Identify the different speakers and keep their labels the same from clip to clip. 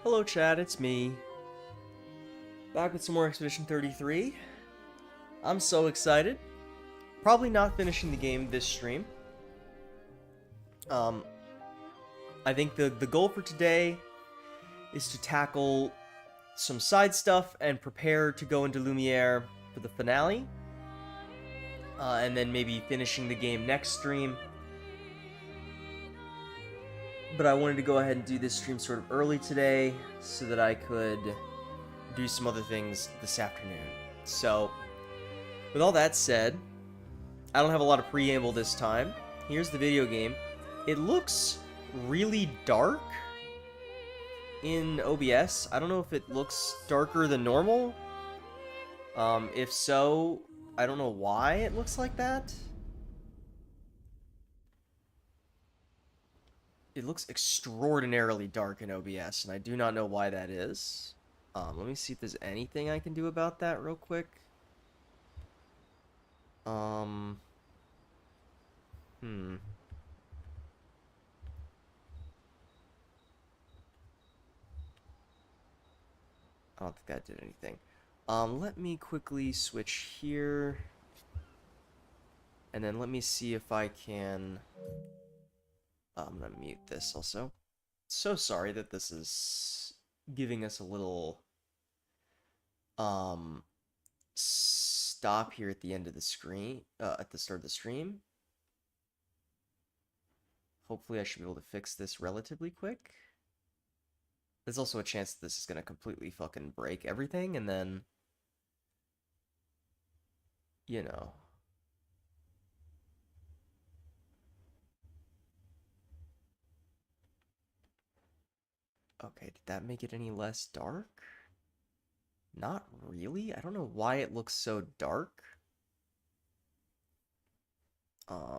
Speaker 1: Hello chat, it's me. Back with some more Expedition 33. I'm so excited. Probably not finishing the game this stream. I think the goal for today is to tackle some side stuff and prepare to go into Lumiere for the finale. And then maybe finishing the game next stream. But I wanted to go ahead and do this stream sort of early today so that I could do some other things this afternoon. So, with all that said, I don't have a lot of preamble this time. Here's the video game. It looks really dark in OBS. I don't know if it looks darker than normal. If so, I don't know why it looks like that. It looks extraordinarily dark in OBS, and I do not know why that is. Let me see if there's anything I can do about that real quick. I don't think that did anything. Let me quickly switch here. And then let me see if I can... I'm gonna mute this also. So sorry that this is giving us a little stop here at the end of the screen, at the start of the stream. Hopefully I should be able to fix this relatively quick. There's also a chance that this is gonna completely fucking break everything, and then, you know. Okay, did that make it any less dark? Not really. I don't know why it looks so dark. I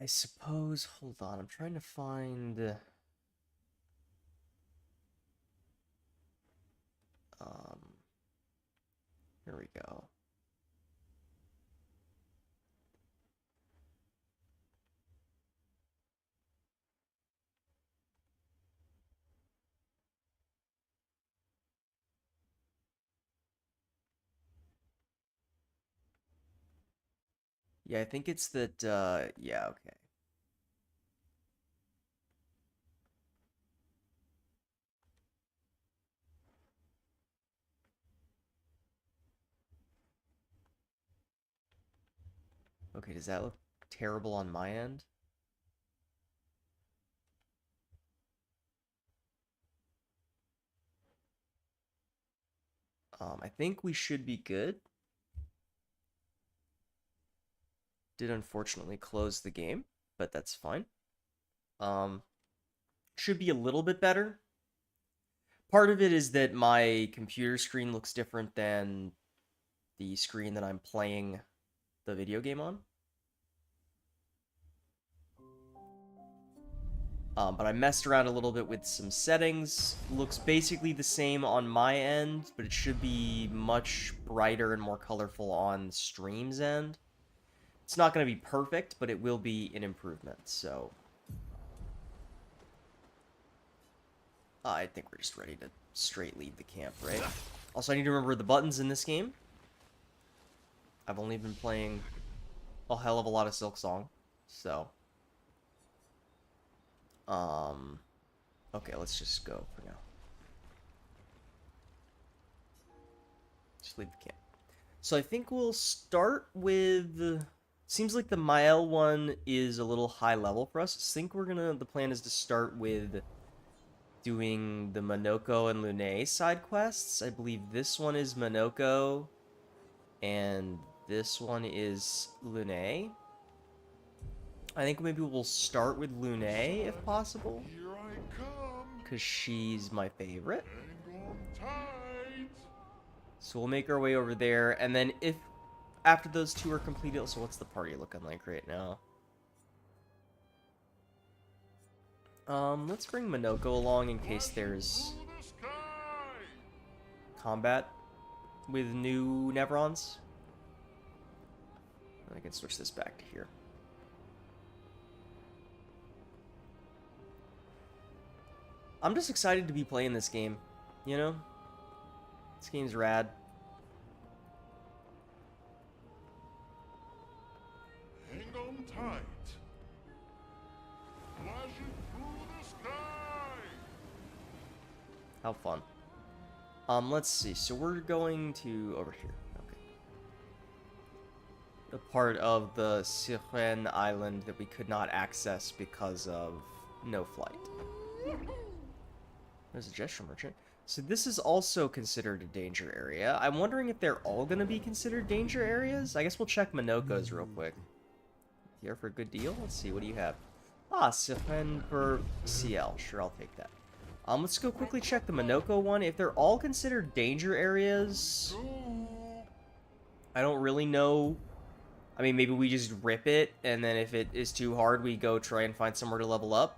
Speaker 1: suppose, hold on, I'm trying to find... here we go. Yeah, I think it's that, yeah, okay. Okay, does that look terrible on my end? I think we should be good. Did unfortunately close the game, but that's fine. Should be a little bit better. Part of it is that my computer screen looks different than the screen that I'm playing the video game on. But I messed around a little bit with some settings. Looks basically the same on my end, but it should be much brighter and more colorful on stream's end. It's not going to be perfect, but it will be an improvement, so... I think we're just ready to straight lead the camp, right? Also, I need to remember the buttons in this game. I've only been playing a hell of a lot of Silksong, so... Okay, let's just go for now. Just leave the camp. So I think we'll start with... Seems like the Mael one is a little high level for us. I think the plan is to start with doing the Monoko and Lune side quests. I believe this one is Monoko, and this one is Lune. I think maybe we'll start with Lune if possible, because she's my favorite. So we'll make our way over there, and then if after those two are completed, so what's the party looking like right now? Let's bring Monoko along in case there's combat with new Nevrons. I can switch this back to here. I'm just excited to be playing this game, you know? This game's rad.
Speaker 2: Hang on tight. Flashing through the sky.
Speaker 1: How fun. Let's see. So we're going to over here. Okay. The part of the Siren Island that we could not access because of no flight. There's a gesture merchant. So this is also considered a danger area. I'm wondering if they're all going to be considered danger areas. I guess we'll check Monoko's real quick. Here for a good deal? Let's see. What do you have? Ah, Siren per CL. Sure, I'll take that. Let's go quickly check the Monoko one. If they're all considered danger areas, I don't really know. I mean, maybe we just rip it, and then if it is too hard, we go try and find somewhere to level up.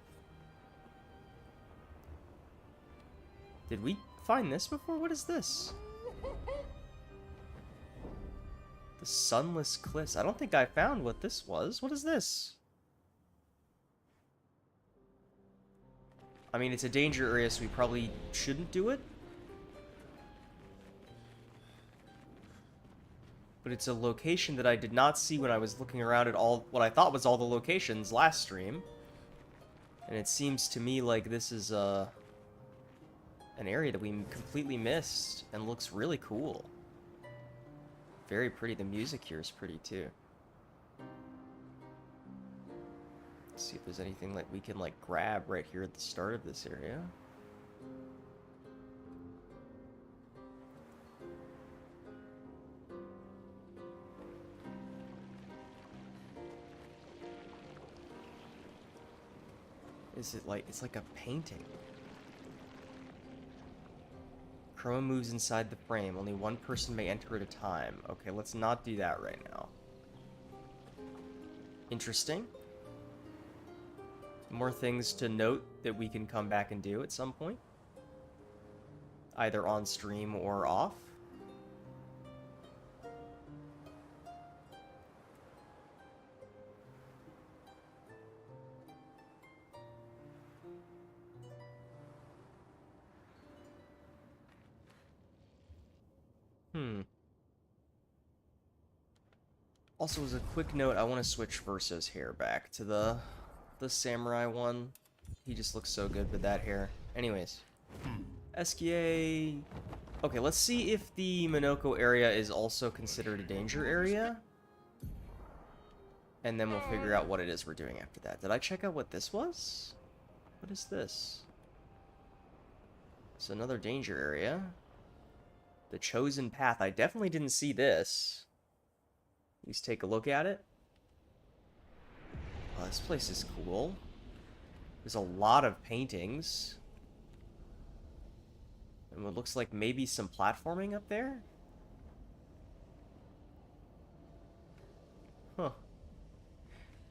Speaker 1: Did we find this before? What is this? The Sunless Cliffs. I don't think I found what this was. What is this? I mean, it's a danger area, so we probably shouldn't do it. But it's a location that I did not see when I was looking around at all what I thought was all the locations last stream. And it seems to me like this is an area that we completely missed and looks really cool. Very pretty. The music here is pretty too. Let's see if there's anything like we can like grab right here at the start of this area. Is it like, it's like a painting. Chroma moves inside the frame. Only one person may enter at a time. Okay, let's not do that right now. Interesting. More things to note that we can come back and do at some point. Either on stream or off. Also, as a quick note, I want to switch Verso's hair back to the samurai one. He just looks so good with that hair. Anyways. SKA... Okay, let's see if the Monoko area is also considered a danger area. And then we'll figure out what it is we're doing after that. Did I check out what this was? What is this? It's another danger area. The Chosen Path. I definitely didn't see this. At least take a look at it. Oh, this place is cool. There's a lot of paintings. And what looks like maybe some platforming up there? Huh.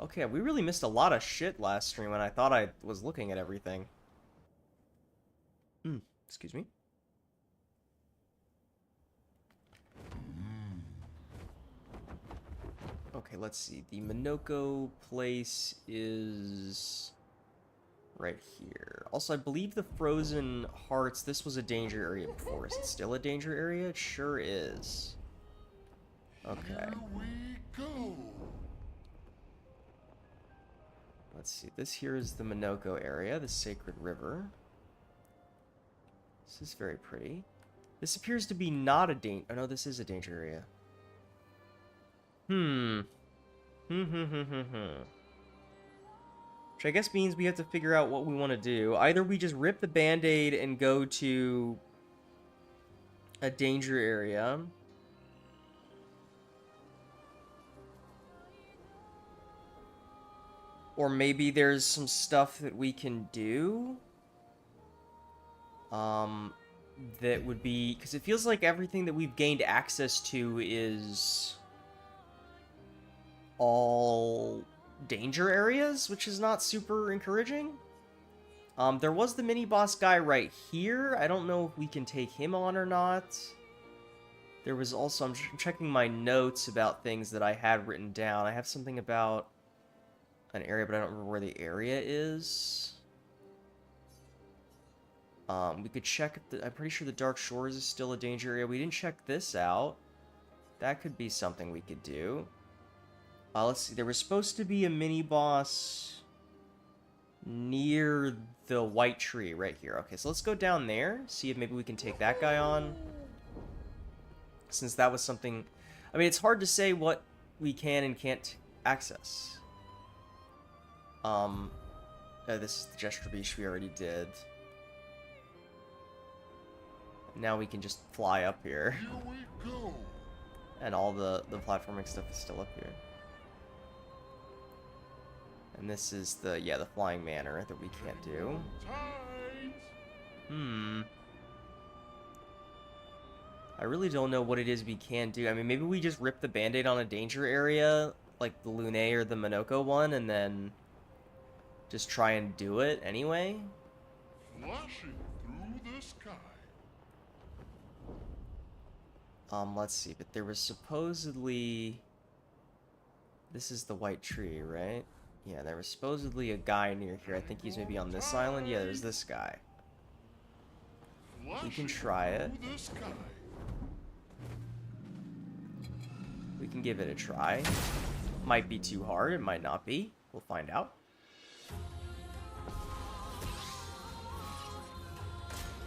Speaker 1: Okay, we really missed a lot of shit last stream when I thought I was looking at everything. Excuse me. Okay, let's see. The Monoko place is right here. Also, I believe the Frozen Hearts, this was a danger area before. Is it still a danger area? It sure is. Okay.
Speaker 2: Here we go.
Speaker 1: Let's see. This here is the Monoko area, the Sacred River. This is very pretty. This appears to be not a danger... Oh, no, this is a danger area. Which I guess means we have to figure out what we want to do. Either we just rip the Band-Aid and go to a danger area. Or maybe there's some stuff that we can do. That would be... Because it feels like everything that we've gained access to is all danger areas, which is not super encouraging. There was the mini-boss guy right here. I don't know if we can take him on or not. There was also... I'm checking my notes about things that I had written down. I have something about an area, but I don't remember where the area is. We could check if the... I'm pretty sure the Dark Shores is still a danger area. We didn't check this out. That could be something we could do. Let's see. There was supposed to be a mini-boss near the white tree right here. Okay, so let's go down there. See if maybe we can take that guy on. Since that was something... I mean, it's hard to say what we can and can't access. This is the Gesture Beach we already did. Now we can just fly up here.
Speaker 2: Here we go.
Speaker 1: And all the platforming stuff is still up here. And this is the, yeah, the flying manor that we can't do.
Speaker 2: Tight.
Speaker 1: I really don't know what it is we can do. I mean, maybe we just rip the Band-Aid on a danger area, like the Lune or the Monoko one, and then just try and do it anyway.
Speaker 2: Flashing through the sky.
Speaker 1: Let's see, but there was supposedly... This is the white tree, right? Yeah, there was supposedly a guy near here. I think he's maybe on this island. Yeah, there's this guy. We can try it.
Speaker 2: Through the sky.
Speaker 1: We can give it a try. Might be too hard, it might not be. We'll find out.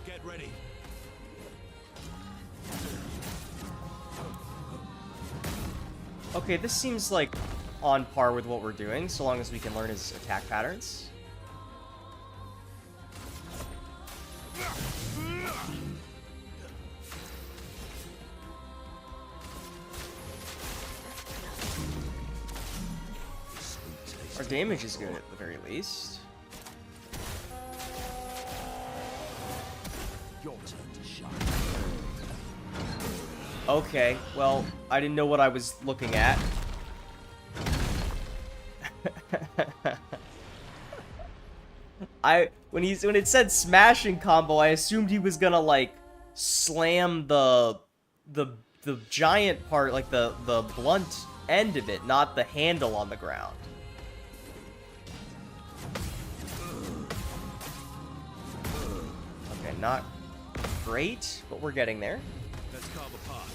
Speaker 3: Get ready.
Speaker 1: Okay, this seems like on par with what we're doing, so long as we can learn his attack patterns. Our damage is good at the very least.
Speaker 3: Your turn to shine.
Speaker 1: Okay, well, I didn't know what I was looking at. When it said smashing combo, I assumed he was gonna like slam the giant part, like the blunt end of it, not the handle on the ground. Okay, not great, but we're getting there.
Speaker 3: Let's carve apart.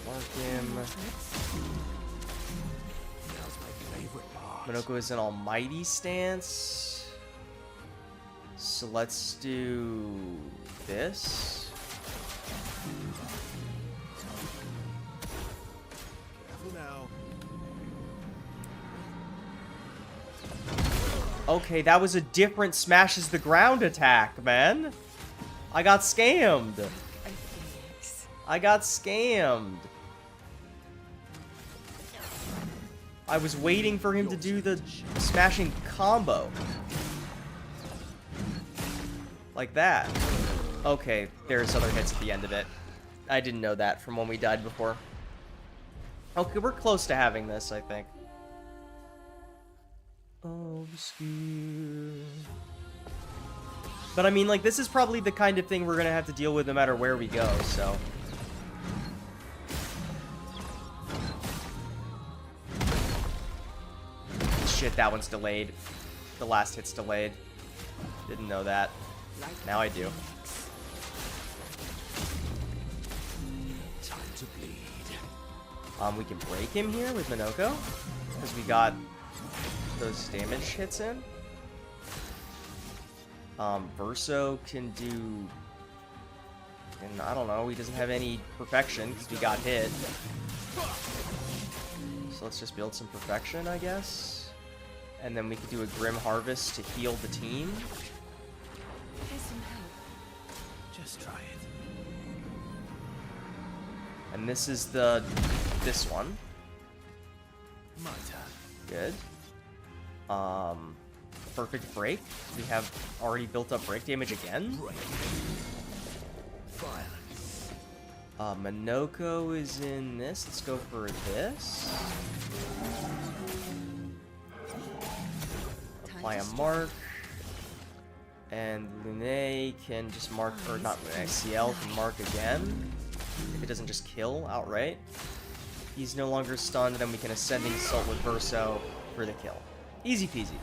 Speaker 1: Mark him.
Speaker 3: Now's my favorite part.
Speaker 1: Monoko is an almighty stance. So let's do this.
Speaker 3: Careful now.
Speaker 1: Okay, that was a different smashes the ground attack, man. I got scammed. I got scammed. I was waiting for him to do the smashing combo. Like that. Okay, there's other hits at the end of it. I didn't know that from when we died before. Okay, we're close to having this, I think. Obscure. But I mean, like, this is probably the kind of thing we're gonna have to deal with no matter where we go, so... Shit, that one's delayed. The last hit's delayed. Didn't know that. Now I do.
Speaker 3: Time to bleed.
Speaker 1: We can break him here with Monoko, because we got those damage hits in. Verso can do And I don't know, he doesn't have any perfection because we got hit. So let's just build some perfection, I guess. And then we could do a Grim Harvest to heal the team.
Speaker 4: Here's some help.
Speaker 3: Just try it.
Speaker 1: And this is this one.
Speaker 3: My turn.
Speaker 1: Good. Perfect break. We have already built up break damage again.
Speaker 3: Break. Violence.
Speaker 1: Minoko is in this. Let's go for this. Apply a mark. And Lune can just mark, or not Lune, CL can mark again. If it doesn't just kill outright. He's no longer stunned, then we can Ascending Assault with Verso for the kill. Easy peasy.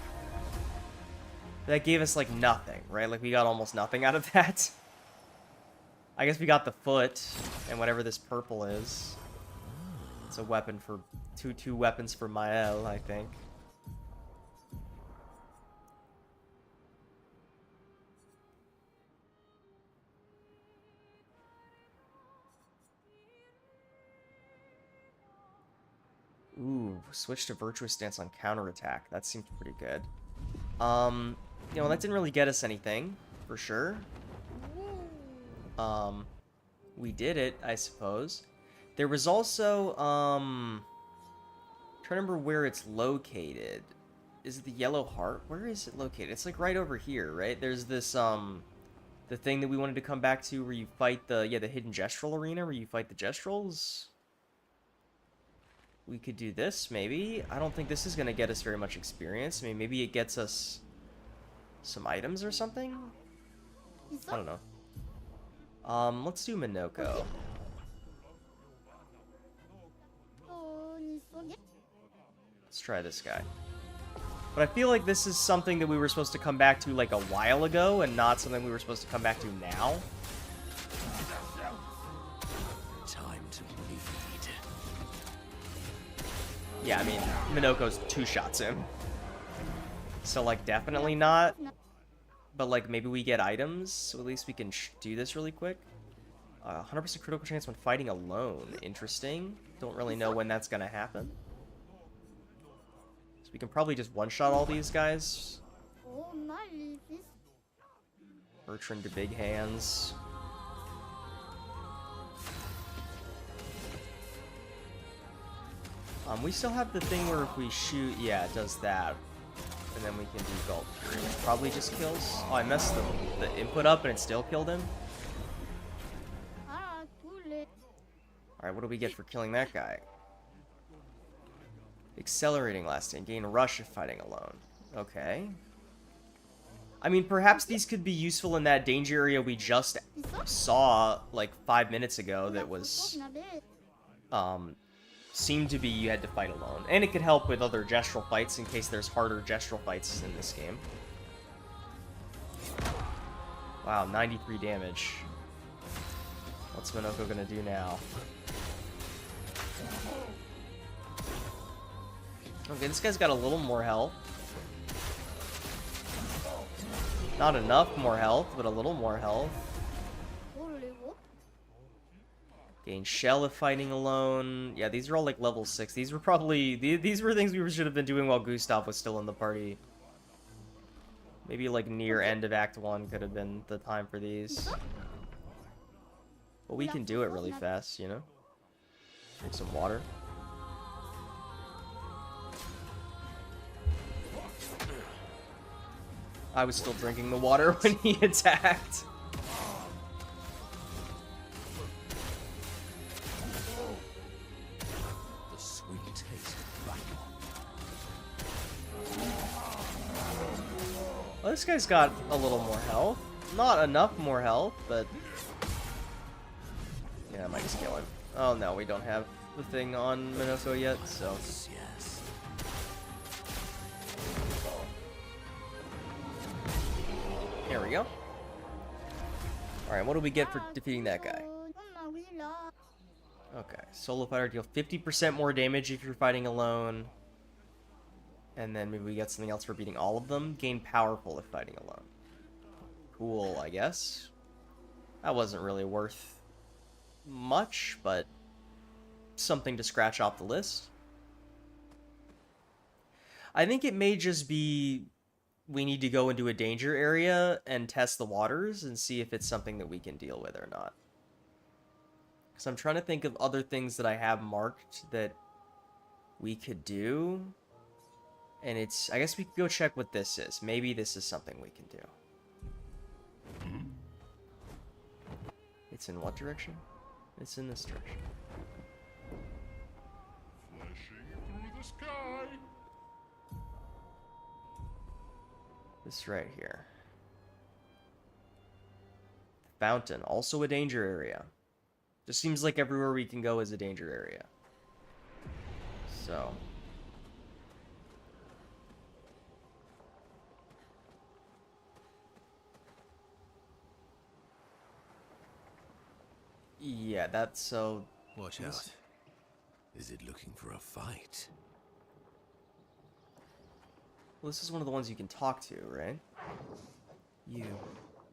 Speaker 1: That gave us, like, nothing, right? Like, we got almost nothing out of that. I guess we got the foot, and whatever this purple is. It's a weapon for... Two weapons for Mael, I think. Ooh, switch to Virtuous Stance on counterattack. That seemed pretty good. You know, that didn't really get us anything, for sure. We did it, I suppose. There was also, trying to remember where it's located. Is it the Yellow Heart? Where is it located? It's like right over here, right? There's this, the thing that we wanted to come back to where you fight the Hidden Gestural Arena, where you fight the Gestrals. We could do this, maybe. I don't think this is going to get us very much experience. I mean, maybe it gets us some items or something? I don't know. Let's do Minoko. Let's try this guy. But I feel like this is something that we were supposed to come back to like a while ago and not something we were supposed to come back to now.
Speaker 3: Time to bleed.
Speaker 1: Yeah, I mean, Minoko's two-shots him. So, like, definitely not. But, like, maybe we get items, so at least we can do this really quick. 100% critical chance when fighting alone. Interesting. Don't really know when that's gonna happen. So we can probably just one-shot all these guys. Bertrand to big hands. We still have the thing where if we shoot, yeah, it does that. And then we can do Gulp Fury, which probably just kills. Oh, I messed the input up and it still killed him. Alright, what do we get for killing that guy? Accelerating lasting. Gain rush if fighting alone. Okay. I mean, perhaps these could be useful in that danger area we just saw, like, 5 minutes ago that was, seemed to be you had to fight alone. And it could help with other gestural fights in case there's harder gestural fights in this game. Wow, 93 damage. What's Minoko gonna do now? Okay, this guy's got a little more health. Not enough more health, but a little more health. Gain shell if fighting alone. Yeah, these are all like level 6. These were probably... These were things we should have been doing while Gustav was still in the party. Maybe like near end of Act 1 could have been the time for these. But we can do it really fast, you know? Drink some water. I was still drinking the water when he attacked.
Speaker 3: The sweet taste of battle.
Speaker 1: Well, this guy's got a little more health. Not enough more health, but... yeah, I might just kill him. Oh no, we don't have the thing on Minoko yet, so...
Speaker 3: Yes.
Speaker 1: There we go. Alright, what do we get for defeating that guy? Okay, solo fighter deal 50% more damage if you're fighting alone. And then maybe we get something else for beating all of them. Gain powerful if fighting alone. Cool, I guess. That wasn't really worth much, but something to scratch off the list. I think it may just be we need to go into a danger area and test the waters and see if it's something that we can deal with or not. Because I'm trying to think of other things that I have marked that we could do. And it's, I guess we could go check what this is. Maybe this is something we can do. It's in what direction? It's in this direction.
Speaker 2: Flashing through the sky.
Speaker 1: This right here. Fountain, also a danger area. Just seems like everywhere we can go is a danger area. So. Yeah, that's so...
Speaker 3: Watch out. Is it looking for a fight?
Speaker 1: Well, this is one of the ones you can talk to, right? You,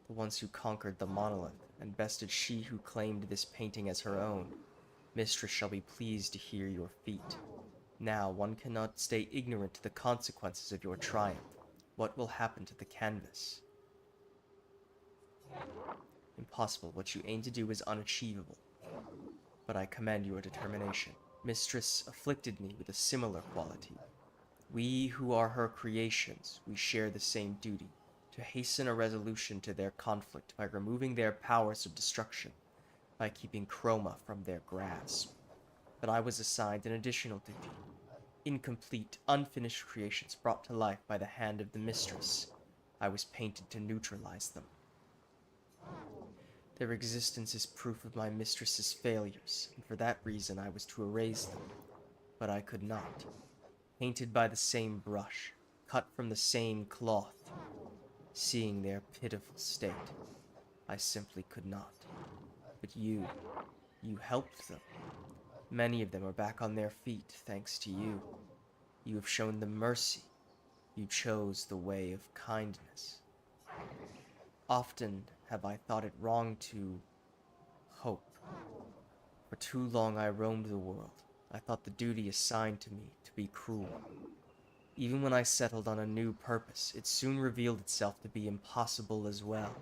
Speaker 1: the ones who conquered the monolith, and bested she who claimed this painting as her own. Mistress shall be pleased to hear your feat. Now, one cannot stay ignorant to the consequences of your triumph. What will happen to the canvas? Impossible. What you aim to do is unachievable. But I commend your determination. Mistress afflicted me with a similar quality. We who are her creations, we share the same duty, to hasten a resolution to their conflict by removing their powers of destruction, by keeping Chroma from their grasp. But I was assigned an additional duty. Incomplete, unfinished creations brought to life by the hand of the mistress. I was painted to neutralize them. Their existence is proof of my mistress's failures, and for that reason I was to erase them. But I could not. Painted by the same brush, cut from the same cloth, seeing their pitiful state, I simply could not. But you helped them. Many of them are back on their feet, thanks to you. You have shown them mercy. You chose the way of kindness. Often have I thought it wrong to hope. For too long I roamed the world. I thought the duty assigned to me to be cruel. Even when I settled on a new purpose, it soon revealed itself to be impossible as well.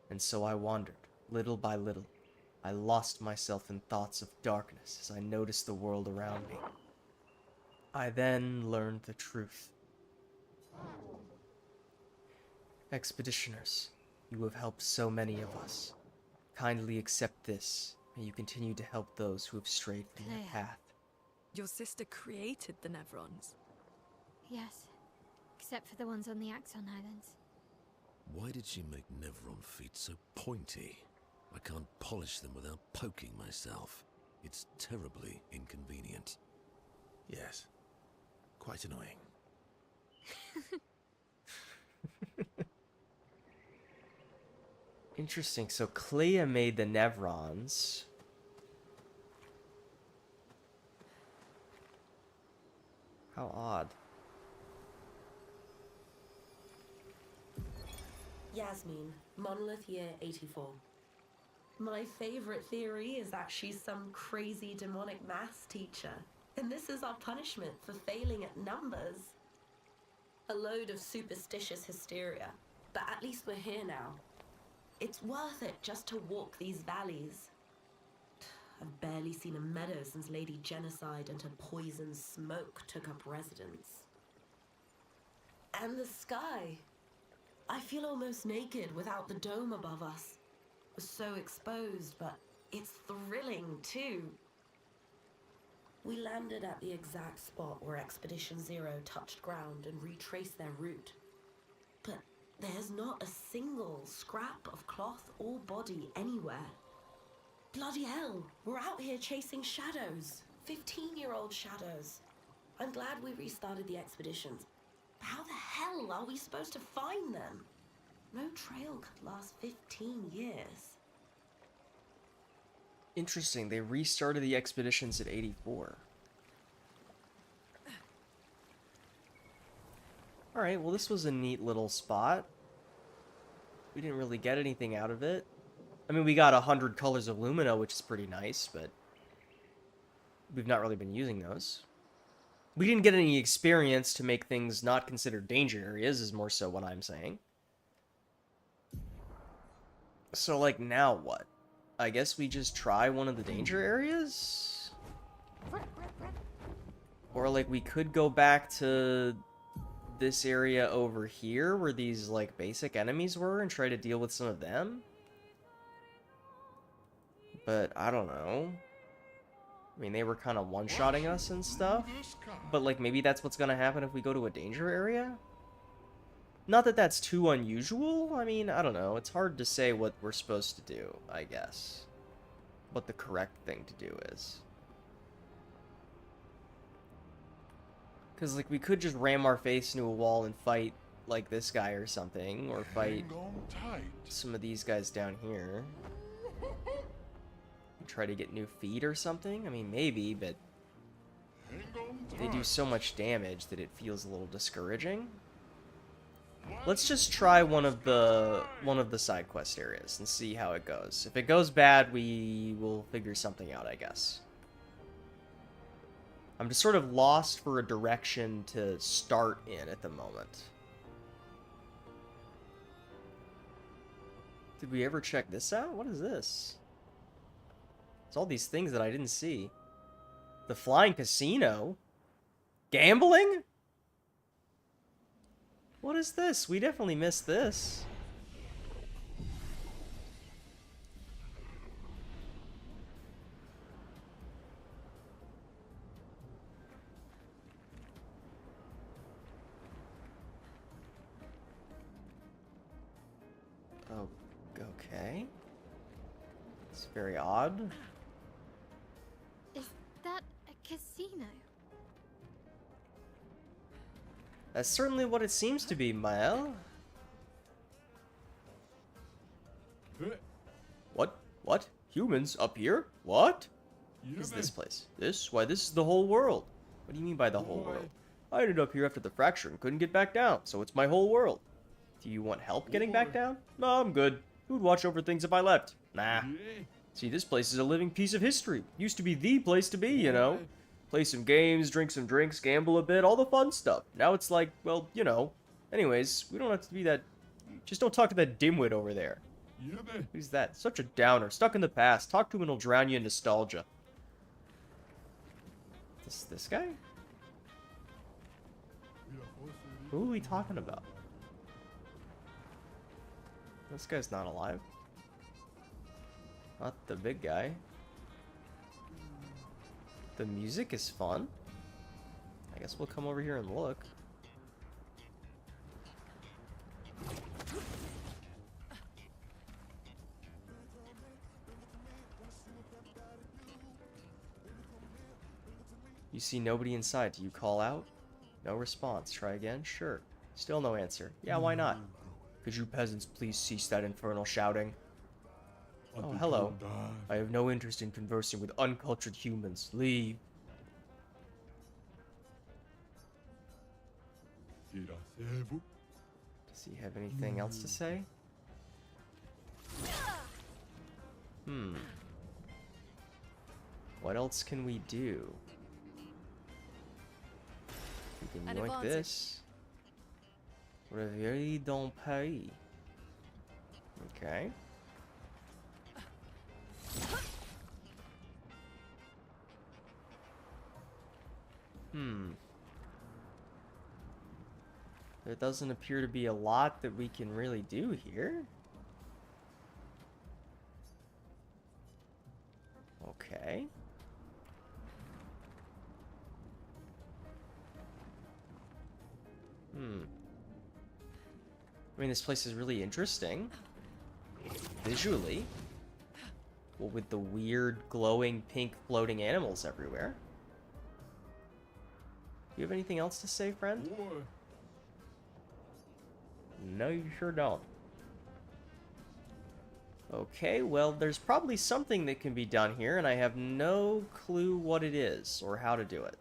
Speaker 1: And so I wandered, little by little. I lost myself in thoughts of darkness as I noticed the world around me. I then learned the truth. Expeditioners, you have helped so many of us. Kindly accept this, and you continue to help those who have strayed from your
Speaker 4: Claire.
Speaker 1: path.
Speaker 5: Your sister created the Nevrons.
Speaker 4: Yes, except for the ones on the Axon Islands.
Speaker 3: Why did she make Nevron feet so pointy? I can't polish them without poking myself. It's terribly inconvenient.
Speaker 6: Yes. Quite annoying.
Speaker 1: Interesting. So Clea made the Nevrons. How odd.
Speaker 7: Yasmin, Monolith Year 84. My favorite theory is that she's some crazy demonic maths teacher, and this is our punishment for failing at numbers. A load of superstitious hysteria, but at least we're here now. It's worth it just to walk these valleys. I've barely seen a meadow since Lady Genocide and her poison smoke took up residence. And the sky. I feel almost naked without the dome above us. We're so exposed, but it's thrilling too. We landed at the exact spot where Expedition Zero touched ground and retraced their route. But there's not a single scrap of cloth or body anywhere. Bloody hell, we're out here chasing shadows. 15-year-old shadows. I'm glad we restarted the expeditions. How the hell are we supposed to find them? No trail could last 15 years.
Speaker 1: Interesting. They restarted the expeditions at 84. Alright, well this was a neat little spot. We didn't really get anything out of it. I mean, we got 100 colors of Lumina, which is pretty nice, but we've not really been using those. We didn't get any experience to make things not considered danger areas, is more so what I'm saying. So, like, now what? I guess we just try one of the danger areas? Or, like, we could go back to this area over here where these, like, basic enemies were and try to deal with some of them? But, I don't know. I mean, they were kind of one-shotting us and stuff. But, like, maybe that's what's gonna happen if we go to a danger area? Not that that's too unusual. I mean, I don't know. It's hard to say what we're supposed to do, I guess. What the correct thing to do is. Because, like, we could just ram our face into a wall and fight, like, this guy or something. Or fight
Speaker 2: Hang on tight.
Speaker 1: some of these guys down here. Try to get new feet or something? I mean, maybe, but
Speaker 2: Hang on tight.
Speaker 1: they do so much damage that it feels a little discouraging. Let's just try one of the side quest areas and see how it goes. If it goes bad, we will figure something out, I guess. I'm just sort of lost for a direction to start in at the moment. Did we ever check this out? What is this? It's all these things that I didn't see. The flying casino? Gambling? What is this? We definitely missed this. Oh, okay. It's very odd.
Speaker 4: Is that a casino?
Speaker 1: That's certainly what it seems to be, Mael. What? What? Humans up here? What? Is this place? This? Why, this is the whole world. What do you mean by the whole world? I ended up here after the fracture and couldn't get back down, so it's my whole world. Do you want help getting back down? No, I'm good. Who'd watch over things if I left? Nah. See, this place is a living piece of history. Used to be the place to be, you know. Play some games, drink some drinks, gamble a bit, all the fun stuff. Now it's like, well, you know. Anyways, we don't have to be that... Just don't talk to that dimwit over there. Who's that? Such a downer. Stuck in the past. Talk to him and he'll drown you in nostalgia. This guy? Who are we talking about? This guy's not alive. Not the big guy. The music is fun. I guess we'll come over here and look. You see nobody inside. Do you call out? No response. Try again? Sure. Still no answer. Yeah, why not? Could you peasants please cease that infernal shouting? Oh, hello. I have no interest in conversing with uncultured humans. Leave. Does he have anything else to say? What else can we do? We can
Speaker 5: An
Speaker 1: yoink
Speaker 5: advantage.
Speaker 1: this. Reveille dans Paris. Okay. There doesn't appear to be a lot that we can really do here. Okay. I mean, this place is really interesting. Visually. Well, with the weird, glowing, pink, floating animals everywhere. Do you have anything else to say, friend? No, you sure don't. Okay, well, there's probably something that can be done here, and I have no clue what it is or how to do it.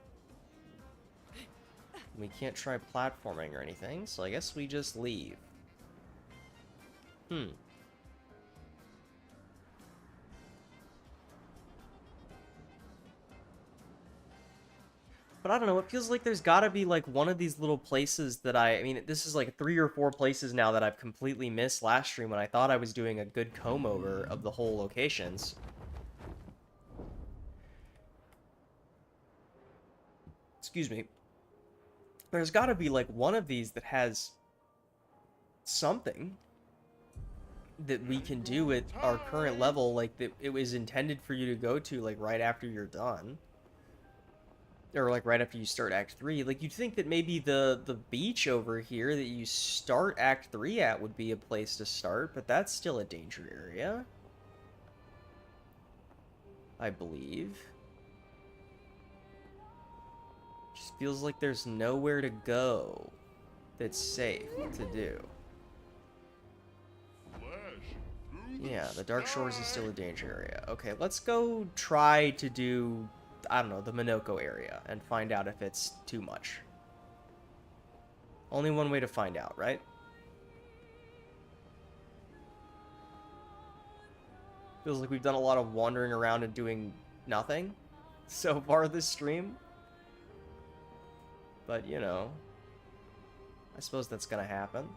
Speaker 1: We can't try platforming or anything, so I guess we just leave. But I don't know, it feels like there's gotta be, like, one of these little places that I mean, this is, like, 3 or 4 places now that I've completely missed last stream when I thought I was doing a good comb-over of the whole locations. Excuse me. There's gotta be, like, one of these that has something that we can do at our current level, like, that it was intended for you to go to, like, right after you're done. Or, like, right after you start Act 3. Like, you'd think that maybe the beach over here that you start Act 3 at would be a place to start, but that's still a danger area, I believe. Just feels like there's nowhere to go that's safe to do. Yeah, the Dark Shores is still a danger area. Okay, let's go try to do, I don't know, the Minoko area and find out if it's too much. Only one way to find out, right? Feels like we've done a lot of wandering around and doing nothing so far this stream. But, you know, I suppose that's gonna happen.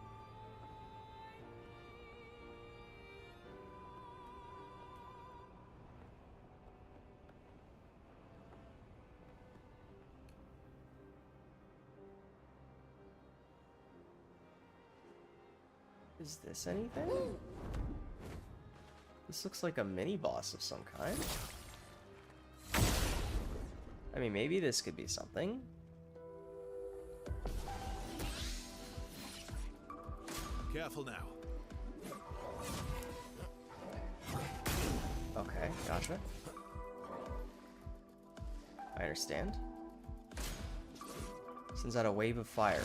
Speaker 1: Is this anything? This looks like a mini-boss of some kind. I mean, maybe this could be something.
Speaker 3: Careful now.
Speaker 1: Okay, gotcha. I understand. Sends out a wave of fire.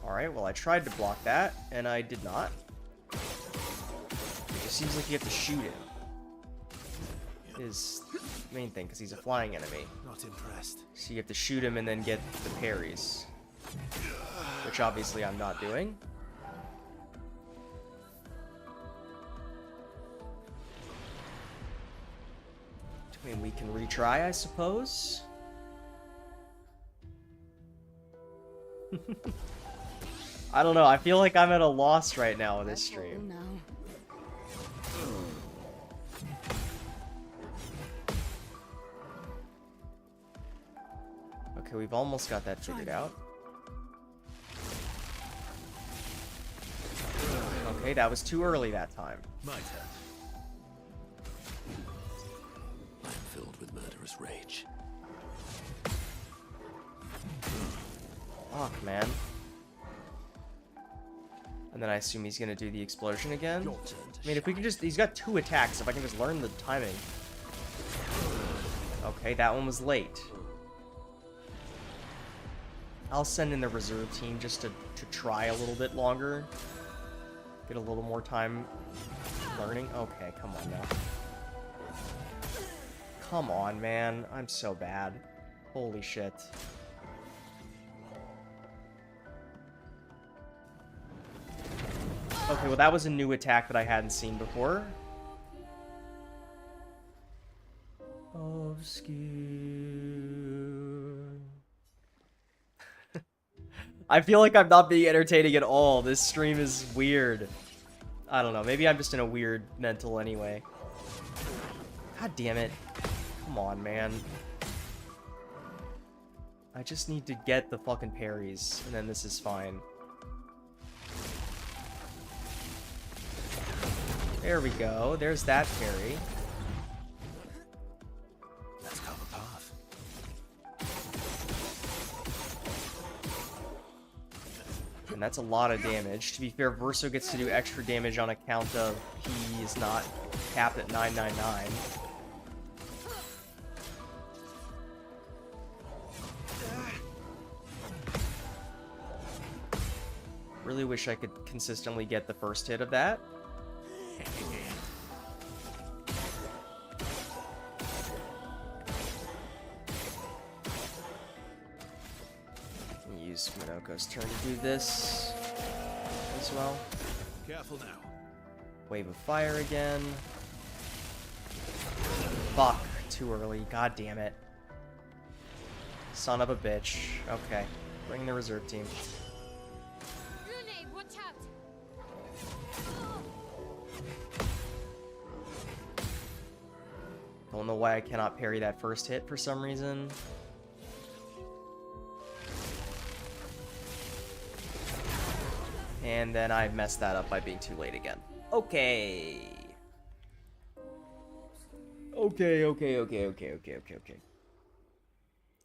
Speaker 1: Alright, well I tried to block that, and I did not. It just seems like you have to shoot him. Is the main thing, because he's a flying enemy.
Speaker 3: Not impressed.
Speaker 1: So you have to shoot him and then get the parries. Which obviously I'm not doing. I mean, we can retry, I suppose. I don't know, I feel like I'm at a loss right now in this stream. Okay, we've almost got that figured out. Okay, that was too early that time.
Speaker 3: My turn. I am filled with murderous rage.
Speaker 1: Fuck, man. And then I assume he's gonna do the explosion again. I mean, if we can just... He's got 2 attacks, if I can just learn the timing. Okay, that one was late. I'll send in the reserve team just to try a little bit longer. Get a little more time learning. Okay, come on now. Come on, man. I'm so bad. Holy shit. Okay, well that was a new attack that I hadn't seen before. Obscure. I feel like I'm not being entertaining at all. This stream is weird. I don't know. Maybe I'm just in a weird mental anyway. God damn it. Come on, man. I just need to get the fucking parries, and then this is fine. There we go. There's that parry.
Speaker 3: Let's cover path.
Speaker 1: And that's a lot of damage. To be fair, Verso gets to do extra damage on account of he is not capped at 999. Really wish I could consistently get the first hit of that. Use Minoko's turn to do this as well.
Speaker 3: Careful now.
Speaker 1: Wave of fire again. Fuck. too early. God damn it. Son of a bitch. Okay. Bring the reserve team.
Speaker 4: Rune, watch out!
Speaker 1: Don't know why I cannot parry that first hit for some reason. And then I messed that up by being too late again. Okay. Okay.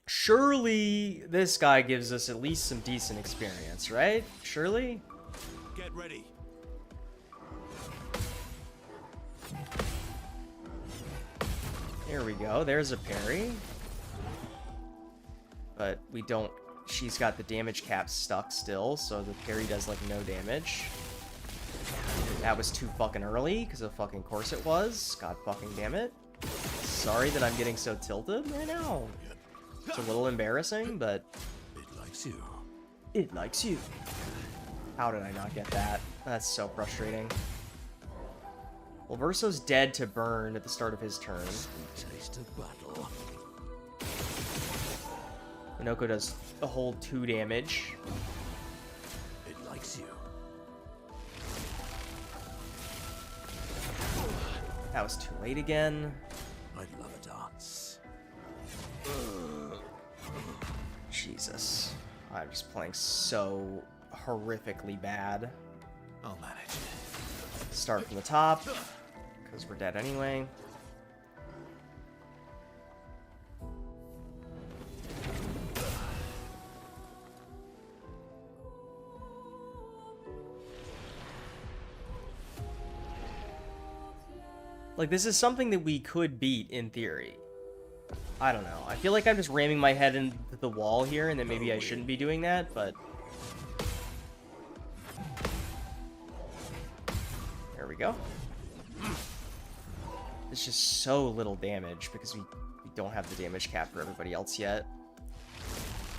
Speaker 1: Surely this guy gives us at least some decent experience, right? Surely?
Speaker 3: Get ready.
Speaker 1: Here we go. There's a parry. But we don't... She's got the damage cap stuck still, so the parry does, like, no damage. That was too fucking early, because of fucking course it was. God fucking damn it. Sorry that I'm getting so tilted right now. It's a little embarrassing, but...
Speaker 3: It likes you.
Speaker 1: It likes you. How did I not get that? That's so frustrating. Well, Verso's dead to burn at the start of his turn.
Speaker 3: Sweet taste of battle.
Speaker 1: Minoko does a whole 2 damage.
Speaker 3: It likes you.
Speaker 1: That was too late again.
Speaker 3: I'd love a dance.
Speaker 1: Jesus. I'm just playing so horrifically bad.
Speaker 6: I'll manage.
Speaker 1: Start from the top, because we're dead anyway. Like, this is something that we could beat in theory. I don't know. I feel like I'm just ramming my head into the wall here, and that maybe I shouldn't be doing that, but... There we go. It's just so little damage, because we don't have the damage cap for everybody else yet.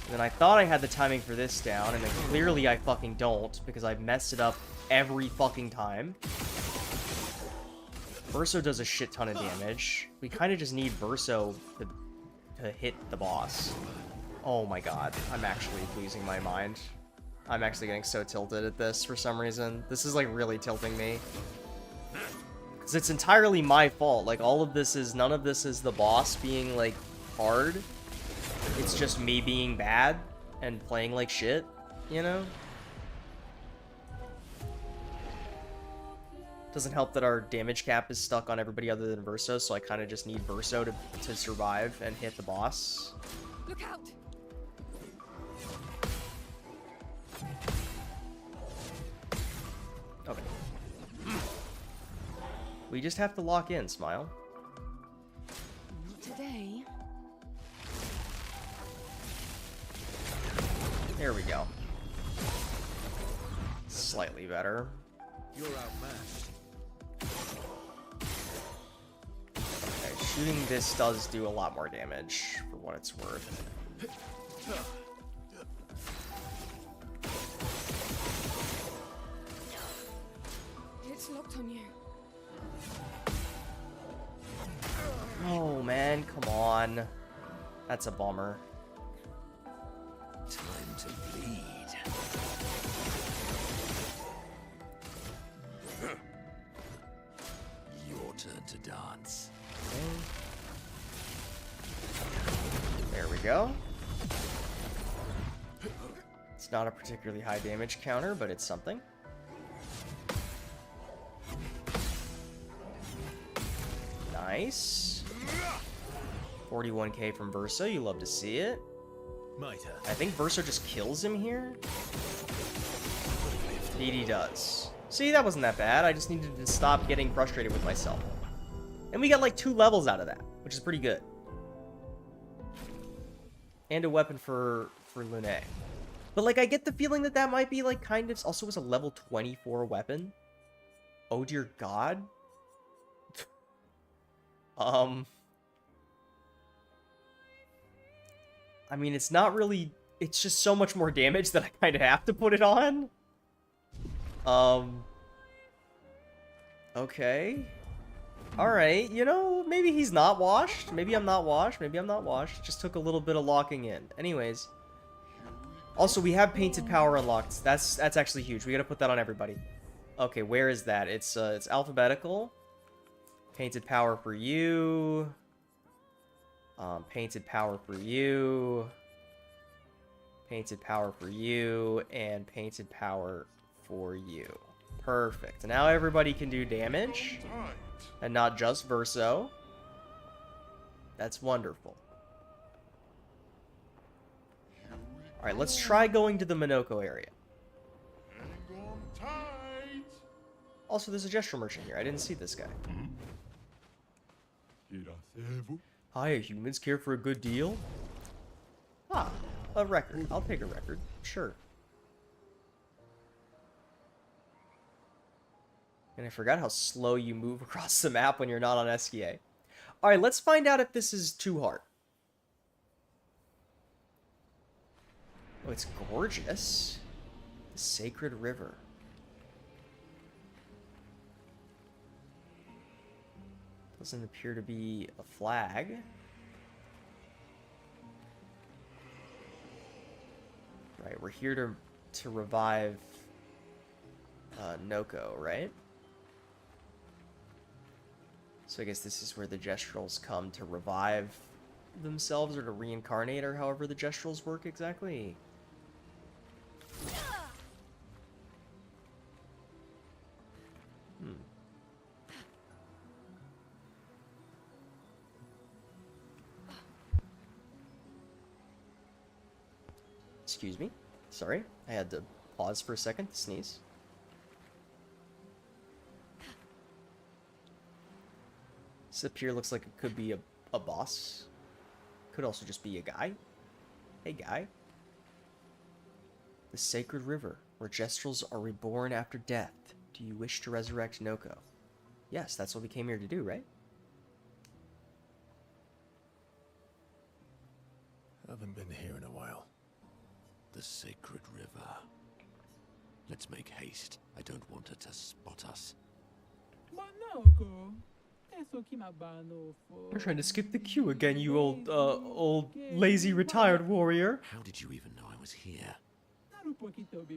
Speaker 1: And then I thought I had the timing for this down, and then clearly I fucking don't, because I've messed it up every fucking time. Verso does a shit ton of damage. We kind of just need Verso to hit the boss. Oh my god, I'm actually losing my mind. I'm actually getting so tilted at this for some reason. This is like really tilting me. Because it's entirely my fault. Like all of this is, none of this is the boss being like hard. It's just me being bad and playing like shit, you know? Doesn't help that our damage cap is stuck on everybody other than Verso, so I kind of just need Verso to survive and hit the boss.
Speaker 5: Look out!
Speaker 1: Okay. We just have to lock in, Smile.
Speaker 5: Not today.
Speaker 1: There we go. Slightly better.
Speaker 6: You're outmatched.
Speaker 1: Okay, shooting this does do a lot more damage, for what it's worth.
Speaker 5: It's locked on you.
Speaker 1: Oh man, come on. That's a bummer.
Speaker 3: Time to bleed. Your turn to dance.
Speaker 1: There we go. It's not a particularly high damage counter, but it's something. Nice. 41k from Verso, you love to see it.
Speaker 6: My turn.
Speaker 1: I think Verso just kills him here. Indeed he does. See, that wasn't that bad. I just needed to stop getting frustrated with myself. And we got like 2 levels out of that, which is pretty good. And a weapon for Lune. But like, I get the feeling that that might be like kind of also was a level 24 weapon. Oh dear god. I mean, it's not really... It's just so much more damage that I kind of have to put it on. Okay. Alright, you know, maybe he's not washed. Maybe I'm not washed. Maybe I'm not washed. It just took a little bit of locking in. Anyways. Also, we have painted power unlocked. That's actually huge. We gotta put that on everybody. Okay, where is that? It's alphabetical. Painted power for you. Painted power for you. Painted power for you. And painted power for you. Perfect. Now everybody can do damage.
Speaker 2: Tight.
Speaker 1: And not just Verso. That's wonderful. Alright, let's try going to the Minoko area.
Speaker 2: Hang on tight.
Speaker 1: Also, there's a Gestural Merchant here. I didn't see this guy.
Speaker 2: Iracebo.
Speaker 1: Hi, humans care for a good deal? Ah, a record. I'll take a record. Sure. And I forgot how slow you move across the map when you're not on SKA. Alright, let's find out if this is too hard. Oh, it's gorgeous. The Sacred River. Doesn't appear to be a flag. Right, we're here to revive Noko, right? So I guess this is where the Gestrals come to revive themselves or to reincarnate, or however the Gestrals work exactly. Excuse me. Sorry, I had to pause for a second to sneeze. This up here looks like it could be a boss. Could also just be a guy. Hey, guy. The Sacred River, where Gestrals are reborn after death. Do you wish to resurrect Noko? Yes, that's what we came here to do, right?
Speaker 6: Haven't been here in a while.
Speaker 3: The Sacred River. Let's make haste. I don't want her to spot us.
Speaker 1: You're trying to skip the queue again, you old lazy retired warrior.
Speaker 3: How did you even know I was here?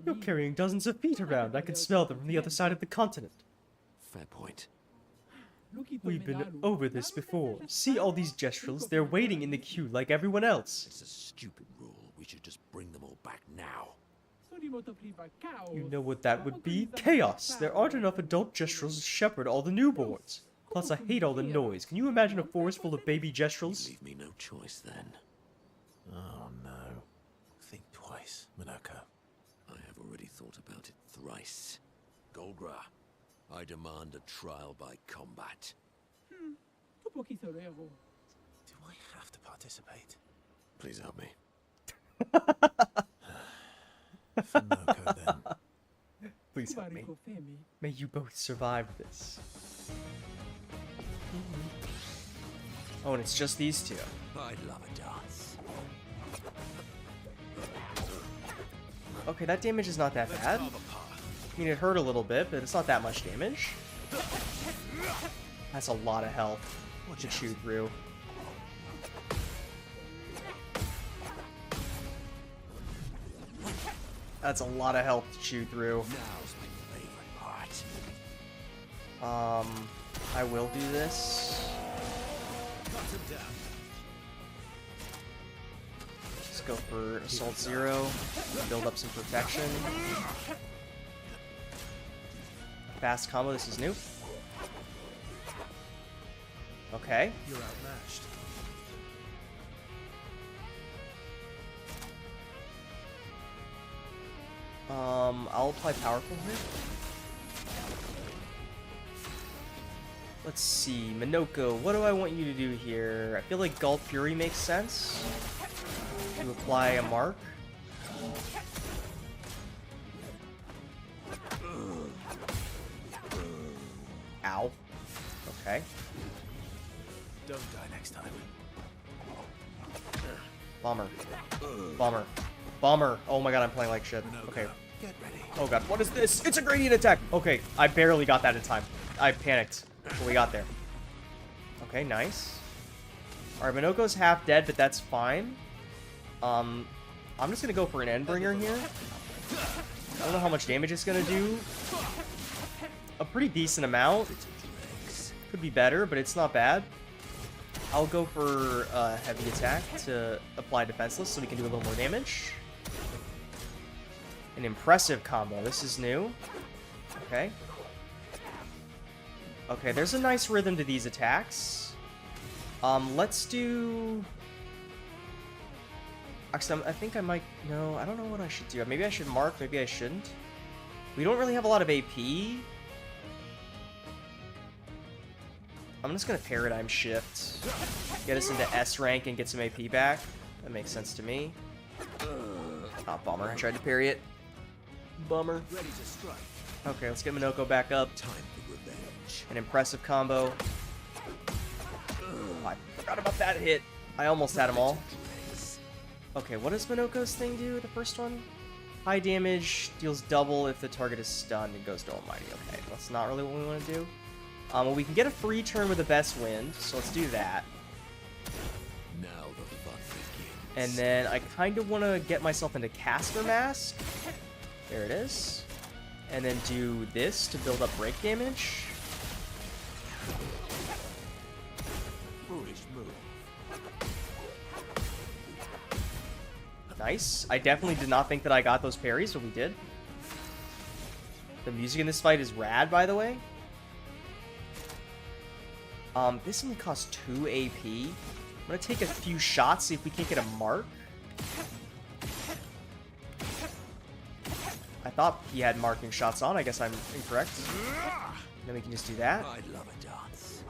Speaker 1: You're carrying dozens of feet around. I can smell them from the other side of the continent.
Speaker 3: Fair point.
Speaker 1: We've been over this before. See all these Gestrals? They're waiting in the queue like everyone else.
Speaker 3: It's a stupid rule. We should just bring them all back now.
Speaker 1: You know what that would be? Chaos! There aren't enough adult Gestrals to shepherd all the newborns. Plus, I hate all the noise. Can you imagine a forest full of baby Gestrals?
Speaker 3: Leave me no choice then.
Speaker 6: Oh no. Think twice, Minoko.
Speaker 3: I have already thought about it thrice. Golgra, I demand a trial by combat.
Speaker 6: Do I have to participate?
Speaker 3: Please help me.
Speaker 6: For Noko, then.
Speaker 1: Please help me. May you both survive this. Oh, and it's just these two.
Speaker 3: I'd love a dance.
Speaker 1: Okay, that damage is not that bad. I mean, it hurt a little bit, but it's not that much damage. That's a lot of health to chew through. That's a lot of health to chew through.
Speaker 3: Now's my favorite part.
Speaker 1: I will do this. Just go for Assault Zero. Build up some protection. Fast combo, this is new. Okay.
Speaker 6: You're outmatched.
Speaker 1: I'll apply Powerful here. Let's see, Minoko, what do I want you to do here? I feel like Galt Fury makes sense. To apply a mark. Ow. Okay.
Speaker 6: Don't die next time.
Speaker 1: Bomber. Bomber. Bomber. Oh my god, I'm playing like shit.
Speaker 6: Minoko,
Speaker 1: Okay.
Speaker 6: get ready.
Speaker 1: Oh god, what is this? It's a gradient attack! Okay, I barely got that in time. I panicked when we got there. Okay, nice. Alright, Minoko's half dead, but that's fine. I'm just gonna go for an Endbringer here. I don't know how much damage it's gonna do. A pretty decent amount. Could be better, but it's not bad. I'll go for heavy attack to apply defenseless so we can do a little more damage. An impressive combo. This is new. Okay. Okay, there's a nice rhythm to these attacks. Let's do... Actually, I think I might... No, I don't know what I should do. Maybe I should mark, maybe I shouldn't. We don't really have a lot of AP. I'm just gonna Paradigm Shift. Get us into S rank and get some AP back. That makes sense to me. Oh, bummer. I tried to parry it. Bummer.
Speaker 3: Ready to strike.
Speaker 1: Okay, let's get Minoko back up.
Speaker 3: Time for revenge.
Speaker 1: An impressive combo. Oh, I forgot about that hit. I almost had them all. Okay, what does Minoko's thing do, the first one? High damage, deals double if the target is stunned and goes to Almighty. Okay, that's not really what we want to do. Well, we can get a free turn with the best wind, so let's do that.
Speaker 3: Now the fun begins.
Speaker 1: And then I kind of want to get myself into Caster Mask. There it is. And then do this to build up break damage.
Speaker 3: Foolish move.
Speaker 1: Nice. I definitely did not think that I got those parries, but we did. The music in this fight is rad, by the way. This only costs 2 AP. I'm gonna take a few shots, see if we can't get a mark. I thought he had marking shots on. I guess I'm incorrect. Then we can just do that.
Speaker 3: I'd love a dance.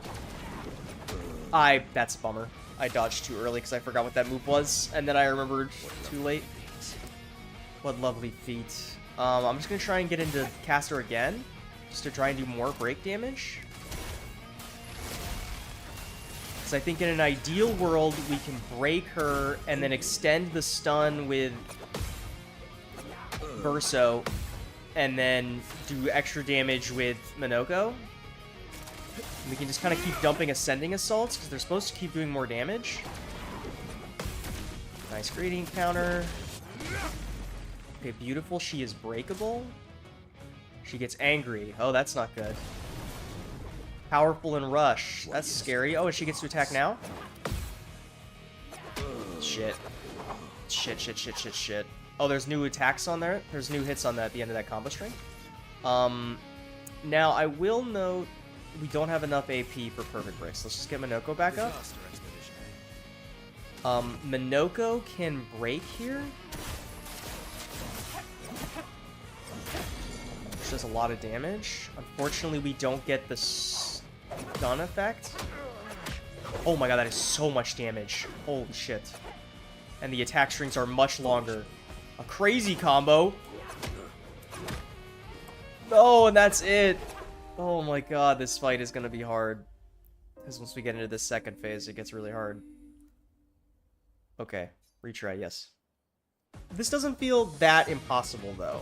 Speaker 1: That's a bummer. I dodged too early because I forgot what that move was, and then I remembered too late. What lovely feet. I'm just gonna try and get into Caster again, just to try and do more break damage. I think in an ideal world, we can break her and then extend the stun with Verso, and then do extra damage with Minoko. And we can just kind of keep dumping Ascending Assaults, because they're supposed to keep doing more damage. Nice gradient counter. Okay, beautiful. She is breakable. She gets angry. Oh, that's not good. Powerful and Rush. That's scary. Oh, and she gets to attack now? Shit. Shit. Oh, there's new attacks on there? There's new hits on that at the end of that combo string. Now, I will note we don't have enough AP for Perfect Breaks. Let's just get Minoko back up. Minoko can break here. Which does a lot of damage. Unfortunately, we don't get the stun effect. Oh my god, that is so much damage. Holy shit. And the attack strings are much longer. A crazy combo. Oh, and that's it. Oh my god, this fight is going to be hard. Because once we get into this second phase, it gets really hard. Okay, retry, yes. This doesn't feel that impossible, though.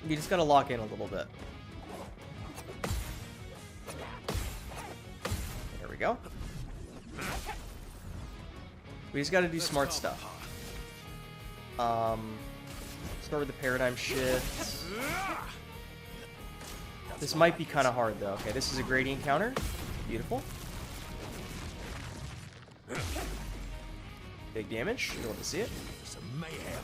Speaker 1: You just gotta lock in a little bit. There we go. We just gotta do smart stuff. Start with the Paradigm Shift. This might be kind of hard, though. Okay, this is a gradient counter. Beautiful. Big damage. You want to see it?
Speaker 3: Some mayhem.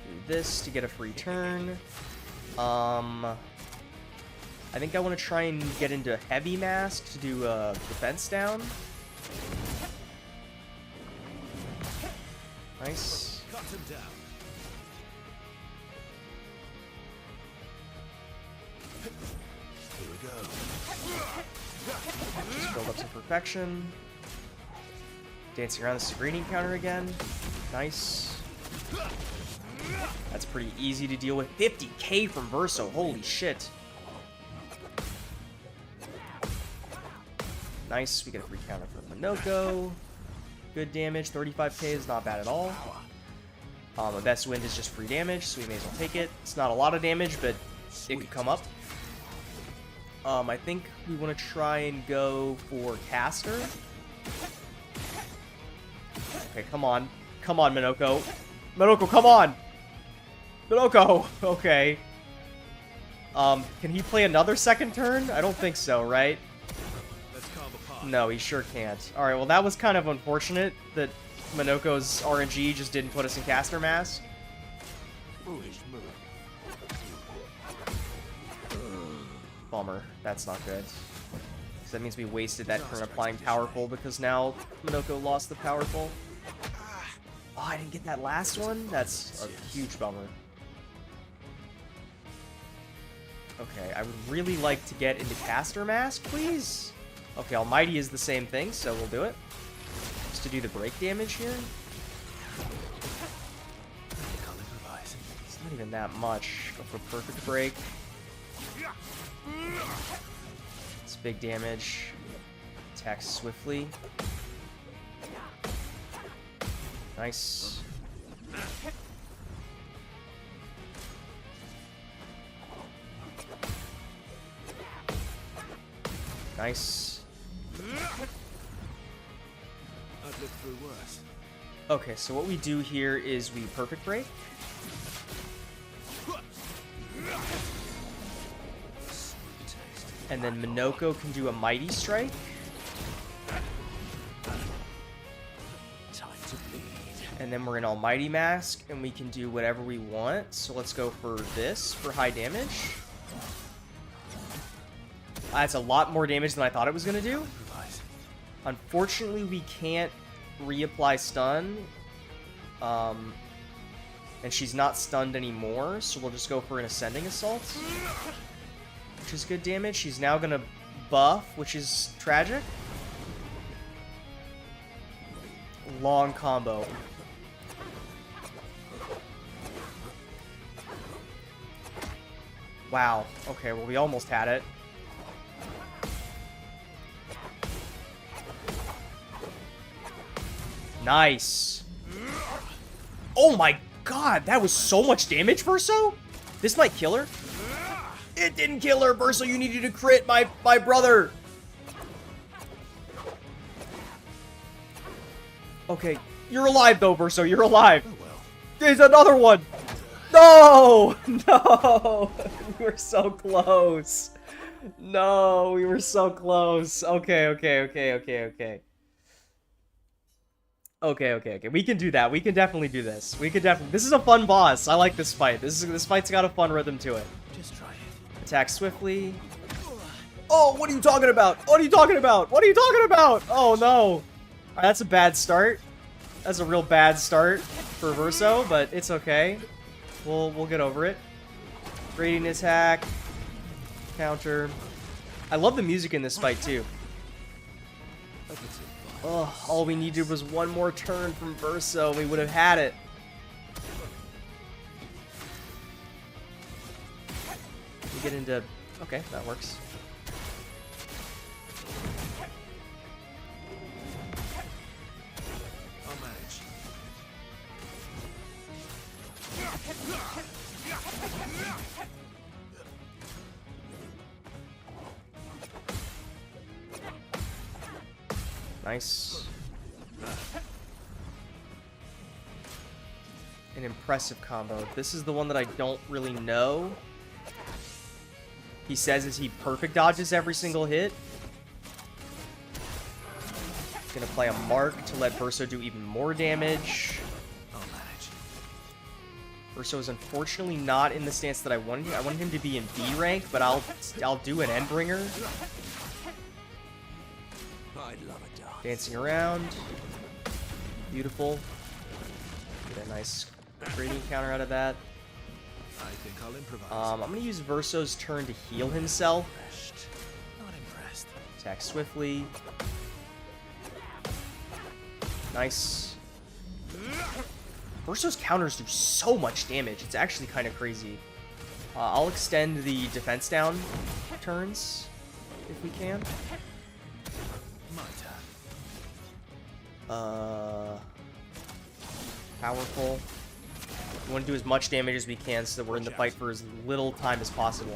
Speaker 1: Do this to get a free turn. I think I want to try and get into Heavy Mask to do defense down. Nice.
Speaker 3: Cut him down. Here we go.
Speaker 1: Just build up some perfection. Dancing around the gradient counter again. Nice. That's pretty easy to deal with. 50k from Verso. Holy shit. Nice. We get a free counter for Minoko. Good damage. 35k is not bad at all. The best wind is just free damage, so we may as well take it. It's not a lot of damage, but it could come up. I think we want to try and go for caster. Okay, come on. Come on, Minoko. Minoko, come on! Minoko! Okay. Can he play another second turn? I don't think so, right?
Speaker 6: Let's carve apart.
Speaker 1: No, he sure can't. Alright, well that was kind of unfortunate that Minoko's RNG just didn't put us in caster mask.
Speaker 3: Foolish move.
Speaker 1: Bummer. That's not good. So that means we wasted that turn applying powerful because now Minoko lost the powerful. Oh, I didn't get that last one? That's a huge bummer. Okay, I would really like to get into caster mask, please. Okay, Almighty is the same thing, so we'll do it. Just to do the break damage here.
Speaker 6: I'll improvise.
Speaker 1: It's not even that much. Go for perfect break. It's big damage. Attack swiftly. Nice. Nice.
Speaker 6: I've lived through worse.
Speaker 1: Okay, so what we do here is we perfect break. And then Minoko can do a mighty strike.
Speaker 3: Time to bleed.
Speaker 1: And then we're in Almighty Mask, and we can do whatever we want. So let's go for this for high damage. That's a lot more damage than I thought it was going to do.
Speaker 6: Improvise.
Speaker 1: Unfortunately, we can't reapply stun. And she's not stunned anymore, so we'll just go for an Ascending Assault. Which is good damage. She's now going to buff, which is tragic. Long combo. Wow. Okay, well, we almost had it. Nice. Oh my god, that was so much damage, Verso? This might kill her. It didn't kill her, Verso. You needed to crit my brother. Okay, you're alive though, Verso. You're alive.
Speaker 3: Oh well.
Speaker 1: There's another one. No, no, we were so close. No, we were so close. Okay. Okay. We can do that. We can definitely do this. This is a fun boss. I like this fight. This fight's got a fun rhythm to it.
Speaker 6: Just try it.
Speaker 1: Attack swiftly. Oh, what are you talking about? What are you talking about? Oh no. Alright, that's a bad start. That's a real bad start for Verso, but it's okay. We'll get over it. Radiant attack. Counter. I love the music in this fight too. Oh, all we needed was one more turn from Verso, and we would have had it. We get into... Okay, that works.
Speaker 6: I'll manage.
Speaker 1: Nice. An impressive combo. This is the one that I don't really know. He says as he perfect dodges every single hit. Gonna play a Mark to let Verso do even more damage.
Speaker 6: I'll manage.
Speaker 1: Verso is unfortunately not in the stance that I wanted. I wanted him to be in B rank, but I'll do an Endbringer.
Speaker 3: I'd love a dance.
Speaker 1: Dancing around. Beautiful. Get a nice gradient counter out of that.
Speaker 6: I think I'll improvise.
Speaker 1: I'm gonna use Verso's turn to heal himself.
Speaker 6: Not impressed.
Speaker 1: Attack swiftly. Nice. Verso's counters do so much damage. It's actually kind of crazy. I'll extend the defense down turns if we can.
Speaker 6: My turn.
Speaker 1: Powerful. We want to do as much damage as we can so that we're in the fight for as little time as possible.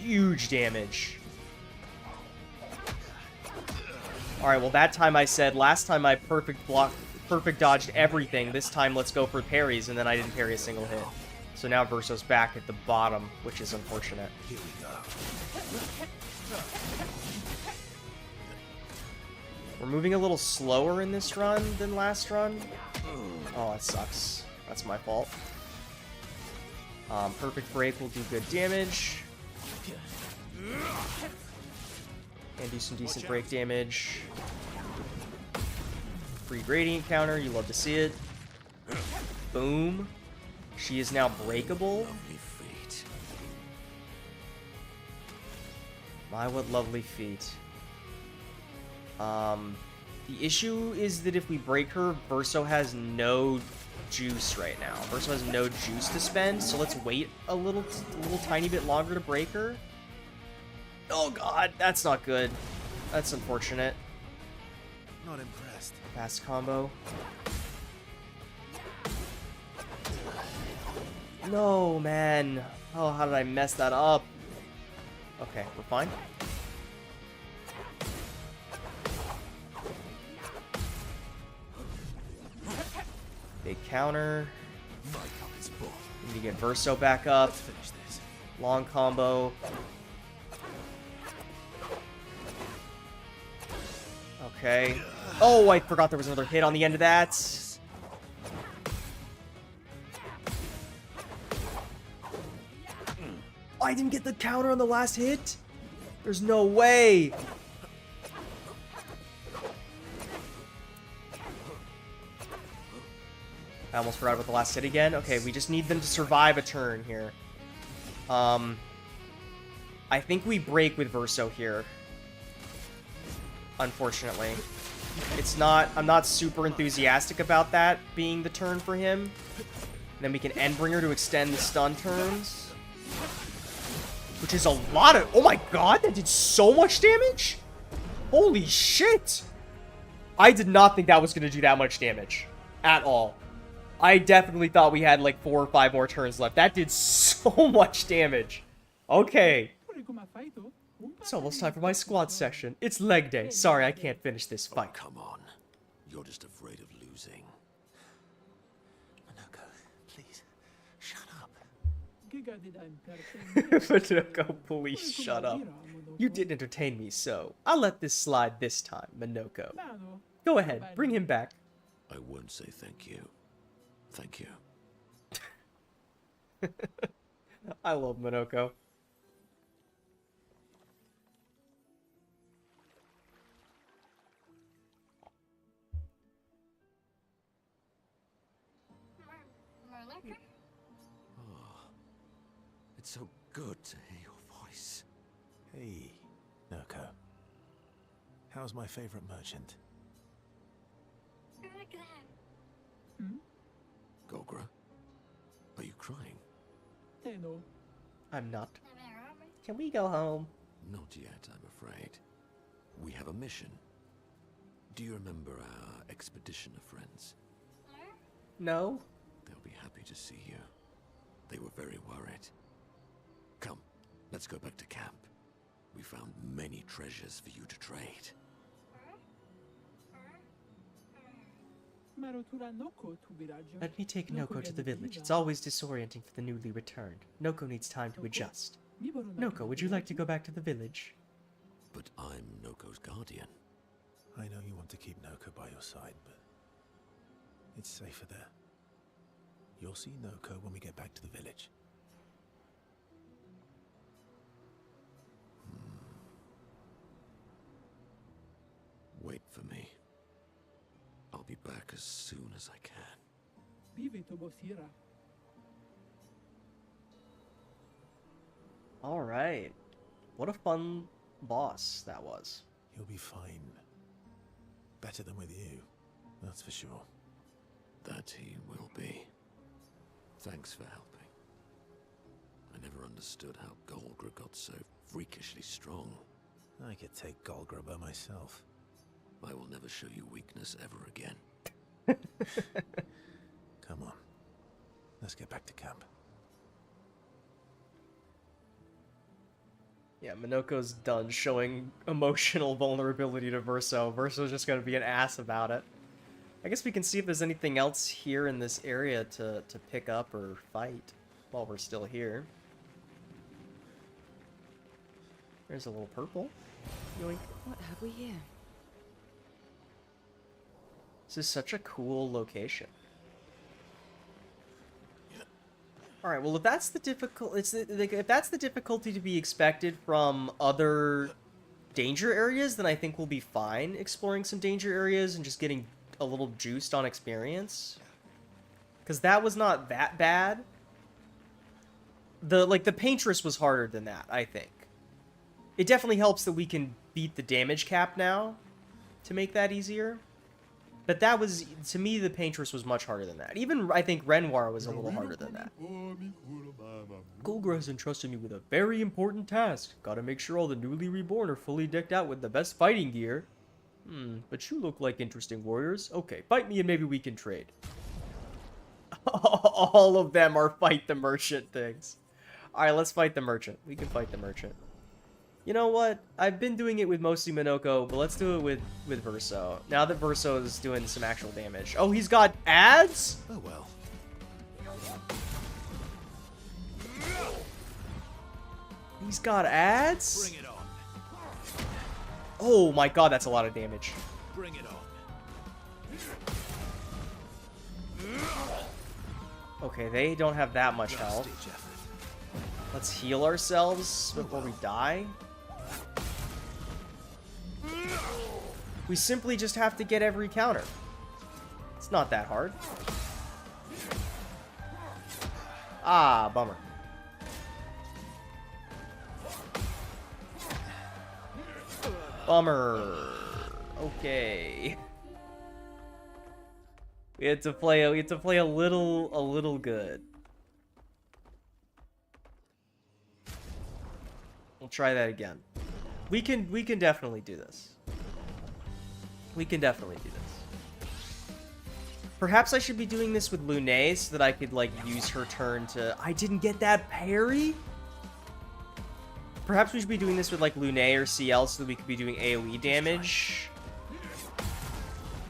Speaker 1: huge damage. Alright, well that time I said, last time I perfect dodged everything. This time let's go for parries, and then I didn't parry a single hit. So now Verso's back at the bottom, which is unfortunate.
Speaker 3: Here we go.
Speaker 1: We're moving a little slower in this run than last run. Oh, that sucks. That's my fault. Perfect break will do good damage. And do some decent break damage. Free gradient counter, you love to see it. Boom. She is now breakable.
Speaker 3: Lovely feet.
Speaker 1: My, what lovely feet. The issue is that if we break her, Verso has no juice right now. Verso has no juice to spend, so let's wait a little tiny bit longer to break her. Oh god, that's not good. That's unfortunate.
Speaker 6: Not impressed.
Speaker 1: Fast combo. No, man. Oh, how did I mess that up? Okay, we're fine. Big counter.
Speaker 3: My cup is full.
Speaker 1: Need to get Verso back up.
Speaker 6: Let's finish this.
Speaker 1: Long combo. Okay. Oh, I forgot there was another hit on the end of that. I didn't get the counter on the last hit. There's no way. I almost forgot about the last hit again. Okay, we just need them to survive a turn here. I think we break with Verso here. Unfortunately. I'm not super enthusiastic about that being the turn for him. And then we can Endbringer to extend the stun turns. Which is a lot of... Oh my god, that did so much damage? Holy shit! I did not think that was going to do that much damage. At all. I definitely thought we had like 4 or 5 more turns left. That did so much damage. Okay. It's almost time for my squad session. It's leg day. Sorry, I can't finish this fight.
Speaker 3: Come on. You're just afraid of losing.
Speaker 6: Manoko, please, shut up.
Speaker 1: Minoko, please shut up. You didn't entertain me, so I'll let this slide this time, Minoko. Go ahead, bring him back.
Speaker 3: I won't say thank you. Thank you.
Speaker 1: I love Minoko.
Speaker 3: It's so good to hear your voice.
Speaker 6: Hey, Noko. How's my favorite merchant?
Speaker 3: Golgra, are you crying?
Speaker 1: I'm not. Can we go home?
Speaker 3: Not yet, I'm afraid. We have a mission. Do you remember our expeditioner friends?
Speaker 1: No?
Speaker 3: They'll be happy to see you. They were very worried. Come, let's go back to camp. We found many treasures for you to trade.
Speaker 1: Let me take Noko to the village. It's always disorienting for the newly returned. Noko needs time to adjust. Noko, would you like to go back to the village?
Speaker 3: But I'm Noko's guardian.
Speaker 6: I know you want to keep Noko by your side, but it's safer there. You'll see Noko when we get back to the village.
Speaker 3: Wait for me. I'll be back as soon as I can.
Speaker 1: Alright. What a fun boss that was.
Speaker 6: You'll be fine. Better than with you, that's for sure.
Speaker 3: That he will be. Thanks for helping. I never understood how Golgra got so freakishly strong.
Speaker 6: I could take Golgra by myself.
Speaker 3: I will never show you weakness ever again.
Speaker 6: Come on. Let's get back to camp.
Speaker 1: Yeah, Minoko's done showing emotional vulnerability to Verso. Verso's just gonna be an ass about it. I guess we can see if there's anything else here in this area to pick up or fight while we're still here. There's a little purple. Yoink.
Speaker 5: What have we here?
Speaker 1: This is such a cool location. All right, well, if that's the if that's the difficulty to be expected from other danger areas, then I think we'll be fine exploring some danger areas and just getting a little juiced on experience. Because that was not that bad. The Paintress was harder than that, I think. It definitely helps that we can beat the damage cap now to make that easier. But that was, to me, the Paintress was much harder than that. Even, I think, Renoir was a little harder than that. Golgra has entrusted me with a very important task. Gotta make sure all the newly reborn are fully decked out with the best fighting gear. But you look like interesting warriors. Okay, fight me and maybe we can trade. All of them are fight the merchant things. Alright, let's fight the merchant. We can fight the merchant. You know what? I've been doing it with mostly Minoko, but let's do it with Verso. Now that Verso is doing some actual damage. Oh, he's got ads?
Speaker 3: Oh well.
Speaker 1: He's got ads?
Speaker 3: Bring it on.
Speaker 1: Oh my god, that's a lot of damage.
Speaker 3: Bring it on.
Speaker 1: Okay, they don't have that much health.
Speaker 3: Prestige effort.
Speaker 1: Let's heal ourselves before we die. We simply just have to get every counter. It's not that hard. Ah, bummer. Bummer. Okay. We had to play a little good. We'll try that again. We can definitely do this. We can definitely do this. Perhaps I should be doing this with Lune so that I could, like, use her turn to... I didn't get that parry? Perhaps we should be doing this with, like, Lune or CL so that we could be doing AoE damage.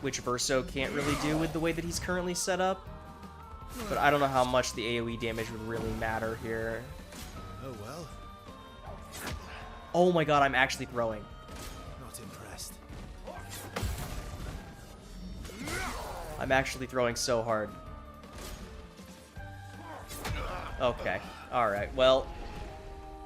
Speaker 1: Which Verso can't really do with the way that he's currently set up. But I don't know how much the AoE damage would really matter here.
Speaker 6: Oh well,
Speaker 1: Oh my god, I'm actually throwing.
Speaker 6: not impressed.
Speaker 1: I'm actually throwing so hard. Okay. Alright, well,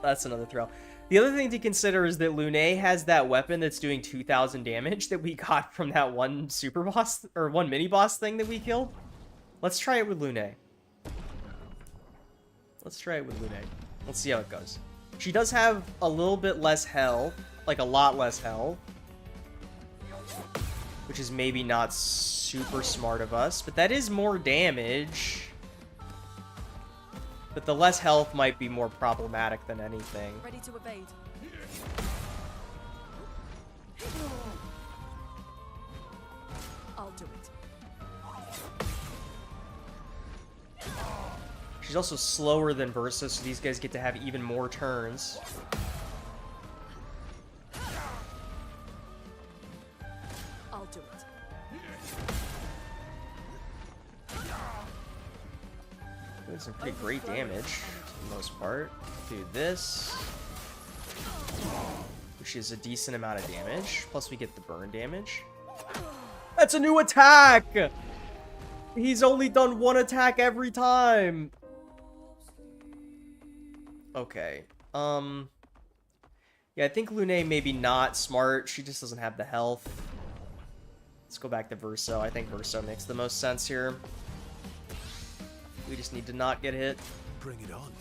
Speaker 1: that's another throw. The other thing to consider is that Lune has that weapon that's doing 2,000 damage that we got from that one super boss, or one mini boss thing that we killed. Let's try it with Lune. Let's try it with Lune. Let's see how it goes. She does have a little bit less health, like a lot less health. Which is maybe not super smart of us, but that is more damage. But the less health might be more problematic than anything.
Speaker 5: Ready to evade. I'll do it.
Speaker 1: She's also slower than Versa, so these guys get to have even more turns.
Speaker 5: I'll do it.
Speaker 1: Doing some pretty great damage, for the most part. Do this. Which is a decent amount of damage. Plus we get the burn damage. That's a new attack! He's only done one attack every time! Okay. Yeah, I think Lune maybe not smart. She just doesn't have the health. Let's go back to Verso. I think Verso makes the most sense here. We just need to not get hit.
Speaker 6: Bring it on.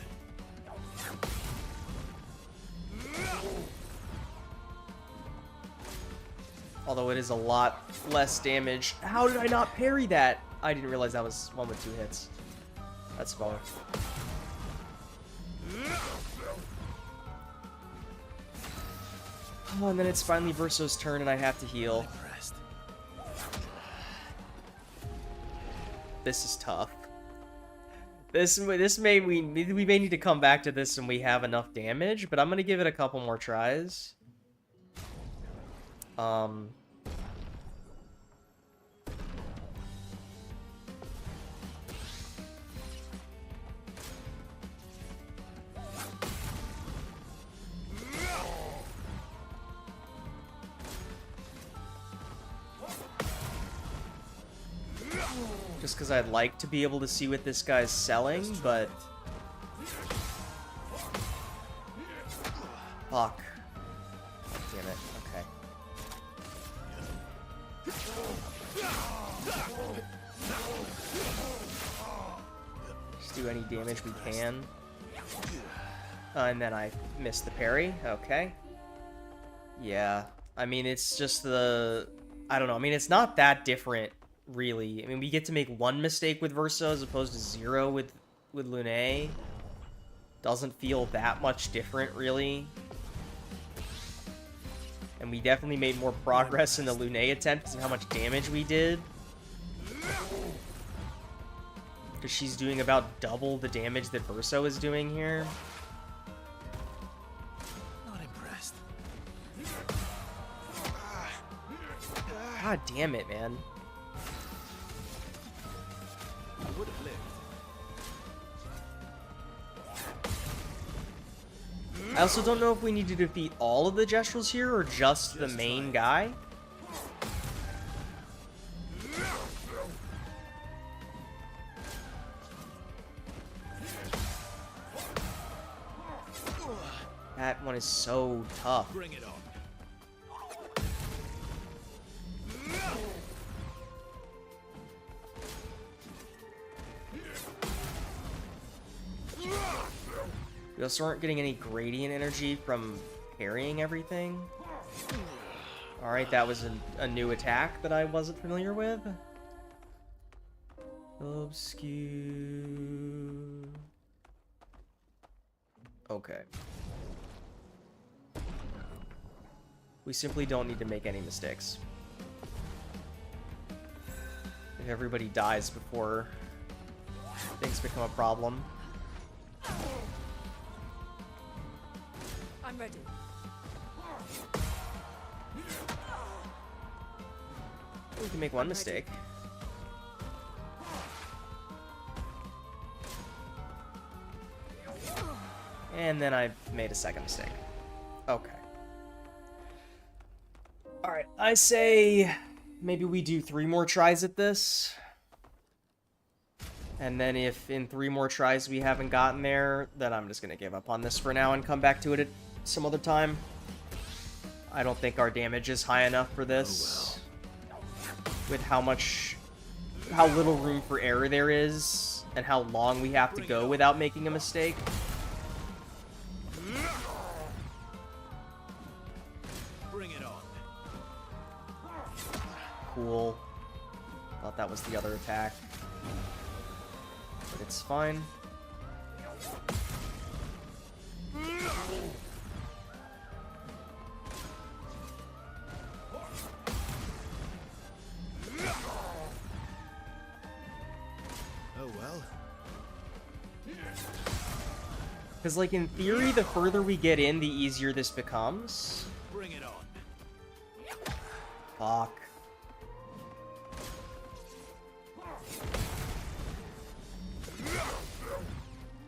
Speaker 1: Although it is a lot less damage. How did I not parry that? I didn't realize that was one with 2 hits. That's fine. Oh, and then it's finally Verso's turn and I have to heal.
Speaker 6: Impressed.
Speaker 1: This is tough. This may we may need to come back to this when we have enough damage, but I'm gonna give it a couple more tries. Just because I'd like to be able to see what this guy's selling, but... Fuck. Damn it, okay. Just do any damage we can. And then I missed the parry, okay. Yeah, I mean, it's just the... I don't know, I mean, it's not that different, really. I mean, we get to make one mistake with Verso as opposed to 0 with Lune. Doesn't feel that much different, really. And we definitely made more progress in the Lune attempt because of how much damage we did. Because she's doing about double the damage that Verso is doing here.
Speaker 6: Not impressed.
Speaker 1: God damn it, man.
Speaker 6: I would have lived.
Speaker 1: I also don't know if we need to defeat all of the Gestrels here or just the main guy. That one is so tough.
Speaker 6: Bring it on.
Speaker 1: We also aren't getting any gradient energy from parrying everything. Alright, that was a new attack that I wasn't familiar with. Obscure. Okay. We simply don't need to make any mistakes. If everybody dies before things become a problem.
Speaker 5: I'm ready.
Speaker 1: We can make one mistake. And then I made a second mistake. Okay. Alright, I say maybe we do 3 more tries at this. And then if in 3 more tries we haven't gotten there, then I'm just going to give up on this for now and come back to it at some other time. I don't think our damage is high enough for this. With how little room for error there is, and how long we have to go without making a mistake.
Speaker 6: Bring it on.
Speaker 1: Cool. Thought that was the other attack. But it's fine.
Speaker 6: Oh well.
Speaker 1: Because, like, in theory, the further we get in, the easier this becomes.
Speaker 6: Bring it on.
Speaker 1: Fuck.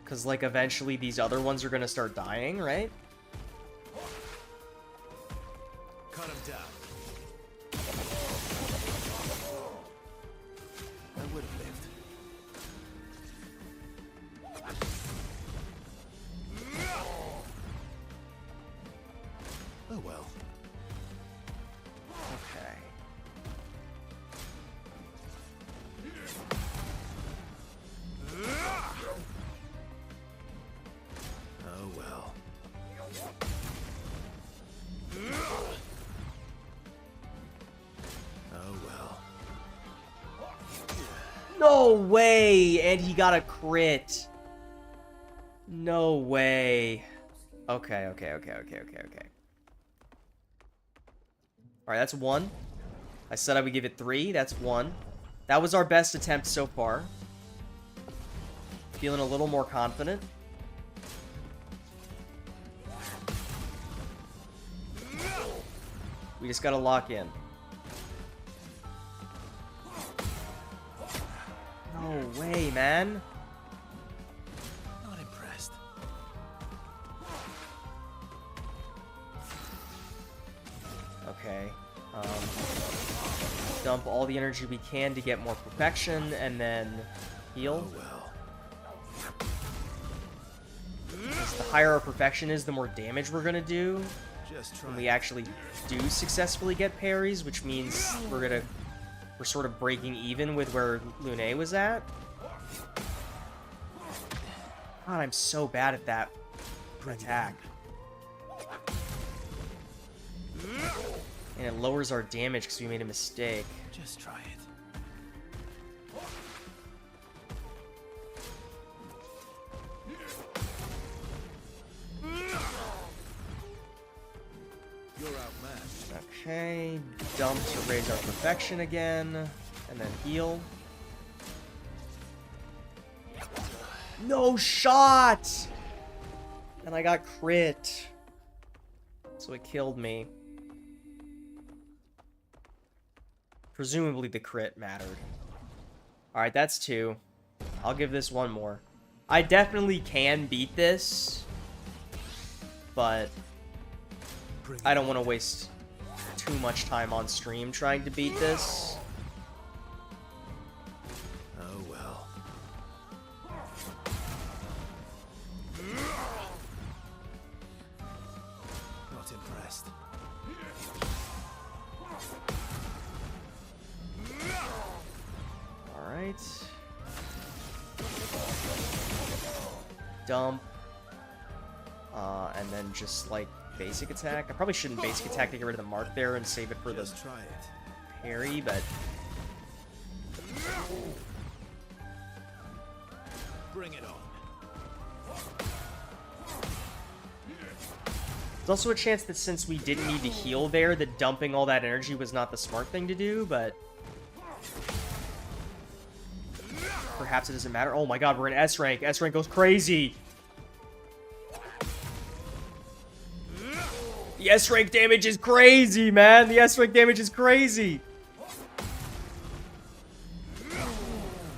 Speaker 1: Because, like, eventually these other ones are going to start dying, right?
Speaker 6: Cut him down. I would have lived. Oh well.
Speaker 1: Okay.
Speaker 6: Oh well. Oh well.
Speaker 1: No way! And he got a crit. No way. Okay. Alright, that's 1. I said I would give it 3. That's 1. That was our best attempt so far. Feeling a little more confident. We just gotta lock in. No way, man.
Speaker 6: Not impressed.
Speaker 1: Okay. Dump all the energy we can to get more perfection, and then heal.
Speaker 6: Oh well.
Speaker 1: Because the higher our perfection is, the more damage we're gonna do.
Speaker 6: Just try.
Speaker 1: When we actually do successfully get parries, which means we're sort of breaking even with where Lune was at. God, I'm so bad at that attack. And it lowers our damage because we made a mistake.
Speaker 6: Just try it. You're outmatched.
Speaker 1: Okay, dump to raise our perfection again, and then heal. No shot! And I got crit. So it killed me. Presumably the crit mattered. Alright, that's 2. I'll give this 1 more. I definitely can beat this, but I don't want to waste too much time on stream trying to beat this.
Speaker 6: Oh well. Not impressed.
Speaker 1: Alright. Dump. And then just, like, basic attack. I probably shouldn't basic attack to get rid of the mark there and save it for the
Speaker 6: Just try it.
Speaker 1: parry, but...
Speaker 6: Bring it on.
Speaker 1: There's also a chance that since we didn't need to heal there, that dumping all that energy was not the smart thing to do, but... Perhaps it doesn't matter. Oh my god, we're in S rank. S rank goes crazy. The S rank damage is crazy, man. The S rank damage is crazy.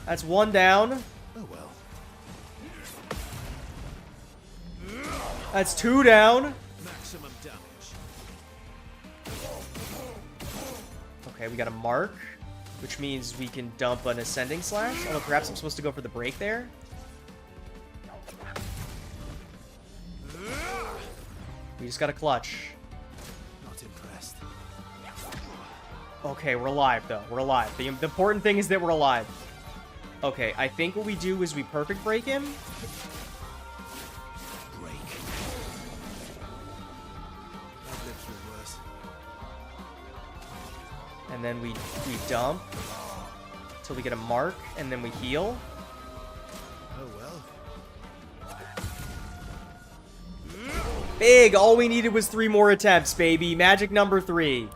Speaker 1: That's 1 down.
Speaker 6: Oh well.
Speaker 1: That's 2 down.
Speaker 6: Maximum damage.
Speaker 1: Okay, we got a mark, which means we can dump an ascending slash. Although perhaps I'm supposed to go for the break there. We just got a clutch.
Speaker 6: Not impressed.
Speaker 1: Okay, we're alive, though. We're alive. The important thing is that we're alive. Okay, I think what we do is we perfect break him.
Speaker 6: Break. I've lived through worse.
Speaker 1: And then we dump till we get a mark, and then we heal.
Speaker 6: Oh well.
Speaker 1: Big! All we needed was 3 more attempts, baby. Magic number 3.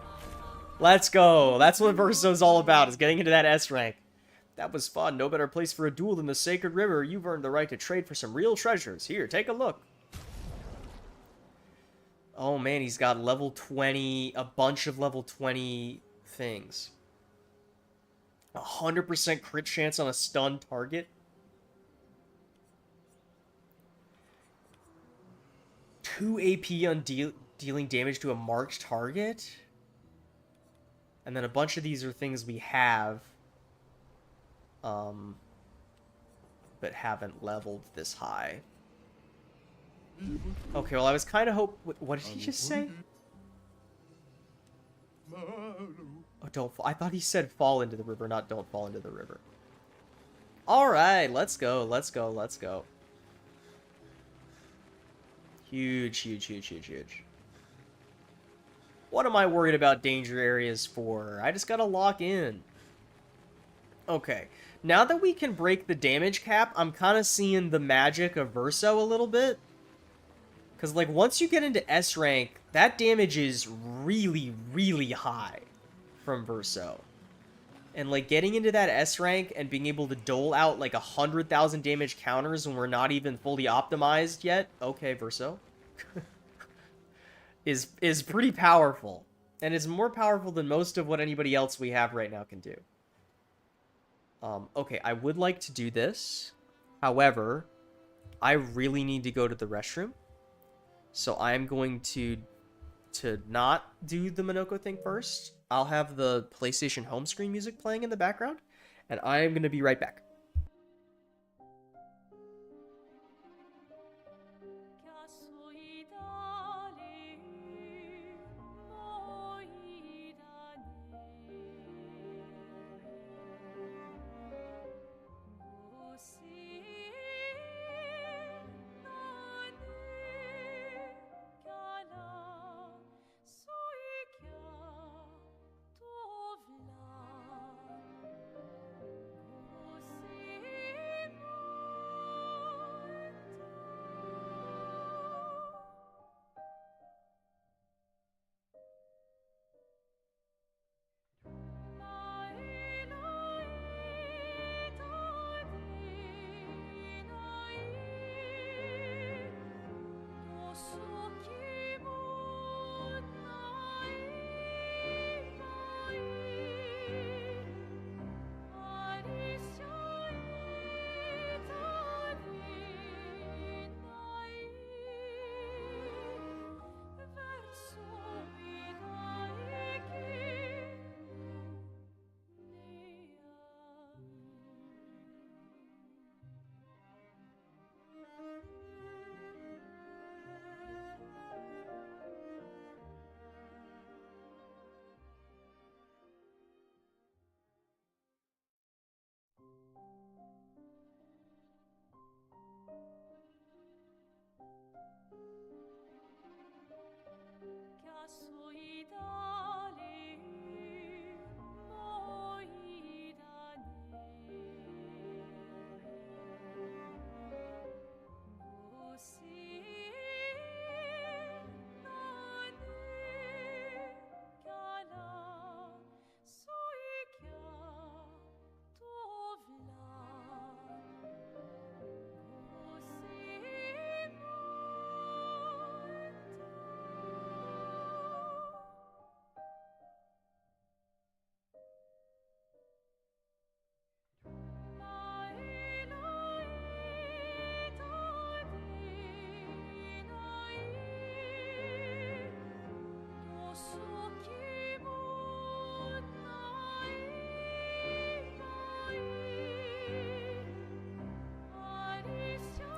Speaker 1: Let's go. That's what Verso's all about, is getting into that S rank. That was fun. No better place for a duel than the Sacred River. You've earned the right to trade for some real treasures. Here, take a look. Oh man, he's got level 20, a bunch of level 20 things. 100% crit chance on a stunned target. 2 AP on dealing damage to a marked target. And then a bunch of these are things we have, but haven't leveled this high. Okay, well, I was kind of what did he just say? Oh, don't fall. I thought he said fall into the river, not don't fall into the river. All right, let's go, let's go, let's go. Huge, huge, huge, huge, huge. What am I worried about danger areas for? I just gotta lock in. Okay, now that we can break the damage cap, I'm kind of seeing the magic of Verso a little bit. Because, like, once you get into S rank, that damage is really, really high from Verso. And, like, getting into that S rank and being able to dole out, like, 100,000 damage counters when we're not even fully optimized yet, okay, Verso, is pretty powerful. And is more powerful than most of what anybody else we have right now can do. Okay, I would like to do this. However, I really need to go to the restroom. So I'm going to not do the Minoko thing first. I'll have the PlayStation home screen music playing in the background, and I am going to be right back.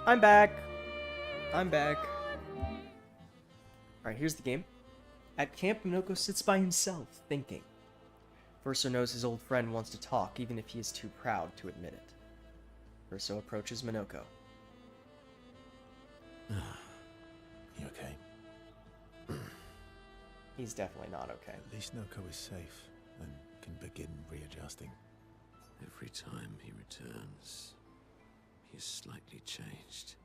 Speaker 1: I'm back. Alright, here's the game. At camp, Minoko sits by himself, thinking. Verso knows his old friend wants to talk, even if he is too proud to admit it. Verso approaches Minoko.
Speaker 6: You okay?
Speaker 1: He's definitely not okay.
Speaker 6: At least Noko is safe and can begin readjusting.
Speaker 3: Every time he returns, he is slightly changed.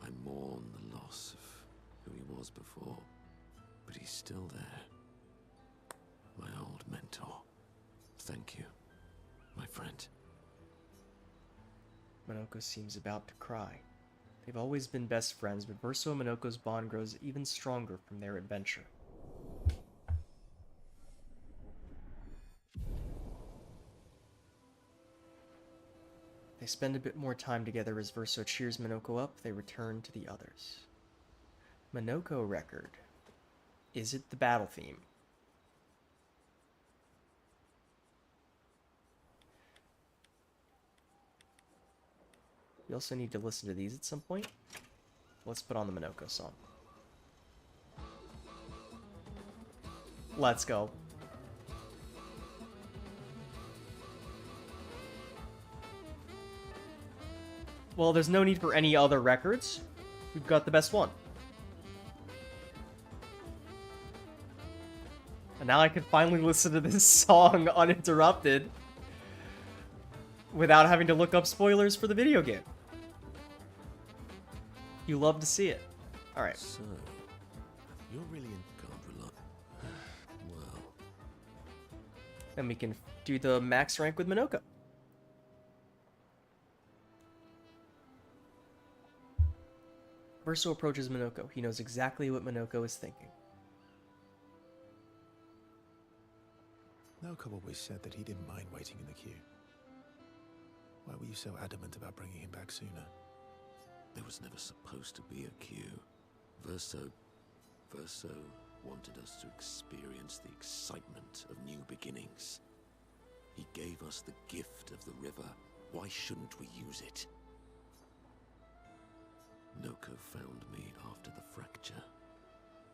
Speaker 3: I mourn the loss of who he was before, but he's still there. My old mentor. Thank you, my friend.
Speaker 1: Minoko seems about to cry. They've always been best friends, but Verso and Minoko's bond grows even stronger from their adventure. They spend a bit more time together as Verso cheers Minoko up. They return to the others. Minoko record. Is it the battle theme? We also need to listen to these at some point. Let's put on the Minoko song. Let's go. Well, there's no need for any other records. We've got the best one. And now I can finally listen to this song uninterrupted without having to look up spoilers for the video game. You love to see it. Alright.
Speaker 3: So, you're really in... Can't rely... Well...
Speaker 1: Then we can do the max rank with Minoko. Verso approaches Minoko. He knows exactly what Minoko is thinking.
Speaker 6: Noko always said that he didn't mind waiting in the queue. Why were you so adamant about bringing him back sooner?
Speaker 3: There was never supposed to be a queue. Verso wanted us to experience the excitement of new beginnings. He gave us the gift of the river. Why shouldn't we use it? Noko found me after the fracture.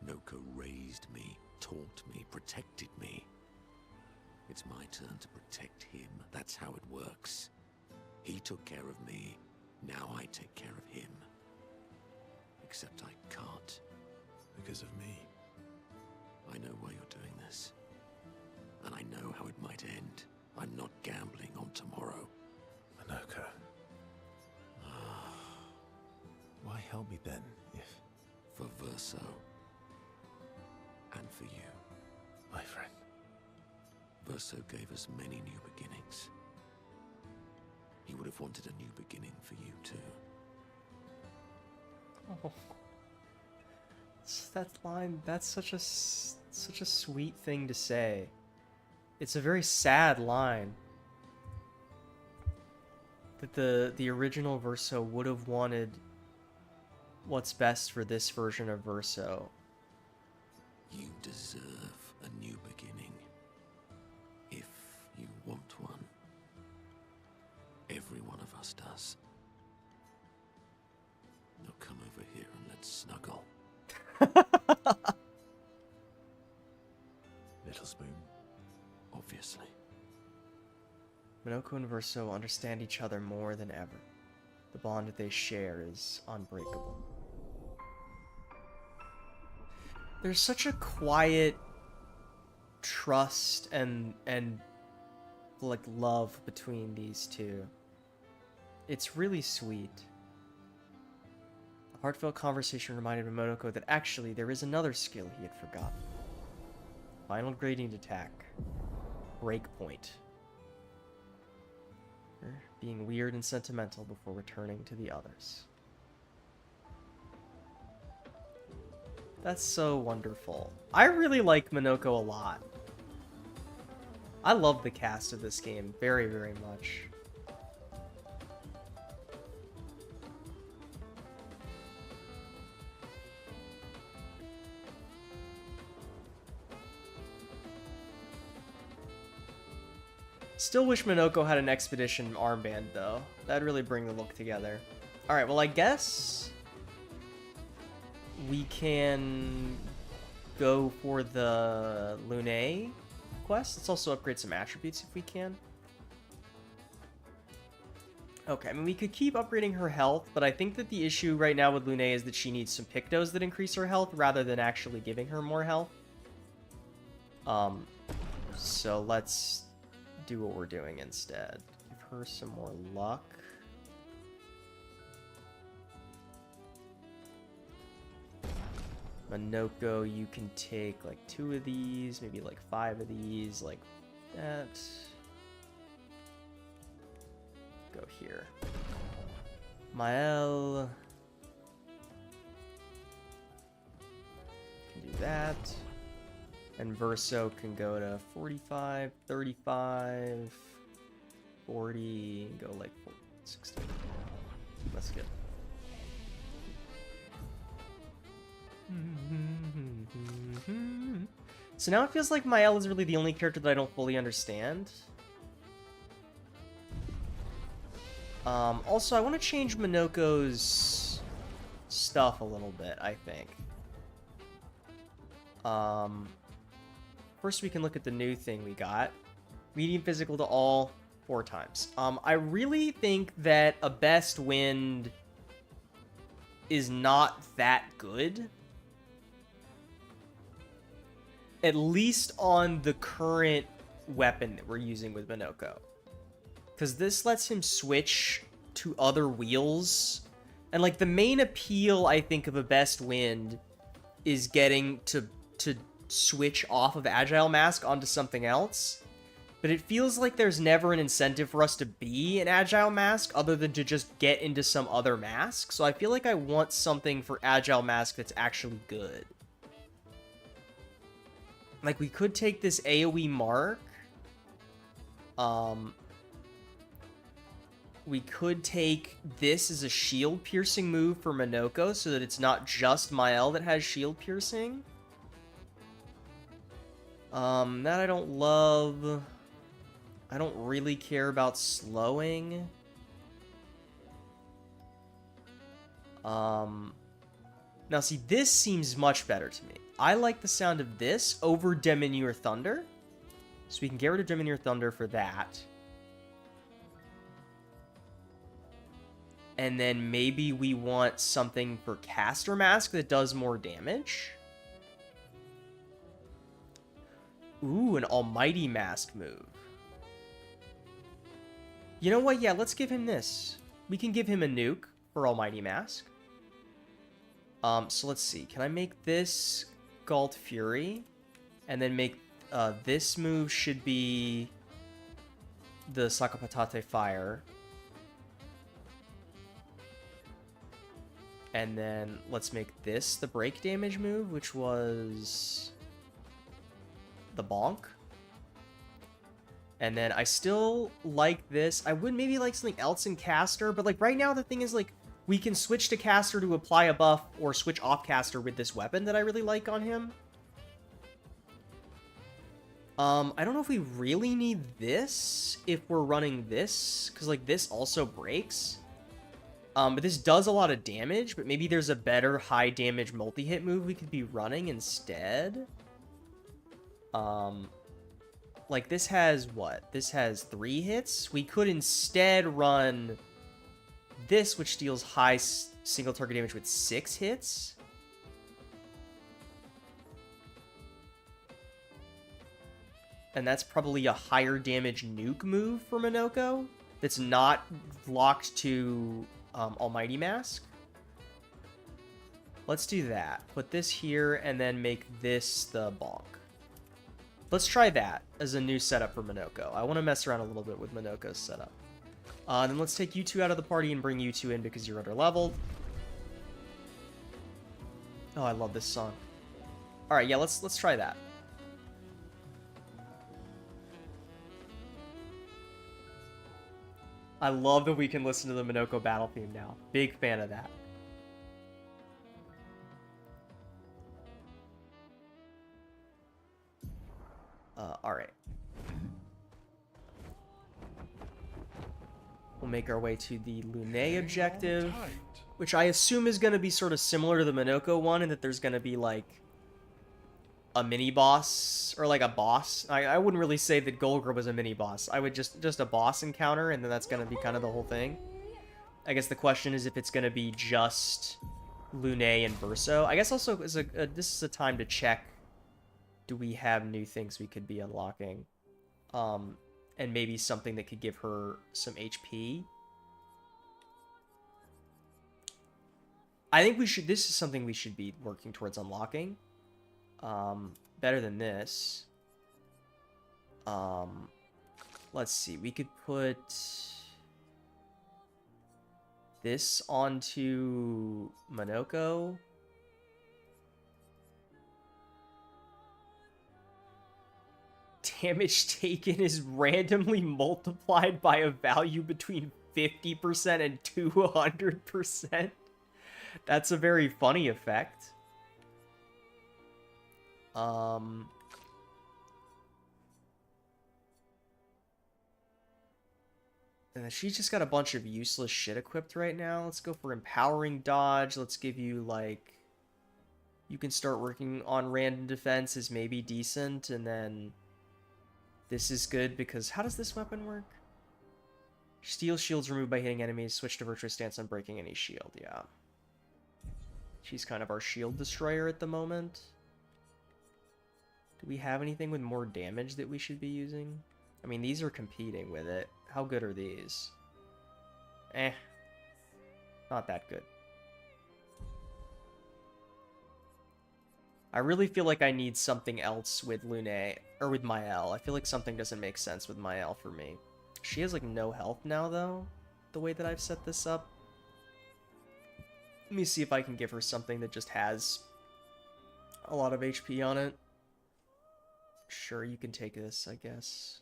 Speaker 3: Noko raised me, taught me, protected me. It's my turn to protect him. That's how it works. He took care of me. Now I take care of him. Except I can't.
Speaker 6: Because of me.
Speaker 3: I know why you're doing this. And I know how it might end. I'm not gambling on tomorrow.
Speaker 6: Minoko. Why help me then, if...
Speaker 3: For Verso. And for you.
Speaker 6: My friend.
Speaker 3: Verso gave us many new beginnings. He would have wanted a new beginning for you too.
Speaker 1: Oh. That line, that's such a sweet thing to say. It's a very sad line. That the original Verso would have wanted what's best for this version of Verso.
Speaker 3: You deserve a new beginning. If you want one. Every one of us does. Now come over here and let's snuggle.
Speaker 6: Little spoon.
Speaker 3: Obviously.
Speaker 1: Minoko and Verso understand each other more than ever. The bond that they share is unbreakable. There's such a quiet trust and like love between these two. It's really sweet. A heartfelt conversation reminded Minoko that actually there is another skill he had forgotten. Final gradient attack. Breakpoint. Being weird and sentimental before returning to the others. That's so wonderful. I really like Minoko a lot. I love the cast of this game very, very much. Still wish Minoko had an expedition armband, though. That'd really bring the look together. Alright, well, I guess we can go for the Lune quest. Let's also upgrade some attributes if we can. Okay, I mean, we could keep upgrading her health, but I think that the issue right now with Lune is that she needs some pictos that increase her health rather than actually giving her more health. So let's do what we're doing instead. Give her some more luck. Minoko, you can take like 2 of these, maybe like 5 of these, like that. Go here. Mael can do that. And Verso can go to 45, 35, 40, go like 60. That's good. So now it feels like Mael is really the only character that I don't fully understand. Also, I want to change Minoko's stuff a little bit, I think. First we can look at the new thing we got. Medium physical to all 4 times. I really think that a best wind is not that good. At least on the current weapon that we're using with Minoko. Because this lets him switch to other wheels. And like the main appeal, I think, of a best wind is getting to switch off of Agile Mask onto something else. But it feels like there's never an incentive for us to be an Agile Mask other than to just get into some other mask. So I feel like I want something for Agile Mask that's actually good. Like, we could take this AoE mark. We could take this as a shield piercing move for Minoko so that it's not just Mael that has shield piercing. That I don't love. I don't really care about slowing. Now see, this seems much better to me. I like the sound of this over Demonure Thunder. So we can get rid of Demonure Thunder for that. And then maybe we want something for Caster Mask that does more damage. Ooh, an Almighty Mask move. You know what? Yeah, let's give him this. We can give him a nuke for Almighty Mask. So let's see. Can I make this Galt Fury? And then make this move should be the Sakapatate Fire. And then let's make this the break damage move, which was the Bonk. And then I still like this. I would maybe like something else in Caster, but like right now the thing is like we can switch to Caster to apply a buff or switch off Caster with this weapon that I really like on him. I don't know if we really need this if we're running this, because like this also breaks. But this does a lot of damage, but maybe there's a better high damage multi-hit move we could be running instead. Like this has what? This has 3 hits. We could instead run this, which deals high single target damage with 6 hits. And that's probably a higher damage nuke move for Minoko that's not locked to Almighty Mask. Let's do that. Put this here and then make this the Bonk. Let's try that as a new setup for Minoko. I want to mess around a little bit with Minoko's setup. Then let's take you two out of the party and bring you two in because you're under-leveled. Oh, I love this song. Alright, yeah, let's try that. I love that we can listen to the Minoko battle theme now. Big fan of that. Alright. We'll make our way to the Lune objective, which I assume is going to be sort of similar to the Minoko one, in that there's going to be, like, a mini-boss, or, like, a boss. I wouldn't really say that Golgra was a mini-boss. I would just a boss encounter, and then that's going to be kind of the whole thing. I guess the question is if it's going to be just Lune and Verso. I guess also this is a time to check, do we have new things we could be unlocking? And maybe something that could give her some HP. I think this is something we should be working towards unlocking. Better than this. Let's see, we could put this onto Minoko. Damage taken is randomly multiplied by a value between 50% and 200%. That's a very funny effect. And then she's just got a bunch of useless shit equipped right now. Let's go for Empowering Dodge. Let's give you, like... You can start working on random defense is maybe decent, and then... This is good because... How does this weapon work? Steal shields removed by hitting enemies. Switch to Virtuous Stance on breaking any shield. Yeah. She's kind of our shield destroyer at the moment. Do we have anything with more damage that we should be using? I mean, these are competing with it. How good are these? Eh. Not that good. I really feel like I need something else with Lune, or with Mael. I feel like something doesn't make sense with Mael for me. She has like no health now though, the way that I've set this up. Let me see if I can give her something that just has a lot of HP on it. Sure, you can take this, I guess.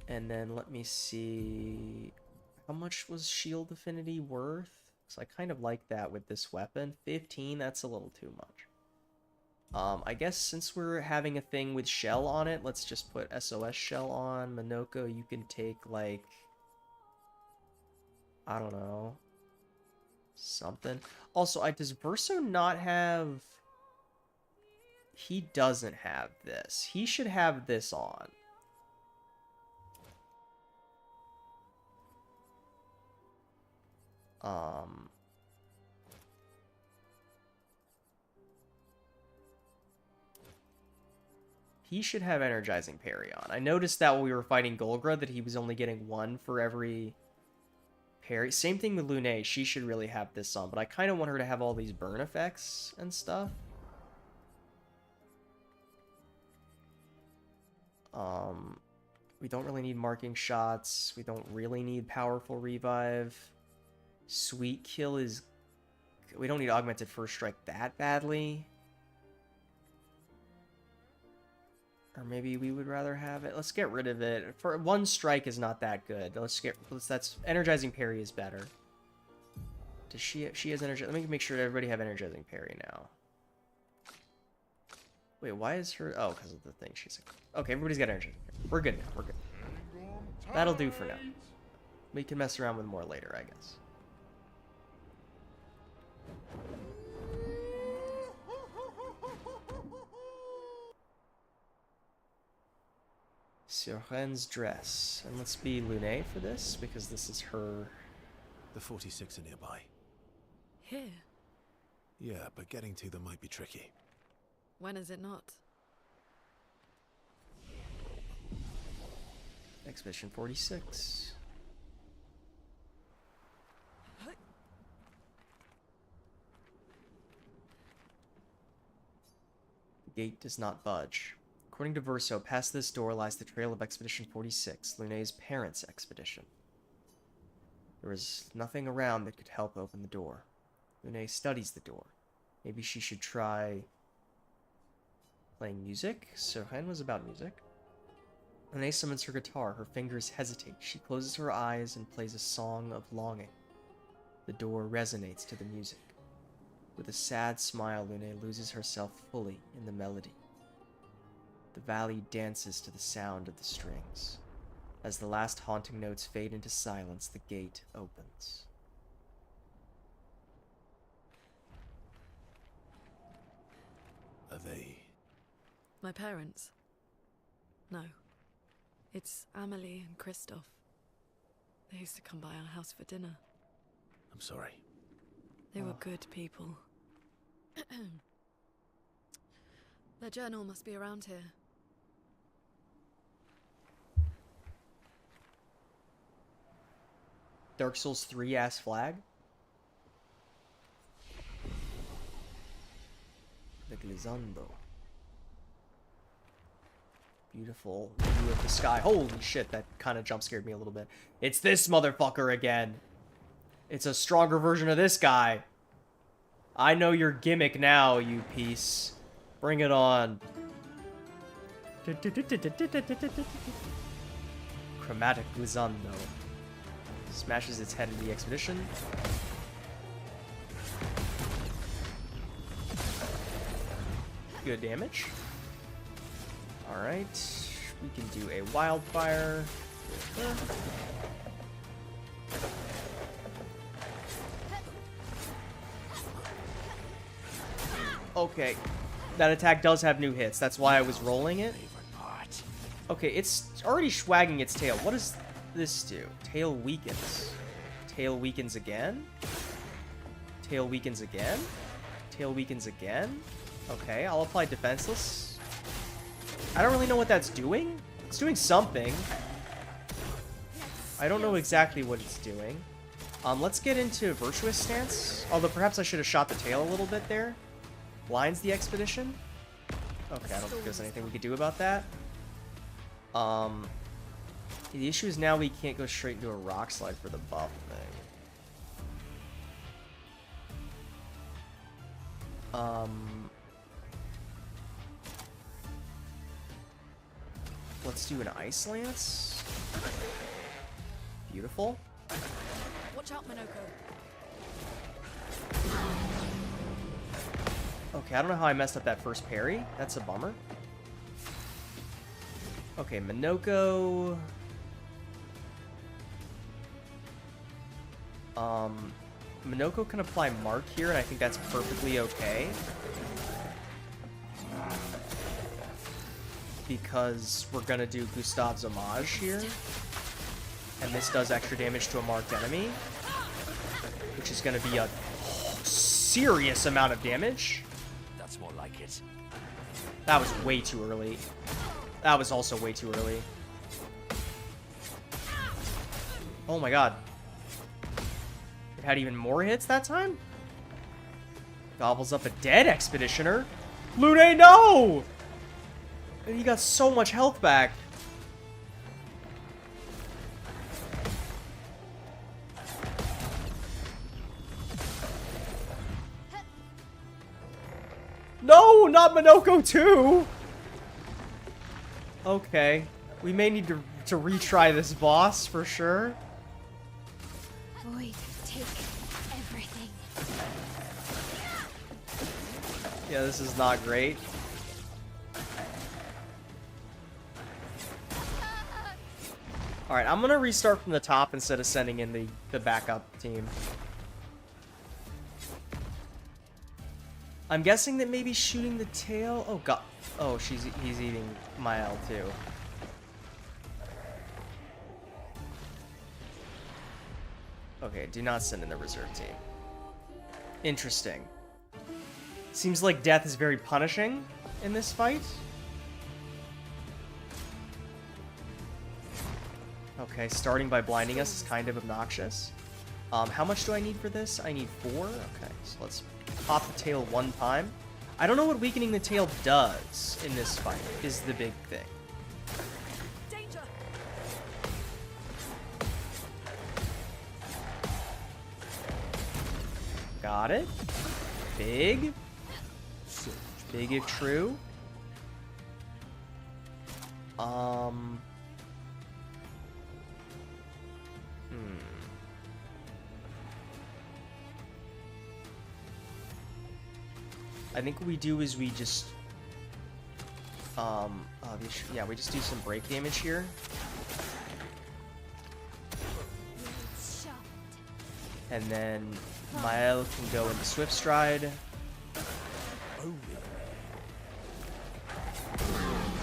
Speaker 1: And then let me see... How much was Shield Affinity worth? Because I kind of like that with this weapon. 15, that's a little too much. I guess since we're having a thing with Shell on it, let's just put SOS Shell on. Minoko, you can take, like... I don't know. Something. Also, does Verso not have... He doesn't have this. He should have this on. He should have Energizing Parry on. I noticed that when we were fighting Golgra that he was only getting 1 for every parry. Same thing with Lune. She should really have this on, but I kind of want her to have all these burn effects and stuff. We don't really need marking shots. We don't really need powerful revive. Sweet kill is... We don't need augmented first strike that badly. Or maybe we would rather have it. Let's get rid of it. For one strike is not that good. That's energizing parry is better. Does she has energy? Let me make sure everybody have energizing parry now. Wait, why is her... Oh, because of the thing she's... Okay, everybody's got energizing parry. We're good now. We're good. That'll do for now. We can mess around with more later, I guess. Sirhen's dress. And let's be Lune for this, because this is her...
Speaker 6: The 46 are nearby.
Speaker 5: Here?
Speaker 6: Yeah, but getting to them might be tricky.
Speaker 5: When is it not?
Speaker 1: Expedition 46. The gate does not budge. According to Verso, past this door lies the trail of Expedition 46, Lune's parents' expedition. There is nothing around that could help open the door. Lune studies the door. Maybe she should try playing music? Sirhen was about music. Lune summons her guitar. Her fingers hesitate. She closes her eyes and plays a song of longing. The door resonates to the music. With a sad smile, Lune loses herself fully in the melody. The valley dances to the sound of the strings. As the last haunting notes fade into silence, the gate opens.
Speaker 6: Are they...
Speaker 5: My parents? No. It's Amelie and Christoph. They used to come by our house for dinner.
Speaker 6: I'm sorry.
Speaker 5: They were good people. Their journal must be around here.
Speaker 1: Dark Souls 3 ass flag? The Glissando. Beautiful view of the sky. Holy shit, that kind of jump scared me a little bit. It's this motherfucker again. It's a stronger version of this guy. I know your gimmick now, you piece. Bring it on. Chromatic Glissando. Smashes its head into the expedition. Good damage. Alright. We can do a wildfire. Okay. That attack does have new hits. That's why I was rolling it. Okay, it's already swagging its tail. What does this do? Tail weakens. Tail weakens again? Tail weakens again? Tail weakens again? Okay, I'll apply defenseless. I don't really know what that's doing. It's doing something. I don't know exactly what it's doing. Let's get into Virtuous Stance. Although perhaps I should have shot the tail a little bit there. Blinds the Expedition. Okay, I don't think there's anything we could do about that. The issue is now we can't go straight into a Rock Slide for the buff thing. Let's do an Ice Lance. Beautiful.
Speaker 5: Watch out, Minoko.
Speaker 1: Okay, I don't know how I messed up that first parry. That's a bummer. Okay, Minoko. Minoko can apply Mark here, and I think that's perfectly okay. Because we're gonna do Gustav's Homage here. And this does extra damage to a marked enemy. Which is gonna be a serious amount of damage.
Speaker 3: That's more like it.
Speaker 1: That was way too early. That was also way too early. Oh my god. It had even more hits that time? Gobbles up a dead Expeditioner. Lune, no! And he got so much health back. No, not Minoko too! Okay. We may need to retry this boss for sure.
Speaker 4: Void, take everything.
Speaker 1: Yeah, this is not great. Alright, I'm gonna restart from the top instead of sending in the backup team. I'm guessing that maybe shooting the tail... Oh, god. Oh, he's eating Mael, too. Okay, do not send in the reserve team. Interesting. Seems like death is very punishing in this fight. Okay, starting by blinding us is kind of obnoxious. How much do I need for this? I need 4? Okay, so let's pop the tail 1 time. I don't know what weakening the tail does in this fight, is the big thing.
Speaker 5: Danger!
Speaker 1: Got it. Big. Big if true. I think what we do is we just yeah, we just do some break damage here. And then Mael can go into Swift Stride.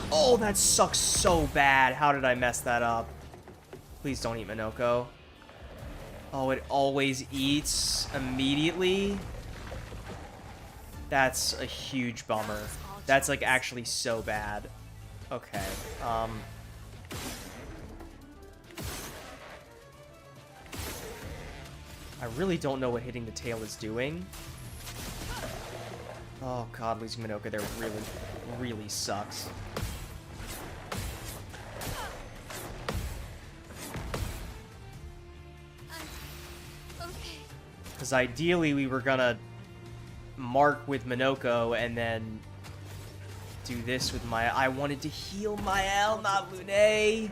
Speaker 1: Oh, that sucks so bad. How did I mess that up? Please don't eat Minoko. Oh, it always eats immediately. That's a huge bummer. That's like actually so bad. Okay. I really don't know what hitting the tail is doing. Oh god, losing Minoko there really, really sucks. Because ideally we were gonna mark with Minoko and then do this with Mael. I wanted to heal Mael, not Lune.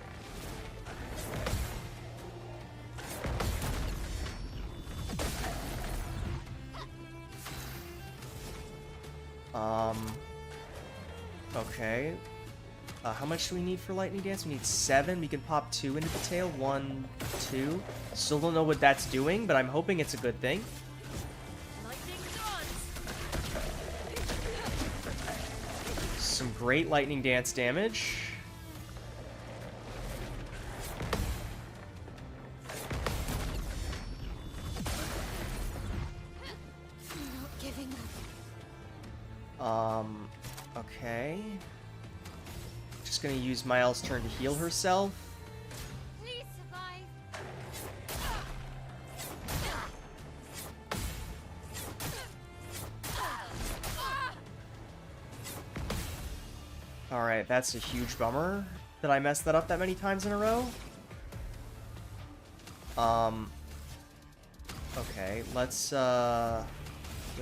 Speaker 1: Okay. How much do we need for Lightning Dance? We need 7. We can pop 2 into the tail. 1, 2. Still don't know what that's doing, but I'm hoping it's a good thing. Some great Lightning Dance damage.
Speaker 4: I'm not giving up.
Speaker 1: Okay. Just gonna use Mael's turn to heal herself.
Speaker 4: Please survive.
Speaker 1: Alright, that's a huge bummer that I messed that up that many times in a row. Okay, let's, you